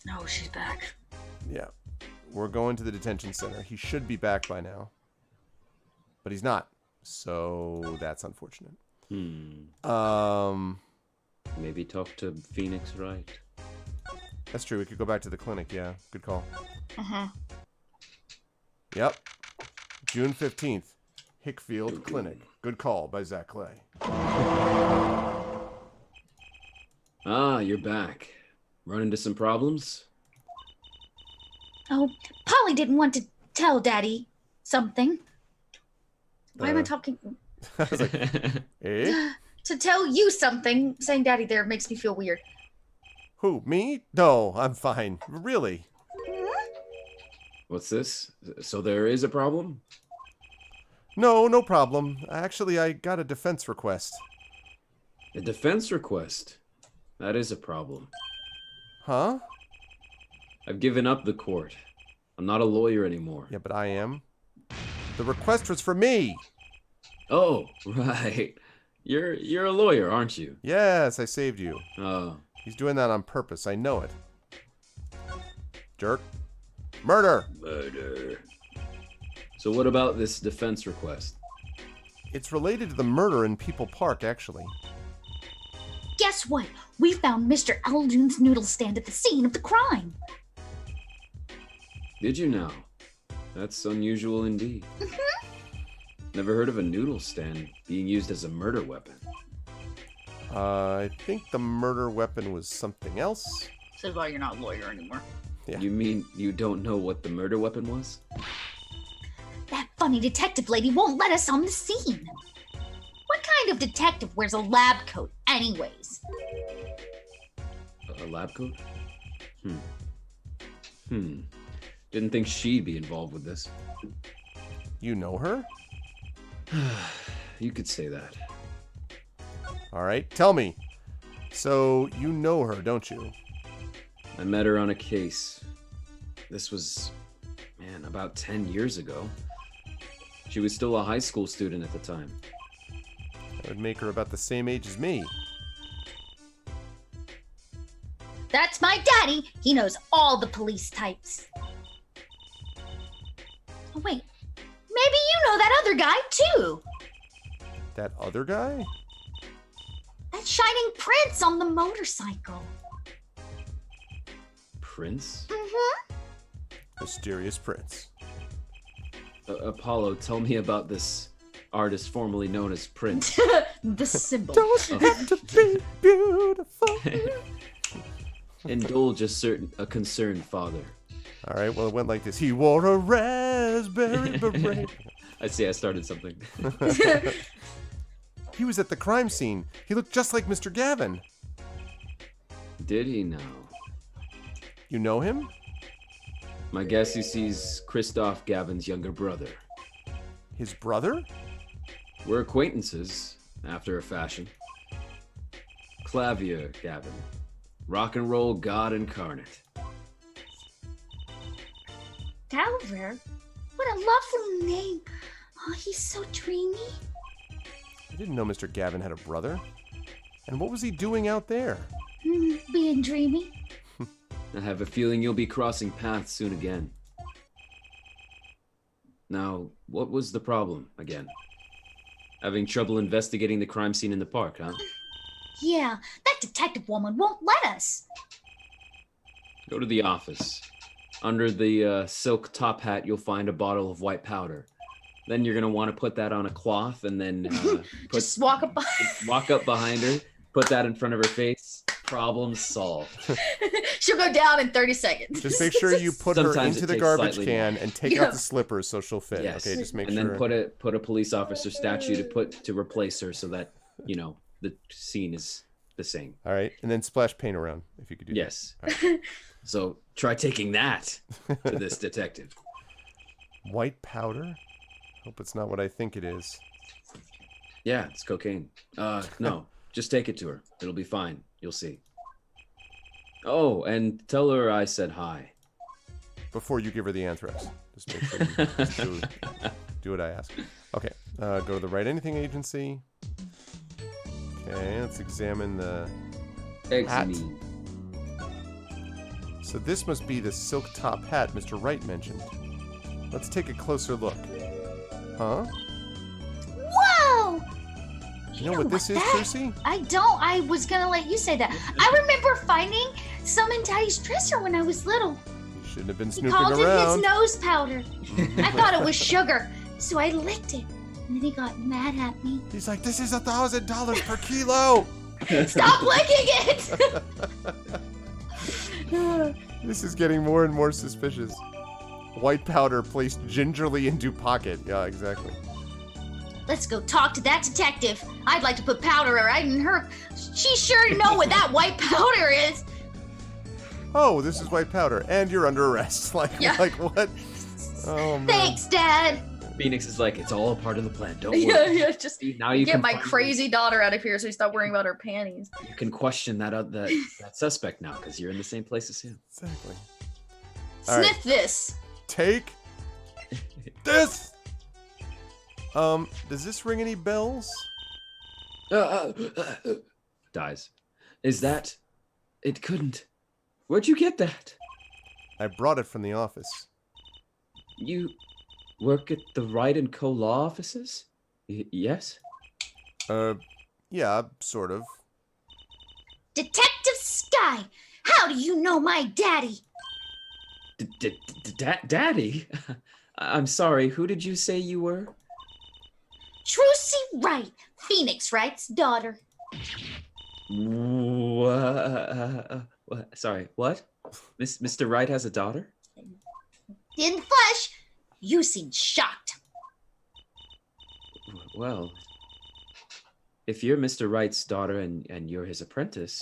No, she's back. Yeah. We're going to the detention center. He should be back by now. But he's not. So that's unfortunate. Maybe talk to Phoenix Wright. That's true. We could go back to the clinic. Yeah. Good call. Uh-huh. Yep. June 15th. Hickfield Clinic. Good call by Zach Clay. Ah, you're back. Run into some problems? Oh, Polly didn't want to tell Daddy something. Why am I talking? I was like, eh? To tell you something. Saying Daddy there makes me feel weird. Who, me? No, I'm fine. Really? What's this? So there is a problem? No, no problem. Actually, I got a defense request. A defense request? That is a problem. Huh? I've given up the court. I'm not a lawyer anymore. Yeah, but I am. The request was for me. Oh, right. You're a lawyer, aren't you? Yes, I saved you. Oh. He's doing that on purpose. I know it. Jerk. Murder. Murder. So what about this defense request? It's related to the murder in People Park, actually. Guess what? We found Mr. Aldoon's noodle stand at the scene of the crime. Did you now? That's unusual indeed. Never heard of a noodle stand being used as a murder weapon. I think the murder weapon was something else. This is why you're not a lawyer anymore. Yeah. You mean you don't know what the murder weapon was? That funny detective lady won't let us on the scene. What kind of detective wears a lab coat anyways? A lab coat? Didn't think she'd be involved with this. You know her? You could say that. All right, tell me. So, you know her, don't you? I met her on a case. This was, about 10 years ago. She was still a high school student at the time. That would make her about the same age as me. That's my daddy. He knows all the police types. Oh, wait. Maybe you know that other guy, too. That other guy? That shining prince on the motorcycle. Prince? Mm-hmm. Mysterious Prince. Apollo, tell me about this artist formerly known as Prince. The symbol. Don't have to be beautiful. Indulge a concerned father. All right, well, it went like this. He wore a raspberry beret. I see, I started something. He was at the crime scene. He looked just like Mr. Gavin. Did he now? You know him? My guess is he's Christoph Gavin's younger brother. His brother? We're acquaintances, after a fashion. Clavier Gavin. Rock and roll god incarnate. Dalver? What a lovely name. Oh, he's so dreamy. I didn't know Mr. Gavin had a brother. And what was he doing out there? Being dreamy. I have a feeling you'll be crossing paths soon again. Now, what was the problem again? Having trouble investigating the crime scene in the park, huh? Yeah, that detective woman won't let us. Go to the office. Under the silk top hat, you'll find a bottle of white powder. Then you're going to want to put that on a cloth and then Just walk up. walk up behind her, put that in front of her face. Problem solved. She'll go down in 30 seconds. Just make sure you put her Sometimes into it the takes garbage slightly can more. and take out the slippers so she'll fit. Yes. Okay, just make and sure. then put a police officer statue to replace her so that, the scene is the same. All right, and then splash paint around if you could do Yes. that. All right. So try taking that to this detective. White powder? Hope it's not what I think it is. Yeah, it's cocaine. No, just take it to her. It'll be fine. You'll see. Oh, and tell her I said hi. Before you give her the anthrax. Just make sure you just do what I ask. Okay, go to the Write Anything agency. Okay, let's examine the hat. Examine. So this must be the silk top hat Mr. Wright mentioned. Let's take a closer look. Huh? Whoa! You know what this is, Trucy? I don't. I was gonna let you say that. I remember finding some in Daddy's dresser when I was little. You shouldn't have been He snooping called around. it his nose powder. I thought it was sugar, so I licked it. And then he got mad at me. He's like, this is $1,000 per kilo. Stop licking it! This is getting more and more suspicious. White powder placed gingerly into pocket. Yeah, exactly. Let's go talk to that detective. I'd like to put powder right in her. She sure know what that white powder is. Oh, this is white powder, and you're under arrest. Like what? Oh man. Thanks, Dad. Phoenix is like, it's all a part of the plan. Don't Yeah, worry. yeah, just Now you get can my finally- crazy daughter out of here so you stop worrying about her panties. You can question that suspect now because you're in the same place as him. Exactly. All right. Sniff this. Take this. Does this ring any bells? Dies. Is that? It couldn't. Where'd you get that? I brought it from the office. You work at the Wright and Co. law offices? Yes? Yeah, sort of. Detective Sky, how do you know my daddy? Daddy? I'm sorry, who did you say you were? Trucy Wright, Phoenix Wright's daughter. Sorry, what? Mr. Wright has a daughter? In the flesh, you seem shocked. Well, if you're Mr. Wright's daughter and you're his apprentice,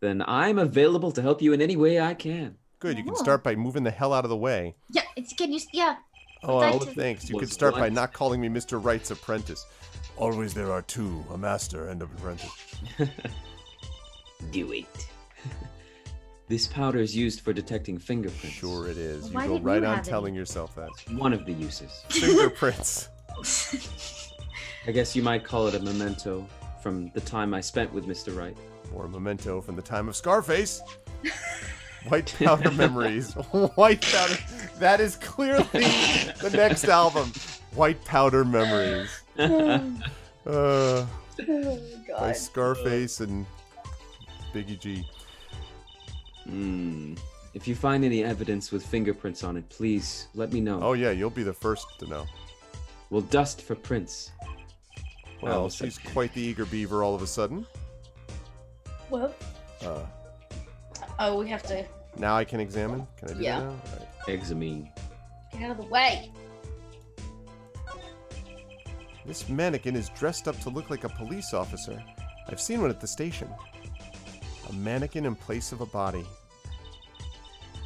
then I'm available to help you in any way I can. Good, you can start by moving the hell out of the way. Yeah, can you, yeah. Oh, I'd like well, to- thanks. You could Was start by what? not calling me Mr. Wright's apprentice. Always there are two, a master and an apprentice. Do it. This powder is used for detecting fingerprints. Sure it is. Why You go didn't right you on have any? telling yourself that. One of the uses. Fingerprints. I guess you might call it a memento from the time I spent with Mr. Wright. Or a memento from the time of Scarface. White powder memories. White powder. That is clearly the next album. White powder memories. Oh, By God. Scarface and Biggie G. If you find any evidence with fingerprints on it, please let me know. Oh yeah, you'll be the first to know. We'll dust for prints. Well, Oh, she's quite the eager beaver all of a sudden. Well, oh, we have to Now I can examine? Can I do Yeah. that now? All right. Examine. get out of the way. This mannequin is dressed up to look like a police officer. I've seen one at the station. A mannequin in place of a body.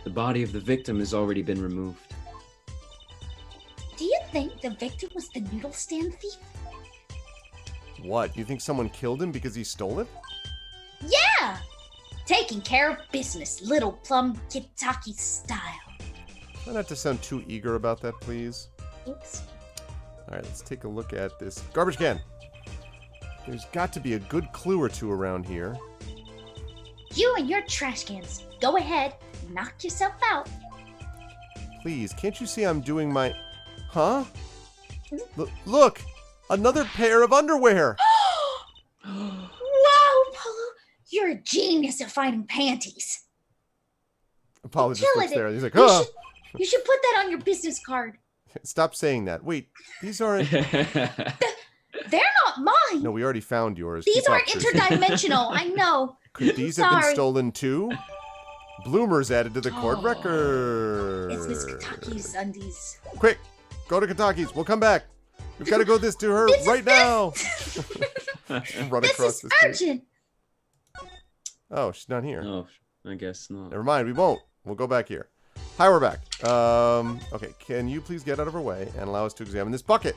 The body of the victim has already been removed. Do you think the victim was the noodle stand thief? What? You think someone killed him because he stole it? Yeah! Taking care of business, little plum Kitaki style. Try not to sound too eager about that, please. Oops. All right, let's take a look at this garbage can. There's got to be a good clue or two around here. You and your trash cans. Go ahead, knock yourself out. Please, can't you see I'm doing my... Huh? Look! Another pair of underwear! Wow, Polo, you're a genius at finding panties. Apologist Killing looks it. there and he's like, You huh! You should put that on your business card. Stop saying that. Wait, these aren't... They're not mine. No, we already found yours. These Keep aren't up, Trucy. interdimensional. I know. Could these have been Sorry. stolen too? Bloomers added to the court Oh. record. It's Miss Kataki's undies. Quick, go to Kataki's. We'll come back. We've got to go this to her This is right now. Run This across is the street. urgent. Oh, she's not here. Oh, I guess not. Never mind, we won't. We'll go back here. Hi, we're back. Okay, can you please get out of her way and allow us to examine this bucket?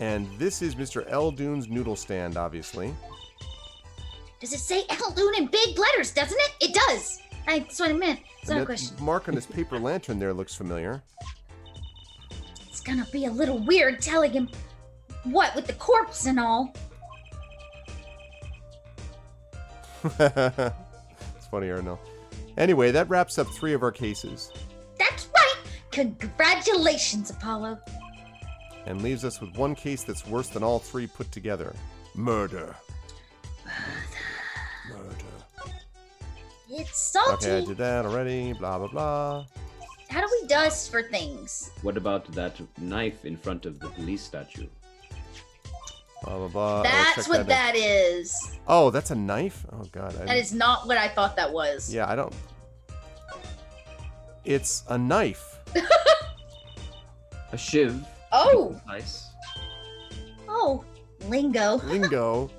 And this is Mr. Eldoon's noodle stand, obviously. Does it say Eldoon in big letters, doesn't it? It does. That's what I meant. It's not a And question. that mark on his paper lantern there looks familiar. It's gonna be a little weird telling him what with the corpse and all. funny, Arno. Anyway, that wraps up 3 of our cases. That's right. Congratulations, Apollo. And leaves us with 1 case that's worse than all 3 put together. Murder. It's salty. Okay, I did that already. Blah, blah, blah. How do we dust for things? What about that knife in front of the police statue? Blah, blah, blah. That's what that is. Oh, that's a knife? Oh, God. That is not what I thought that was. Yeah, I don't... It's a knife. A shiv. Oh. Nice. Oh, lingo. Lingo.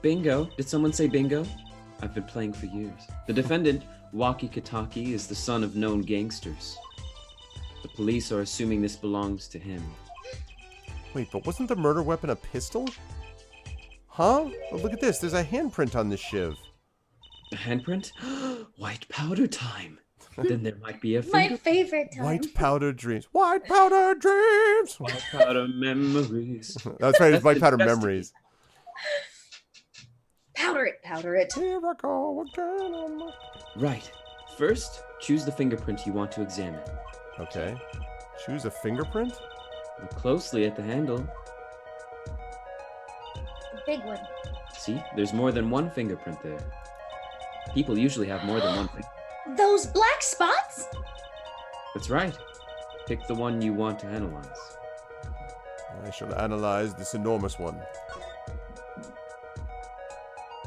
Bingo. Did someone say bingo? I've been playing for years. The defendant, Waki Kataki, is the son of known gangsters. The police are assuming this belongs to him. Wait, but wasn't the murder weapon a pistol? Huh? Oh, look at this. There's a handprint on this shiv. A handprint? White powder time. Then there might be a My finger. favorite time. White powder dreams. White powder dreams. White powder memories. That's right. It's white the powder best. memories. Powder it, powder it. Here I go again on my... Right. First, choose the fingerprint you want to examine. Okay. Choose a fingerprint? Look closely at the handle. The big one. See, there's more than one fingerprint there. People usually have more than one finger. Those black spots? That's right. Pick the one you want to analyze. I shall analyze this enormous one.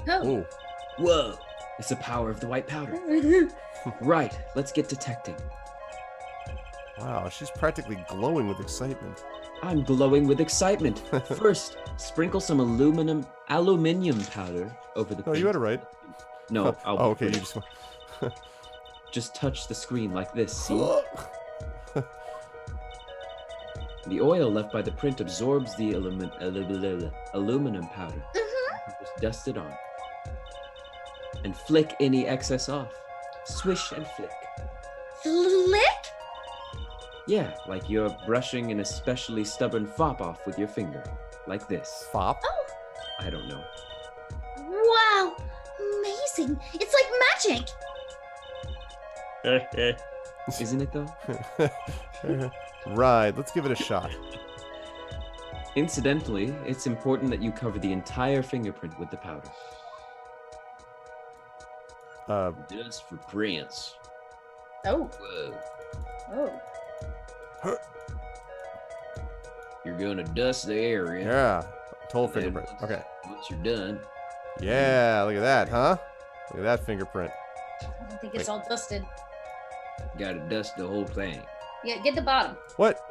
Oh. Oh. Whoa! It's the power of the white powder. Right, let's get detecting. Wow, she's practically glowing with excitement. I'm glowing with excitement. First, sprinkle some aluminium powder over the No, print. you had it right. No, I'll Oh, okay. You just touch the screen like this, see? The oil left by the print absorbs the aluminum powder. Just dust it on. And flick any excess off. Swish and flick. Flick? Yeah, like you're brushing an especially stubborn fop off with your finger. Like this. Fop? Oh. I don't know. Wow. Amazing. It's like magic. Isn't it though? Right, let's give it a shot. Incidentally, it's important that you cover the entire fingerprint with the powder. Just for prints. Oh. Whoa. Oh. You're gonna dust the area. Yeah, total and then fingerprint. Okay. Once you're done, Yeah, look at that, huh? Look at that fingerprint. I don't think it's all dusted. gotta dust the whole thing. Yeah, get the bottom. What?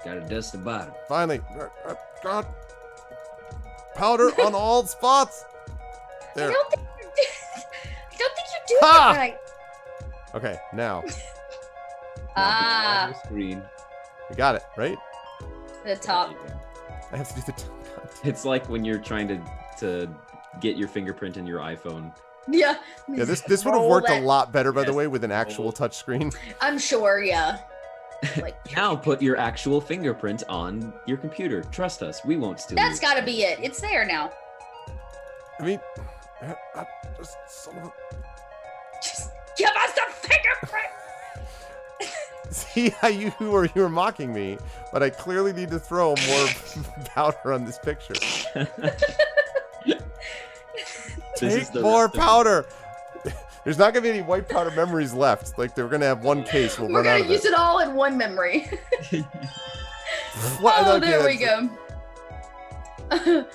Gotta dust the bottom. Finally. God. Powder on all spots. I There. don't think you're doing Ha! it right. Okay, now. Ah, On the screen. We got it, right? the top. I have to do the... It's like when you're trying to get your fingerprint in your iPhone. Yeah. Yeah, this would have Roll worked that. a lot better, by the Yes. way, with an actual touchscreen. I'm sure, yeah. Like, Now put your actual fingerprint on your computer. Trust us, we won't steal that's yours. gotta be it. It's there now. I mean... just son of a... Just give us the fingerprint! See how you were mocking me, but I clearly need to throw more powder on this picture. This is Take the more rest of it. powder. There's not gonna be any white powder memories left. Like they're gonna have one case. We'll We're run out gonna of use it. it all in one memory. What? Oh, Okay, there we that's- go.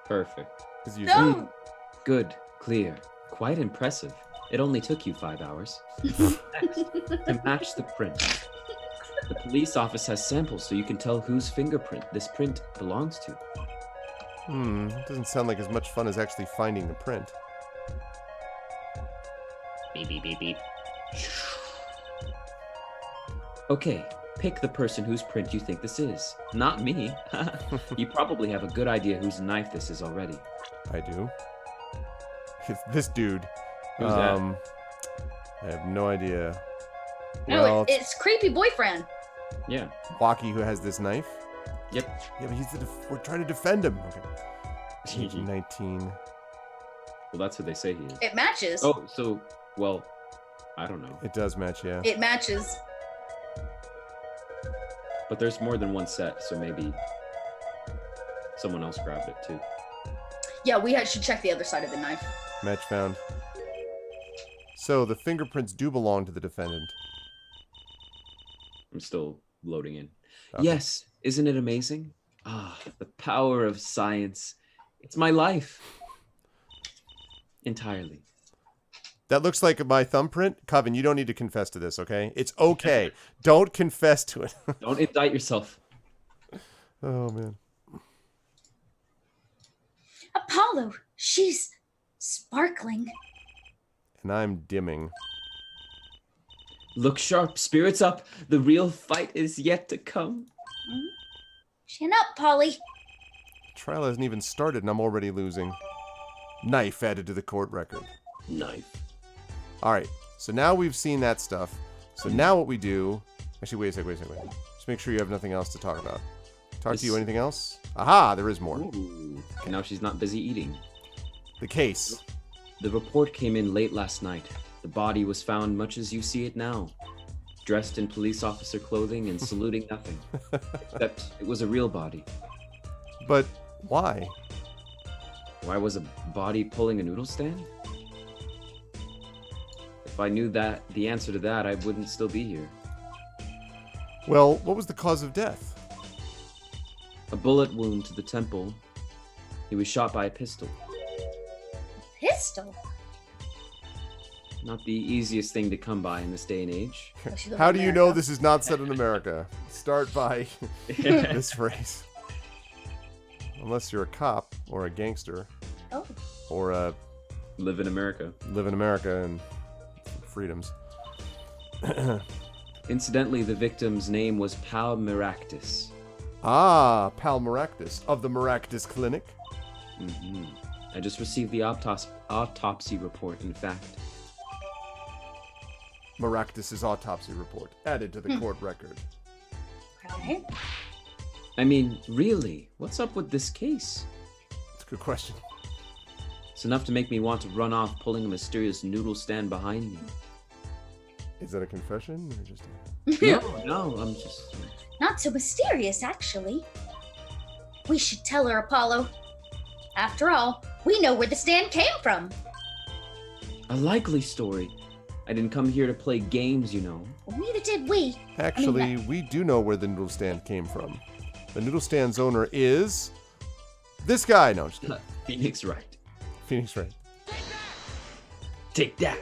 Perfect. It's usually- No! Good. Clear. Quite impressive. It only took you 5 hours. Next, to match the print. The police office has samples so you can tell whose fingerprint this print belongs to. Doesn't sound like as much fun as actually finding the print. Beep, beep, beep, beep. Okay, pick the person whose print you think this is. Not me. You probably have a good idea whose knife this is already. I do. It's this dude. Who's that? I have no idea. No, Well, it's creepy boyfriend. Yeah. Waki who has this knife. Yep. Yeah, but we're trying to defend him. Okay. Age 19. Well, that's what they say he is. It matches. Oh, so, well, I don't know. It does match, yeah. It matches. But there's more than one set, so maybe someone else grabbed it too. Yeah, we should check the other side of the knife. Match found. So the fingerprints do belong to the defendant. I'm still loading in. Okay. Yes, isn't it amazing? Ah, the power of science. It's my life. Entirely. That looks like my thumbprint. Coven, you don't need to confess to this, okay? It's okay. Don't confess to it. Don't indict yourself. Oh, man. Apollo, she's sparkling. And I'm dimming. Look sharp, spirits up. The real fight is yet to come. Chin up, Polly. Trial hasn't even started and I'm already losing. Knife added to the court record. Knife. All right, so now we've seen that stuff. So now what we do... Actually, wait a second. Just make sure you have nothing else to talk about. Talk to you anything else? Aha, there is more. Ooh. Now she's not busy eating. The case. The report came in late last night. The body was found much as you see it now. Dressed in police officer clothing and saluting nothing. Except it was a real body. But why? Why was a body pulling a noodle stand? If I knew the answer to that, I wouldn't still be here. Well, what was the cause of death? A bullet wound to the temple. He was shot by a pistol. Pistol? Not the easiest thing to come by in this day and age. How do you know this is not set in America? Start by this phrase. Unless you're a cop or a gangster. Oh. Or a... Live in America. Live in America and freedoms. Incidentally, the victim's name was Pal Maractus. Ah, Pal Maractus of the Maractus Clinic. Mm-hmm. I just received the autopsy report, in fact. Maractus's autopsy report added to the court record. Okay. I mean, really, what's up with this case? That's a good question. It's enough to make me want to run off pulling a mysterious noodle stand behind me. Is that a confession or just No, I'm just... Not so mysterious, actually. We should tell her, Apollo. After all, we know where the stand came from. A likely story. I didn't come here to play games, you know. Well, neither did we. Actually, we do know where the noodle stand came from. The noodle stand's owner is... this guy. No, I'm just kidding. Phoenix Wright. Phoenix Wright. Take that.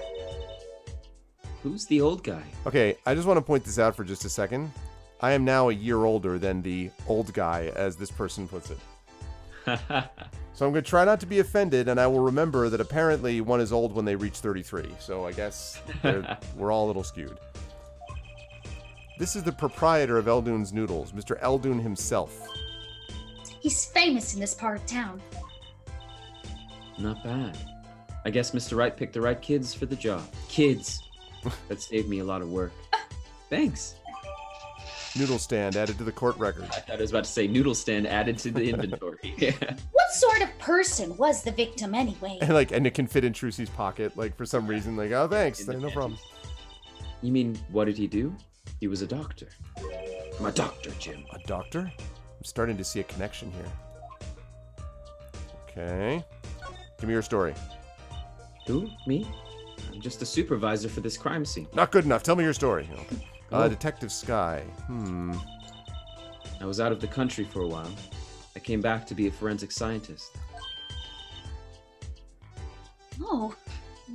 Who's the old guy? Okay, I just want to point this out for just a second. I am now a year older than the old guy, as this person puts it. So I'm going to try not to be offended, and I will remember that apparently one is old when they reach 33. So I guess we're all a little skewed. This is the proprietor of Eldoon's Noodles, Mr. Eldoon himself. He's famous in this part of town. Not bad. I guess Mr. Wright picked the right kids for the job. Kids. That saved me a lot of work. Thanks. Noodle stand added to the court record. I thought I was about to say noodle stand added to the inventory. What sort of person was the victim anyway? And it can fit in Trucy's pocket, like for some reason. Like, oh, thanks, no problem. You mean, what did he do? He was a doctor. I'm a doctor, Jim. A doctor? I'm starting to see a connection here. Okay. Give me your story. Who? Me? I'm just a supervisor for this crime scene. Not good enough. Tell me your story. Okay. Oh. Detective Sky. I was out of the country for a while. I came back to be a forensic scientist. Oh,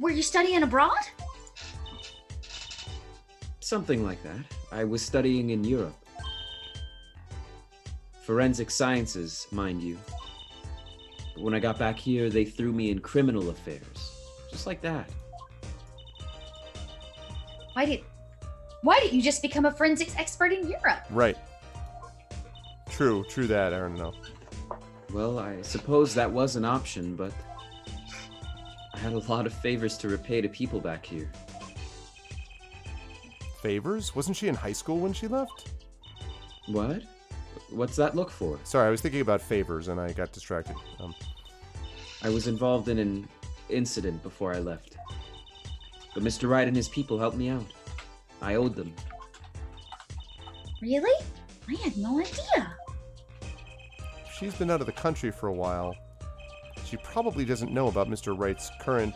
were you studying abroad? Something like that. I was studying in Europe. Forensic sciences, mind you. But when I got back here, they threw me in criminal affairs. Just like that. Why didn't you just become a forensics expert in Europe? Right. True that, I don't know. Well, I suppose that was an option, but I had a lot of favors to repay to people back here. Favors? Wasn't she in high school when she left? What? What's that look for? Sorry, I was thinking about favors and I got distracted. I was involved in an incident before I left. But Mr. Wright and his people helped me out. I owed them. Really? I had no idea. She's been out of the country for a while. She probably doesn't know about Mr. Wright's current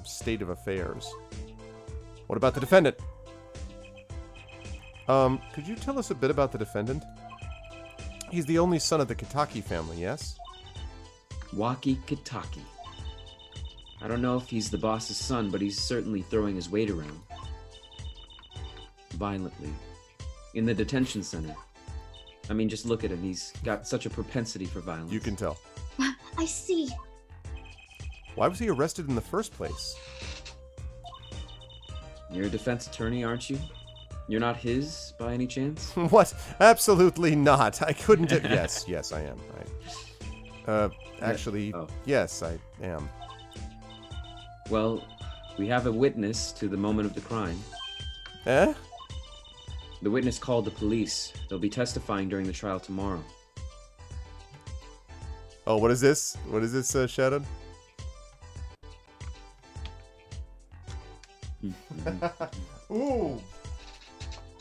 state of affairs. What about the defendant? Could you tell us a bit about the defendant? He's the only son of the Kitaki family, yes? Waki Kitaki. I don't know if he's the boss's son, but he's certainly throwing his weight around. Violently. In the detention center. I mean, just look at him. He's got such a propensity for violence. You can tell. I see. Why was he arrested in the first place? You're a defense attorney, aren't you? You're not his, by any chance? What? Absolutely not. I couldn't. Yes, I am. Actually, yes, I am. Well, we have a witness to the moment of the crime. Eh? The witness called the police. They'll be testifying during the trial tomorrow. Oh, what is this? What is this, Shadow? Ooh!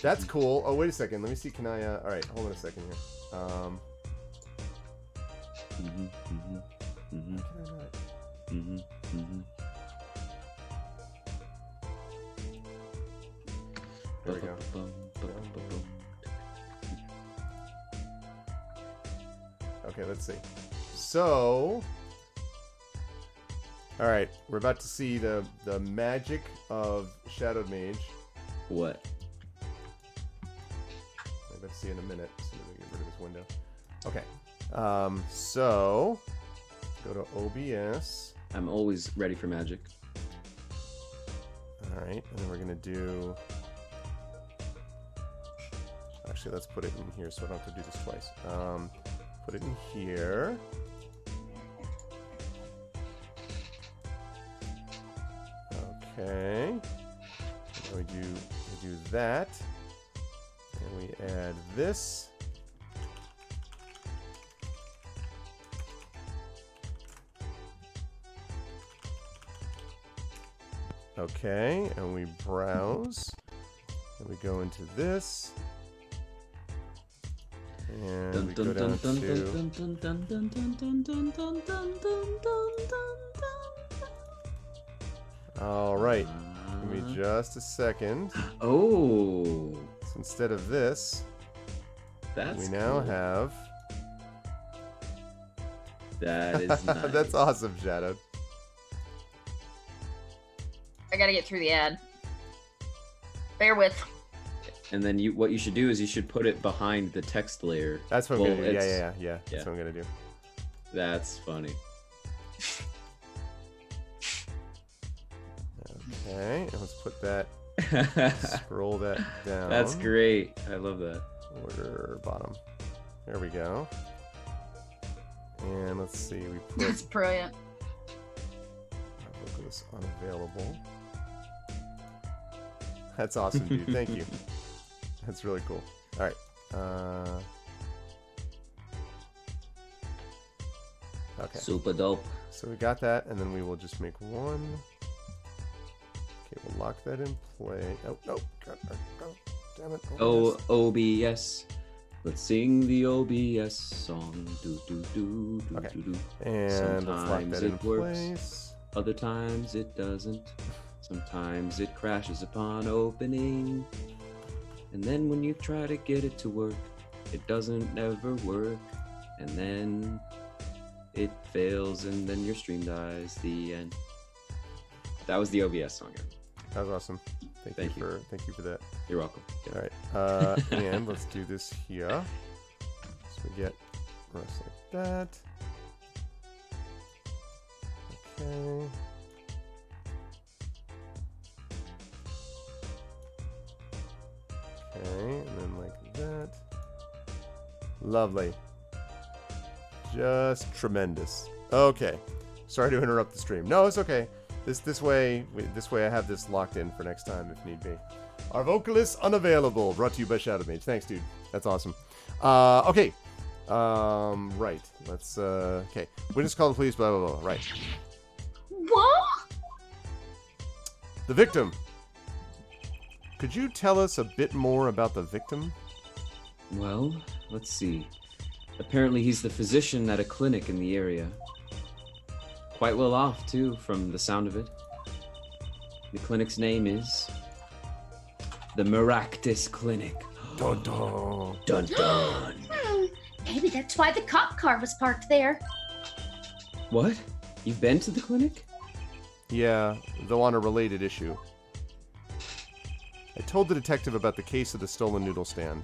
That's cool. Oh, wait a second. Let me see. Can I, alright, hold on a second here. There we go. Okay, let's see. So, all right, we're about to see the magic of Shadowed Mage. What? I'm about to see in a minute. As soon as I get rid of this window. Okay. So go to OBS. I'm always ready for magic. All right, and then we're gonna do. Actually, let's put it in here so I don't have to do this twice. Put it in here. Okay. And we do that. And we add this. Okay, and we browse. And we go into this. And we go down to... All right. Give me just a second. Oh. So instead of this, we now have... That is nice. That's awesome, Shadow. I gotta get through the ad. Bear with. And then what you should do is you should put it behind the text layer. That's what I'm gonna do. Yeah. That's what I'm gonna do. That's funny. Okay, and let's put that. Scroll that down. That's great. I love that. Order bottom. There we go. And let's see. We put. That's brilliant. Arvocalists unavailable. That's awesome, dude. Thank you. That's really cool. All right. Okay. Super dope. So we got that, and then we will just make one. Okay, we'll lock that in play. Oh, no. God, damn it. Oh, OBS. Let's sing the OBS song. Do, do, do, do, Okay. do, do. And let's lock Sometimes that in it works. place. Other times it doesn't. Sometimes it crashes upon opening. And then when you try to get it to work, it doesn't ever work. And then it fails, and then your stream dies. The end. That was the OBS song. That was awesome. Thank you for that. You're welcome. All right. And let's do this here. So we get rest like that. Okay. Okay, and then like that. Lovely. Just tremendous. Okay. Sorry to interrupt the stream. No, it's okay. This way I have this locked in for next time if need be. Arvocalists unavailable. Brought to you by Shadow Mage. Thanks, dude. That's awesome. Okay. Right. Let's okay. Witness call the police. Blah blah blah. Right. What? The victim. Could you tell us a bit more about the victim? Well, let's see. Apparently he's the physician at a clinic in the area. Quite well off, too, from the sound of it. The clinic's name is the Maractus Clinic. Dun dun. Dun dun. Maybe that's why the cop car was parked there. What? You've been to the clinic? Yeah, though on a related issue. I told the detective about the case of the stolen noodle stand.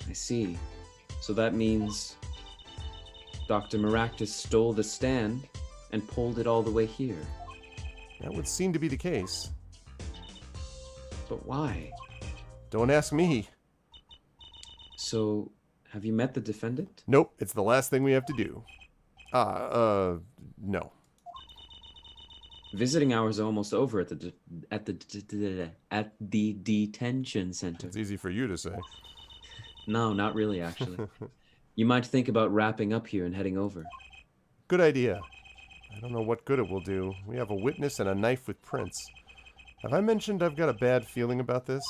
I see. So that means Dr. Maractus stole the stand and pulled it all the way here. That would seem to be the case. But why? Don't ask me. So, have you met the defendant? Nope, it's the last thing we have to do. No. Visiting hours are almost over at the detention center. It's easy for you to say. No, not really, actually. You might think about wrapping up here and heading over. Good idea. I don't know what good it will do. We have a witness and a knife with prints. Have I mentioned I've got a bad feeling about this?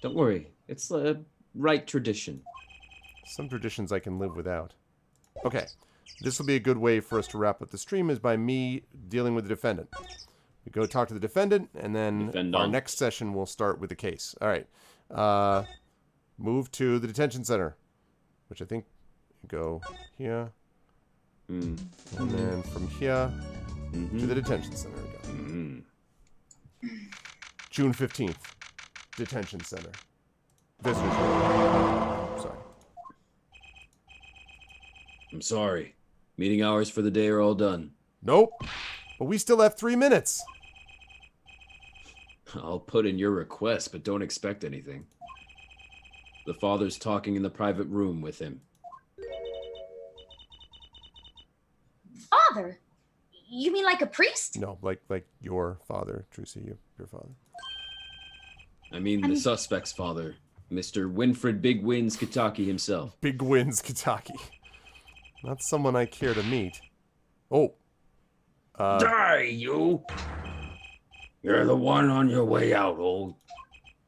Don't worry, it's a right tradition. Some traditions I can live without. Okay, this will be a good way for us to wrap up the stream is by me dealing with the defendant. We go talk to the defendant, and then our next session will start with the case. All right. Move to the detention center, which I think you go here. And then from here to the detention center again. June 15th, detention center. Visitors. Sorry. I'm sorry. Meeting hours for the day are all done. Nope. But we still have 3 minutes. I'll put in your request, but don't expect anything. The father's talking in the private room with him. Father? You mean like a priest? No, like your father, Trucy, your father. I mean the suspect's father, Mr. Winfred Big Wins Kitaki himself. Big Wins Kitaki. Not someone I care to meet. Oh. Die, you! You're the one on your way out, old.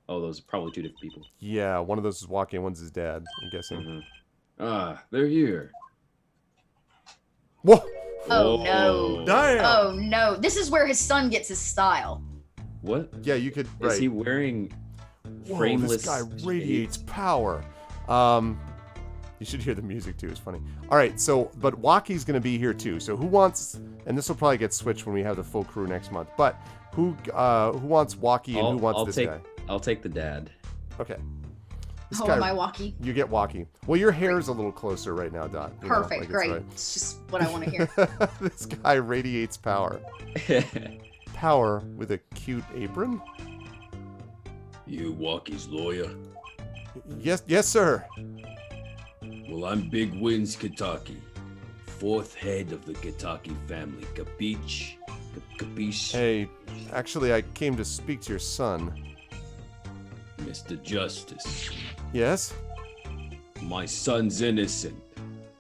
Oh, those are probably two different people. Yeah, one of those is walking, one's his dad, I'm guessing. Mm-hmm. Ah, they're here. Whoa! Oh no. Damn! Oh no. This is where his son gets his style. What? Yeah, you could. Is Right. he wearing frameless? Whoa, this guy radiates power. You should hear the music too. It's funny. All right, so but Waki's gonna be here too. So who wants? And this will probably get switched when we have the full crew next month. But who wants Waki and who wants this guy? I'll take the dad. Okay. This Oh, guy, am I walkie? You get Waki. Well, your hair is a little closer right now, Dot. You know, Perfect, like great. right. It's just what I want to hear. This guy radiates power. Power with a cute apron? You Walkie's lawyer? Yes, sir. Well, I'm Big Wins Kitaki, fourth head of the Kitaki family. Capiche? Capiche? Hey, actually, I came to speak to your son. Mr. Justice. Yes? My son's innocent.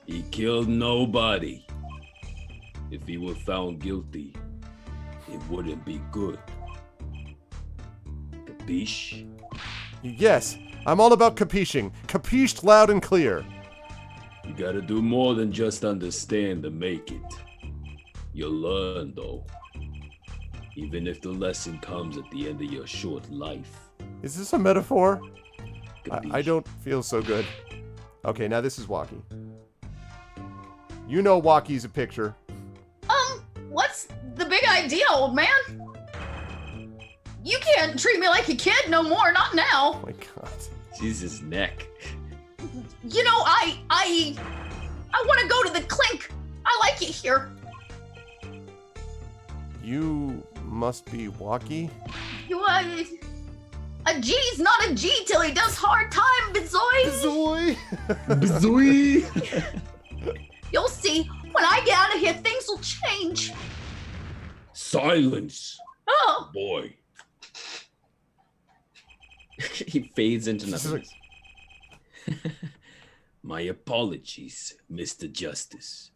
He killed nobody. If he were found guilty, it wouldn't be good. Capiche? Yes, I'm all about capiching. Capished loud and clear. You gotta do more than just understand to make it. You'll learn, though. Even if the lesson comes at the end of your short life. Is this a metaphor? Capiche? I don't feel so good. Okay, now this is Waki. You know Waki's a picture. What's the big idea, old man? You can't treat me like a kid no more, not now. Oh my god. She's his neck. You know, I want to go to the clink. I like it here. You must be Waki? You, a G's not a G till he does hard time, bizoy. Zoy! You'll see, when I get out of here, things will change. Silence, Oh, boy. He fades into nothing. My apologies, Mr. Justice.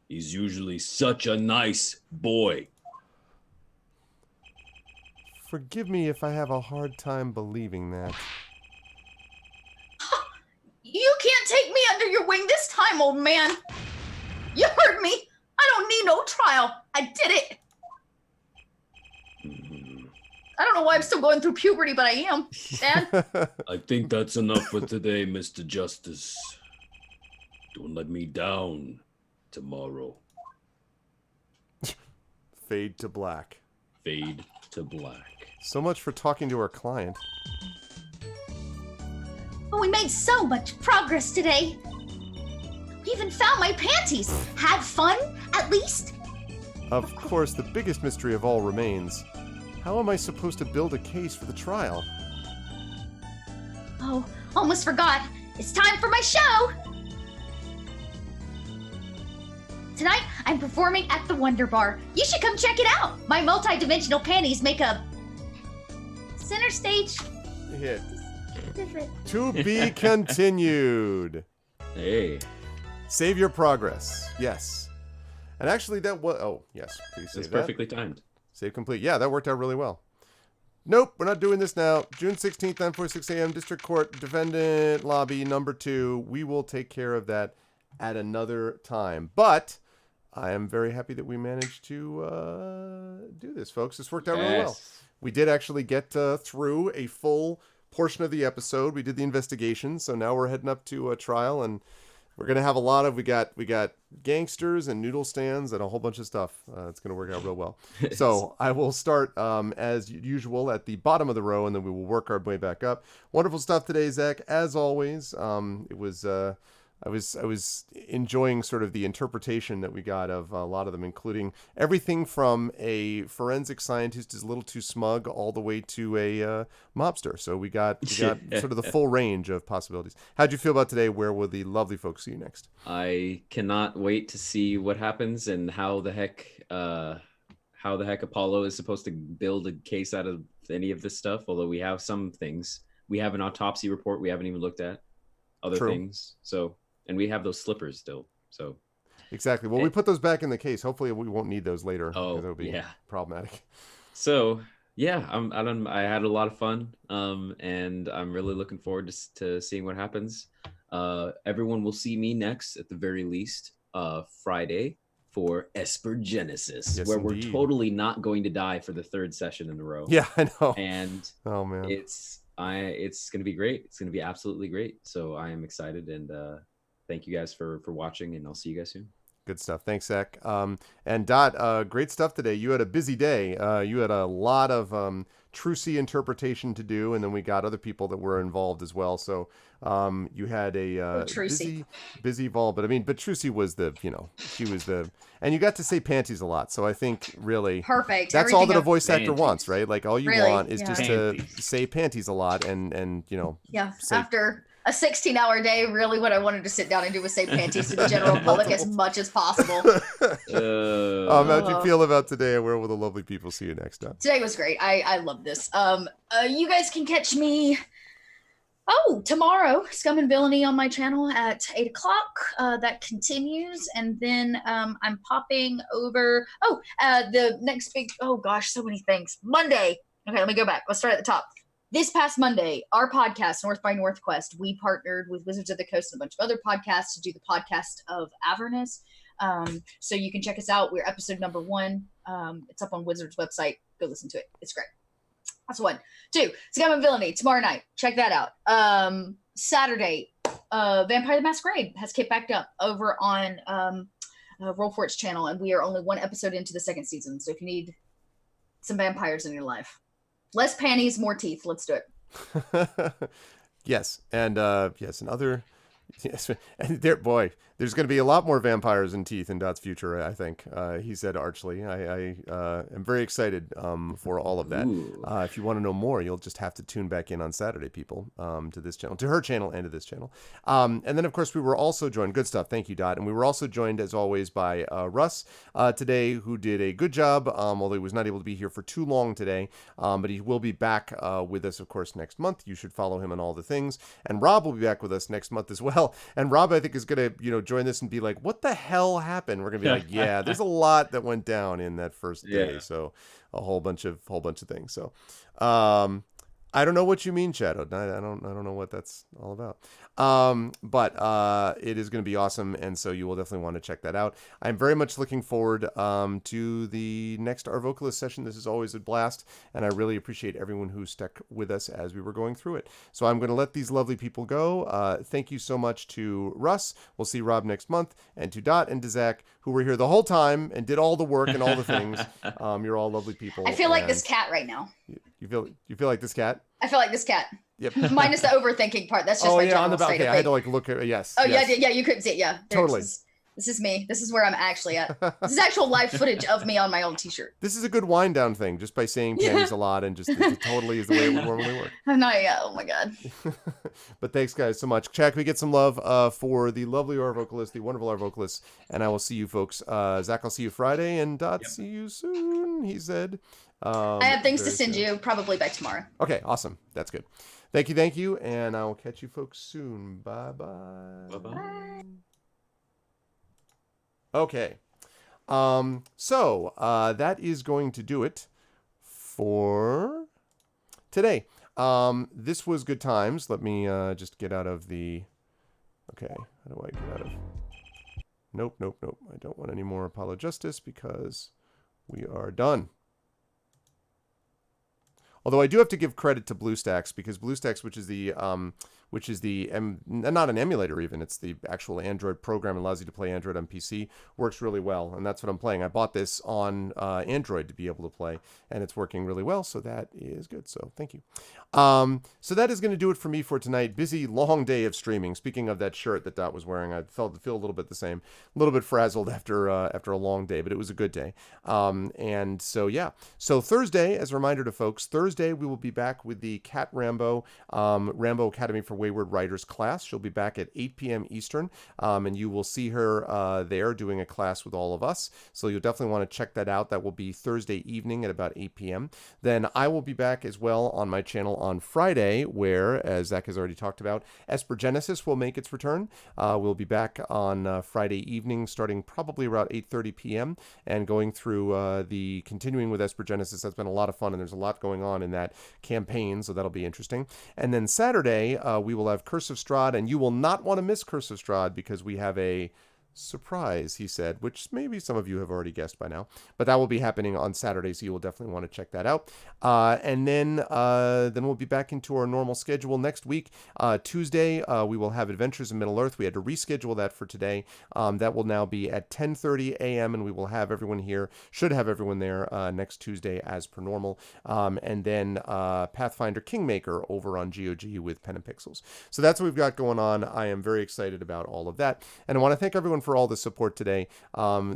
He's usually such a nice boy. Forgive me if I have a hard time believing that. You can't take me under your wing this time, old man. You heard me. I don't need no trial. I did it. I don't know why I'm still going through puberty, but I am. Dad? I think that's enough for today, Mr. Justice. Don't let me down tomorrow. Fade to black. Fade to black. So much for talking to our client. Oh, we made so much progress today. We even found my panties. Had fun, at least. Of course, the biggest mystery of all remains. How am I supposed to build a case for the trial? Oh, almost forgot. It's time for my show. Tonight, I'm performing at the Wonder Bar. You should come check it out. My multi-dimensional panties make a center stage Hit. different. To be continued. Hey. Save your progress. Yes. And actually, that was... Oh, yes. Please save That's that. perfectly timed. Save complete. Yeah, that worked out really well. Nope, we're not doing this now. June 16th, 9:46 a.m., District Court, Defendant Lobby, number 2. We will take care of that at another time. But I am very happy that we managed to do this, folks. This worked out really well. We did actually get through a full portion of the episode. We did the investigation, so now we're heading up to a trial, and we're gonna have a lot of we got gangsters and noodle stands and a whole bunch of stuff. It's gonna work out real well. So I will start as usual at the bottom of the row, and then we will work our way back up. Wonderful stuff today, Zach. As always, it was. I was enjoying sort of the interpretation that we got of a lot of them, including everything from a forensic scientist who's a little too smug all the way to a mobster. So we got sort of the full range of possibilities. How'd you feel about today? Where will the lovely folks see you next? I cannot wait to see what happens and how the heck Apollo is supposed to build a case out of any of this stuff. Although we have some things, we have an autopsy report we haven't even looked at, other True. things. So. And we have those slippers still, so. Exactly. Well, we put those back in the case. Hopefully, we won't need those later. Oh, That'll be yeah. problematic. So, yeah, I had a lot of fun, and I'm really looking forward to seeing what happens. Everyone will see me next, at the very least, Friday for Esper Genesis, Yes, where indeed. we're totally not going to die for the third session in a row. Yeah, I know. And oh man, it's going to be great. It's going to be absolutely great. So I am excited, and thank you guys for watching, and I'll see you guys soon. Good stuff. Thanks, Zach. And Dot, great stuff today. You had a busy day. You had a lot of Trucy interpretation to do, and then we got other people that were involved as well. So you had a busy ball. But Trucy was she was and you got to say panties a lot. So I think really Perfect. That's Everything all that a of voice actor panties. wants, right? Like all you Really, want is yeah. just to say panties a lot and Yeah, say after a 16-hour day, really what I wanted to sit down and do was say panties to the general public as much as possible. how'd you feel about today, and where will the lovely people see you next time? Today was great. I love this. You guys can catch me tomorrow, Scum and Villainy on my channel at 8 o'clock. That continues. And then I'm popping over. The next big, so many things. Monday. Okay, let me go back. Let's start at the top. This past Monday, our podcast, North by Northwest, we partnered with Wizards of the Coast and a bunch of other podcasts to do the podcast of Avernus. So you can check us out. We're episode number 1. It's up on Wizards' website. Go listen to it. It's great. That's 1. 2, Scum and Villainy, tomorrow night. Check that out. Saturday, Vampire the Masquerade has kicked back up over on Roll For It's channel, and we are only 1 episode into the 2nd season. So if you need some vampires in your life, less panties, more teeth. Let's do it. Yes, and another. Yes, and there's going to be a lot more vampires and teeth in Dot's future, I think. He said archly. I am very excited for all of that. If you want to know more, you'll just have to tune back in on Saturday, people, to this channel, to her channel, and to this channel. And then, of course, we were also joined. Good stuff. Thank you, Dot. And we were also joined, as always, by Russ today, who did a good job, although he was not able to be here for too long today. But he will be back with us, of course, next month. You should follow him on all the things. And Rob will be back with us next month as well. And Rob, I think, is going to, join this and be like, what the hell happened? We're gonna be like, yeah, there's a lot that went down in that first day. Yeah. So a whole bunch of things. So I don't know what you mean, Shadow. I don't know what that's all about. But it is going to be awesome, and so you will definitely want to check that out. I'm very much looking forward to the next Arvocalist session. This is always a blast, and I really appreciate everyone who stuck with us as we were going through it. So I'm going to let these lovely people go. Thank you so much to Russ. We'll see Rob next month, and to Dot and to Zach, who were here the whole time and did all the work and all the things. You're all lovely people. I feel like this cat right now. You feel like this cat? I feel like this cat. Yep. Minus the overthinking part. That's just my on the general back. state Okay, of I had being. to look at yes. Oh yes. yeah, you couldn't see it. Yeah, Totally. This is me. This is where I'm actually at. This is actual live footage of me on my old T-shirt. This is a good wind down thing, just by saying panties a lot and just it totally is the way it would normally work. I'm not yet. Oh my god. But thanks guys so much. Check, we get some love for the lovely Arvocalists, the wonderful Arvocalists, and I will see you folks. Zach, I'll see you Friday, and Dot, see you soon. He said. I have things to send soon. you probably by tomorrow. Okay, awesome. That's good. Thank you, and I will catch you folks soon. Bye-bye. Bye-bye. Okay. So that is going to do it for today. This was good times. Let me just get out of the... Okay, how do I get out of... Nope. I don't want any more Apolojustice because we are done. Although I do have to give credit to BlueStacks, because BlueStacks, which is not an emulator even, it's the actual Android program, allows you to play Android on PC, works really well, and that's what I'm playing. I bought this on Android to be able to play, and it's working really well, so that is good. So thank you. So that is going to do it for me for tonight. Busy, long day of streaming. Speaking of that shirt that Dot was wearing, I feel a little bit the same, a little bit frazzled after a long day, but it was a good day. And so yeah, so Thursday, as a reminder to folks, Thursday we will be back with the Cat Rambo Academy for Wayward Writers class. She'll be back at 8 p.m. Eastern, and you will see her there doing a class with all of us. So you'll definitely want to check that out. That will be Thursday evening at about 8 p.m. Then I will be back as well on my channel on Friday, where, as Zach has already talked about, Esper Genesis will make its return. We'll be back on Friday evening, starting probably around 8:30 p.m. and going through the continuing with Esper Genesis. That's been a lot of fun, and there's a lot going on in that campaign, so that'll be interesting. And then Saturday, we will have Curse of Strahd, and you will not want to miss Curse of Strahd because we have a surprise, he said, which maybe some of you have already guessed by now, but that will be happening on Saturday, so you will definitely want to check that out. And then we'll be back into our normal schedule next week. Tuesday, we will have Adventures in Middle-earth. We had to reschedule that for today. That will now be at 10:30 a.m., and we will have everyone here, should have everyone there next Tuesday as per normal. And then Pathfinder Kingmaker over on GOG with Pen and Pixels. So that's what we've got going on. I am very excited about all of that, and I want to thank everyone for all the support today.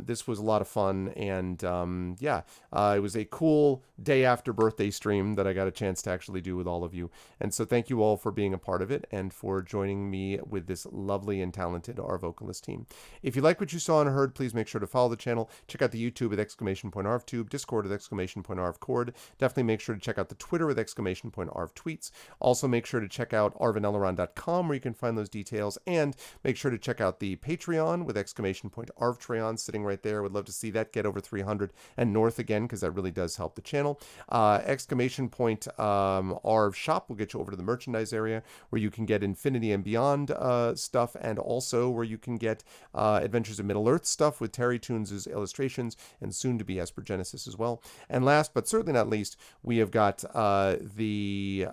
This was a lot of fun, and it was a cool day after birthday stream that I got a chance to actually do with all of you. And so thank you all for being a part of it and for joining me with this lovely and talented Arvocalist team. If you like what you saw and heard, please make sure to follow the channel. Check out the YouTube with !ArvTube, Discord with !ArvCord. Definitely make sure to check out the Twitter with !ArvTweets. Also make sure to check out arvaneleron.com, where you can find those details, and make sure to check out the Patreon with !ArvTreon sitting right there. Would love to see that get over 300 and north again, because that really does help the channel. !Arv Shop will get you over to the merchandise area, where you can get Infinity and Beyond stuff, and also where you can get Adventures of Middle-earth stuff with Terry Toons' illustrations, and soon to be Esper Genesis as well. And last but certainly not least, we have got the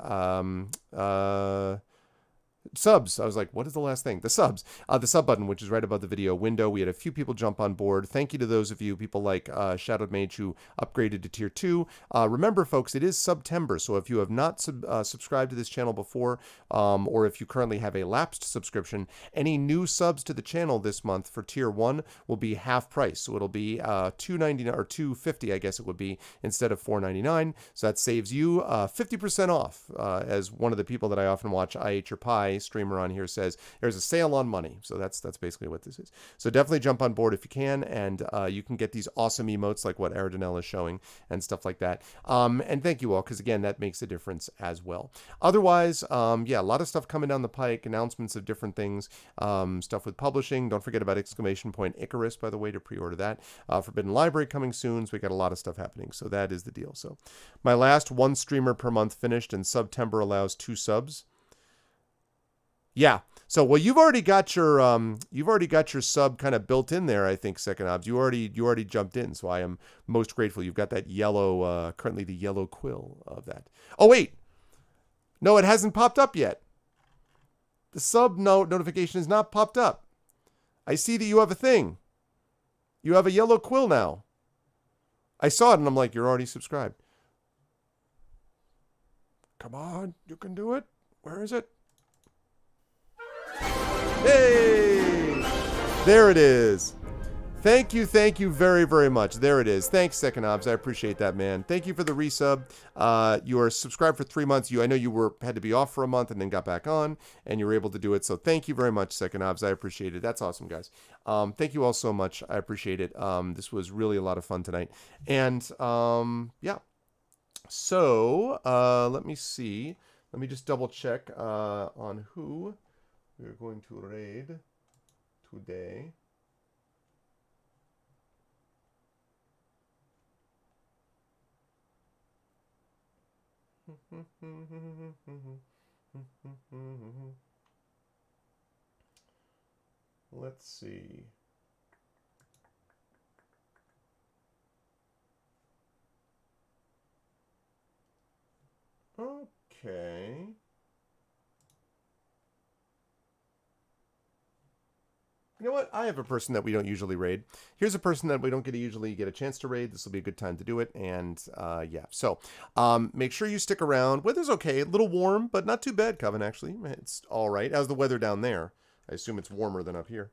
subs. I was like, what is the last thing? The subs. The sub button, which is right above the video window. We had a few people jump on board. Thank you to those of you, people like Shadowed Mage, who upgraded to tier 2. Remember, folks, it is September, so if you have not subscribed to this channel before, or if you currently have a lapsed subscription, any new subs to the channel this month for tier 1 will be half price. So it'll be $2.99 or $2.50, I guess it would be, instead of $4.99. So that saves you 50% off. As one of the people that I often watch, I Ate Your Pie, my streamer on here says there's a sale on money. So that's basically what this is. So definitely jump on board if you can, and you can get these awesome emotes like what Aradinel is showing and stuff like that. And thank you all, because again, that makes a difference as well. Otherwise, yeah, a lot of stuff coming down the pike, announcements of different things, stuff with publishing. Don't forget about exclamation point Icarus, by the way, to pre-order that. Forbidden Library coming soon, so we got a lot of stuff happening. So that is the deal. So my last 1 streamer per month finished, and September allows 2 subs. Yeah. So well, you've already got your sub kind of built in there, I think, Second Obs. You already jumped in, so I am most grateful. You've got that yellow, currently the yellow quill of that. Oh wait, no, it hasn't popped up yet. The sub notification has not popped up. I see that you have a thing. You have a yellow quill now. I saw it and I'm like, you're already subscribed. Come on, you can do it. Where is it? Hey! There it is. Thank you very, very much. There it is. Thanks, Second Obs. I appreciate that, man. Thank you for the resub. You are subscribed for 3 months. I know you had to be off for a month and then got back on, and you were able to do it. So thank you very much, Second Obs. I appreciate it. That's awesome, guys. Thank you all so much. I appreciate it. This was really a lot of fun tonight. And yeah. So let me see. Let me just double check on who we're going to raid today. Let's see. Okay. You know what? I have a person that we don't usually raid. Here's a person that we don't usually get a chance to raid. This will be a good time to do it. And yeah, so make sure you stick around. Weather's okay. A little warm, but not too bad, Coven, actually. It's all right. How's the weather down there? I assume it's warmer than up here.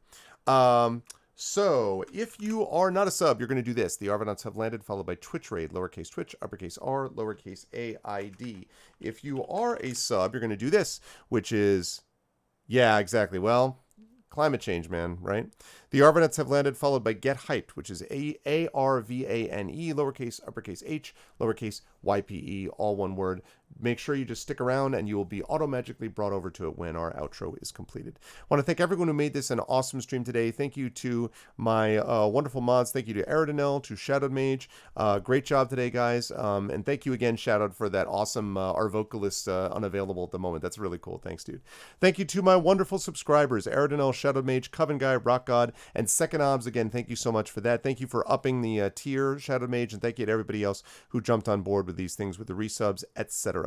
So if you are not a sub, you're going to do this. The Arvanauts have landed, followed by Twitch raid, lowercase Twitch, uppercase R, lowercase AID. If you are a sub, you're going to do this, which is, yeah, exactly. Well, climate change, man, right? The Arvanauts have landed, followed by Get Hyped, which is ARVANE, lowercase, uppercase H, lowercase YPE, all one word. Make sure you just stick around and you will be auto-magically brought over to it when our outro is completed. I want to thank everyone who made this an awesome stream today. Thank you to my wonderful mods. Thank you to Aradinel, to Shadowed Mage. Great job today, guys. And thank you again, Shadowed, for that awesome Arvocalists unavailable at the moment. That's really cool. Thanks, dude. Thank you to my wonderful subscribers, Aradinel, Shadowed Mage, Coven Guy, Rock God, and Second Obs. Again, thank you so much for that. Thank you for upping the tier, Shadowed Mage, and thank you to everybody else who jumped on board with these things with the resubs, etc.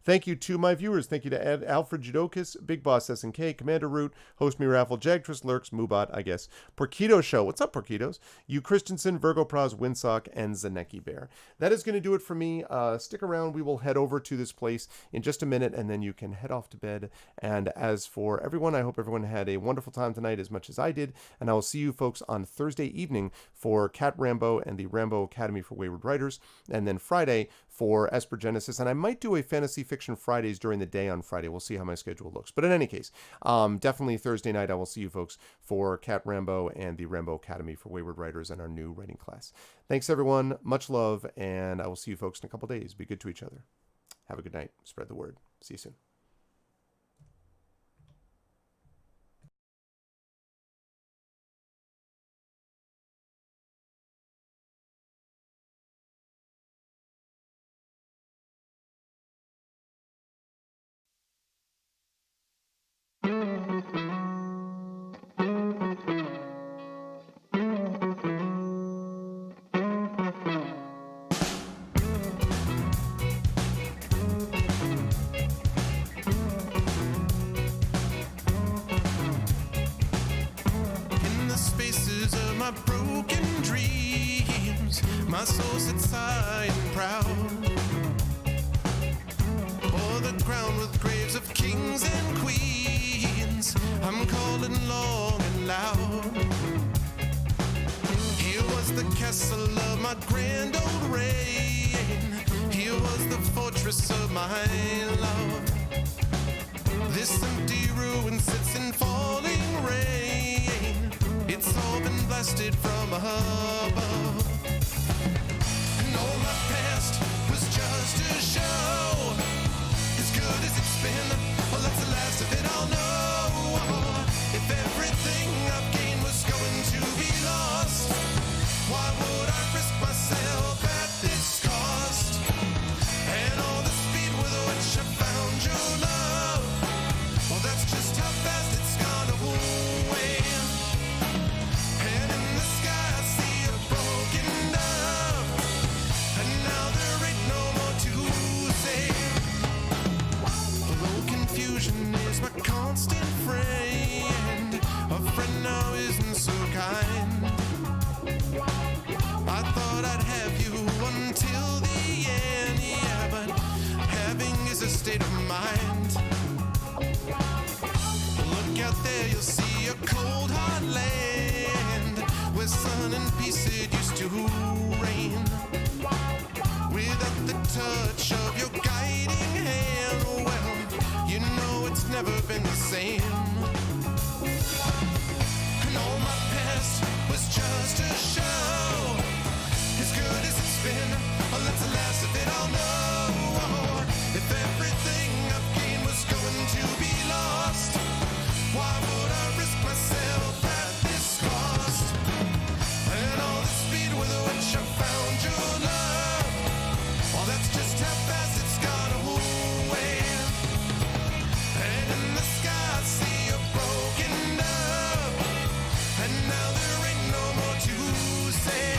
Thank you to my viewers. Thank you to Alfred Judokis, Big Boss SNK, Commander Root, Host Me Raffle, Jagtress Lurks, Moobot, I guess, Porquito Show. What's up, Porquitos? You Christensen, Virgo Praz, Windsock, and Zaneki Bear. That is going to do it for me. Stick around. We will head over to this place in just a minute, and then you can head off to bed. And as for everyone, I hope everyone had a wonderful time tonight as much as I did, and I will see you folks on Thursday evening for Cat Rambo and the Rambo Academy for Wayward Writers, and then Friday for Esper Genesis, and I might do a Fantasy Fiction Fridays during the day on Friday. We'll see how my schedule looks. But in any case, definitely Thursday night I will see you folks for Cat Rambo and the Rambo Academy for Wayward Writers and our new writing class. Thanks, everyone. Much love, and I will see you folks in a couple days. Be good to each other. Have a good night. Spread the word. See you soon. In the spaces of my broken dreams, my soul sits high and proud. O'er the ground with graves of kings and queens, I'm calling long and loud. Here was the castle of my grand old reign. Here was the fortress of my love. This empty room sits in falling rain. It's all been blasted from above. And all my past was just a show. As good as it's been, well, that's the last of it, I'll know. If everything I've gained was going to be lost, why would I risk myself at this cost? And all the speed with which I found your love, well, that's just how fast it's gone away. And in the sky I see a broken dove, and now there ain't no more to say. Although confusion is my constant friend, a friend now isn't so kind. I thought I'd have you until the end, yeah, but having is a state of mind. Look out there, you'll see a cold hard land where sun and peace it used to reign. Without the touch of your guiding hand, well, you know it's never been the same. And all my past was just a show. As good as it's been, well, that's the last of it, I'll know. If everything I've gained was going to be lost, why would I risk myself at this cost? And all the speed with which I found your love, well, that's just how fast it's gone away. And in the sky I see a broken dove, and now there ain't no more to say.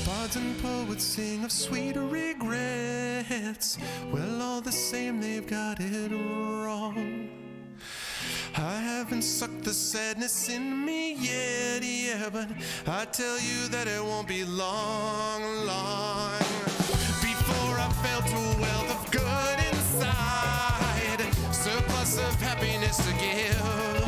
Bards and poets sing of sweeter regrets. Well, all the same, they've got it wrong. I haven't sucked the sadness in me yet, yeah, but I tell you that it won't be long, long before I fell to a wealth of good inside, surplus of happiness to give.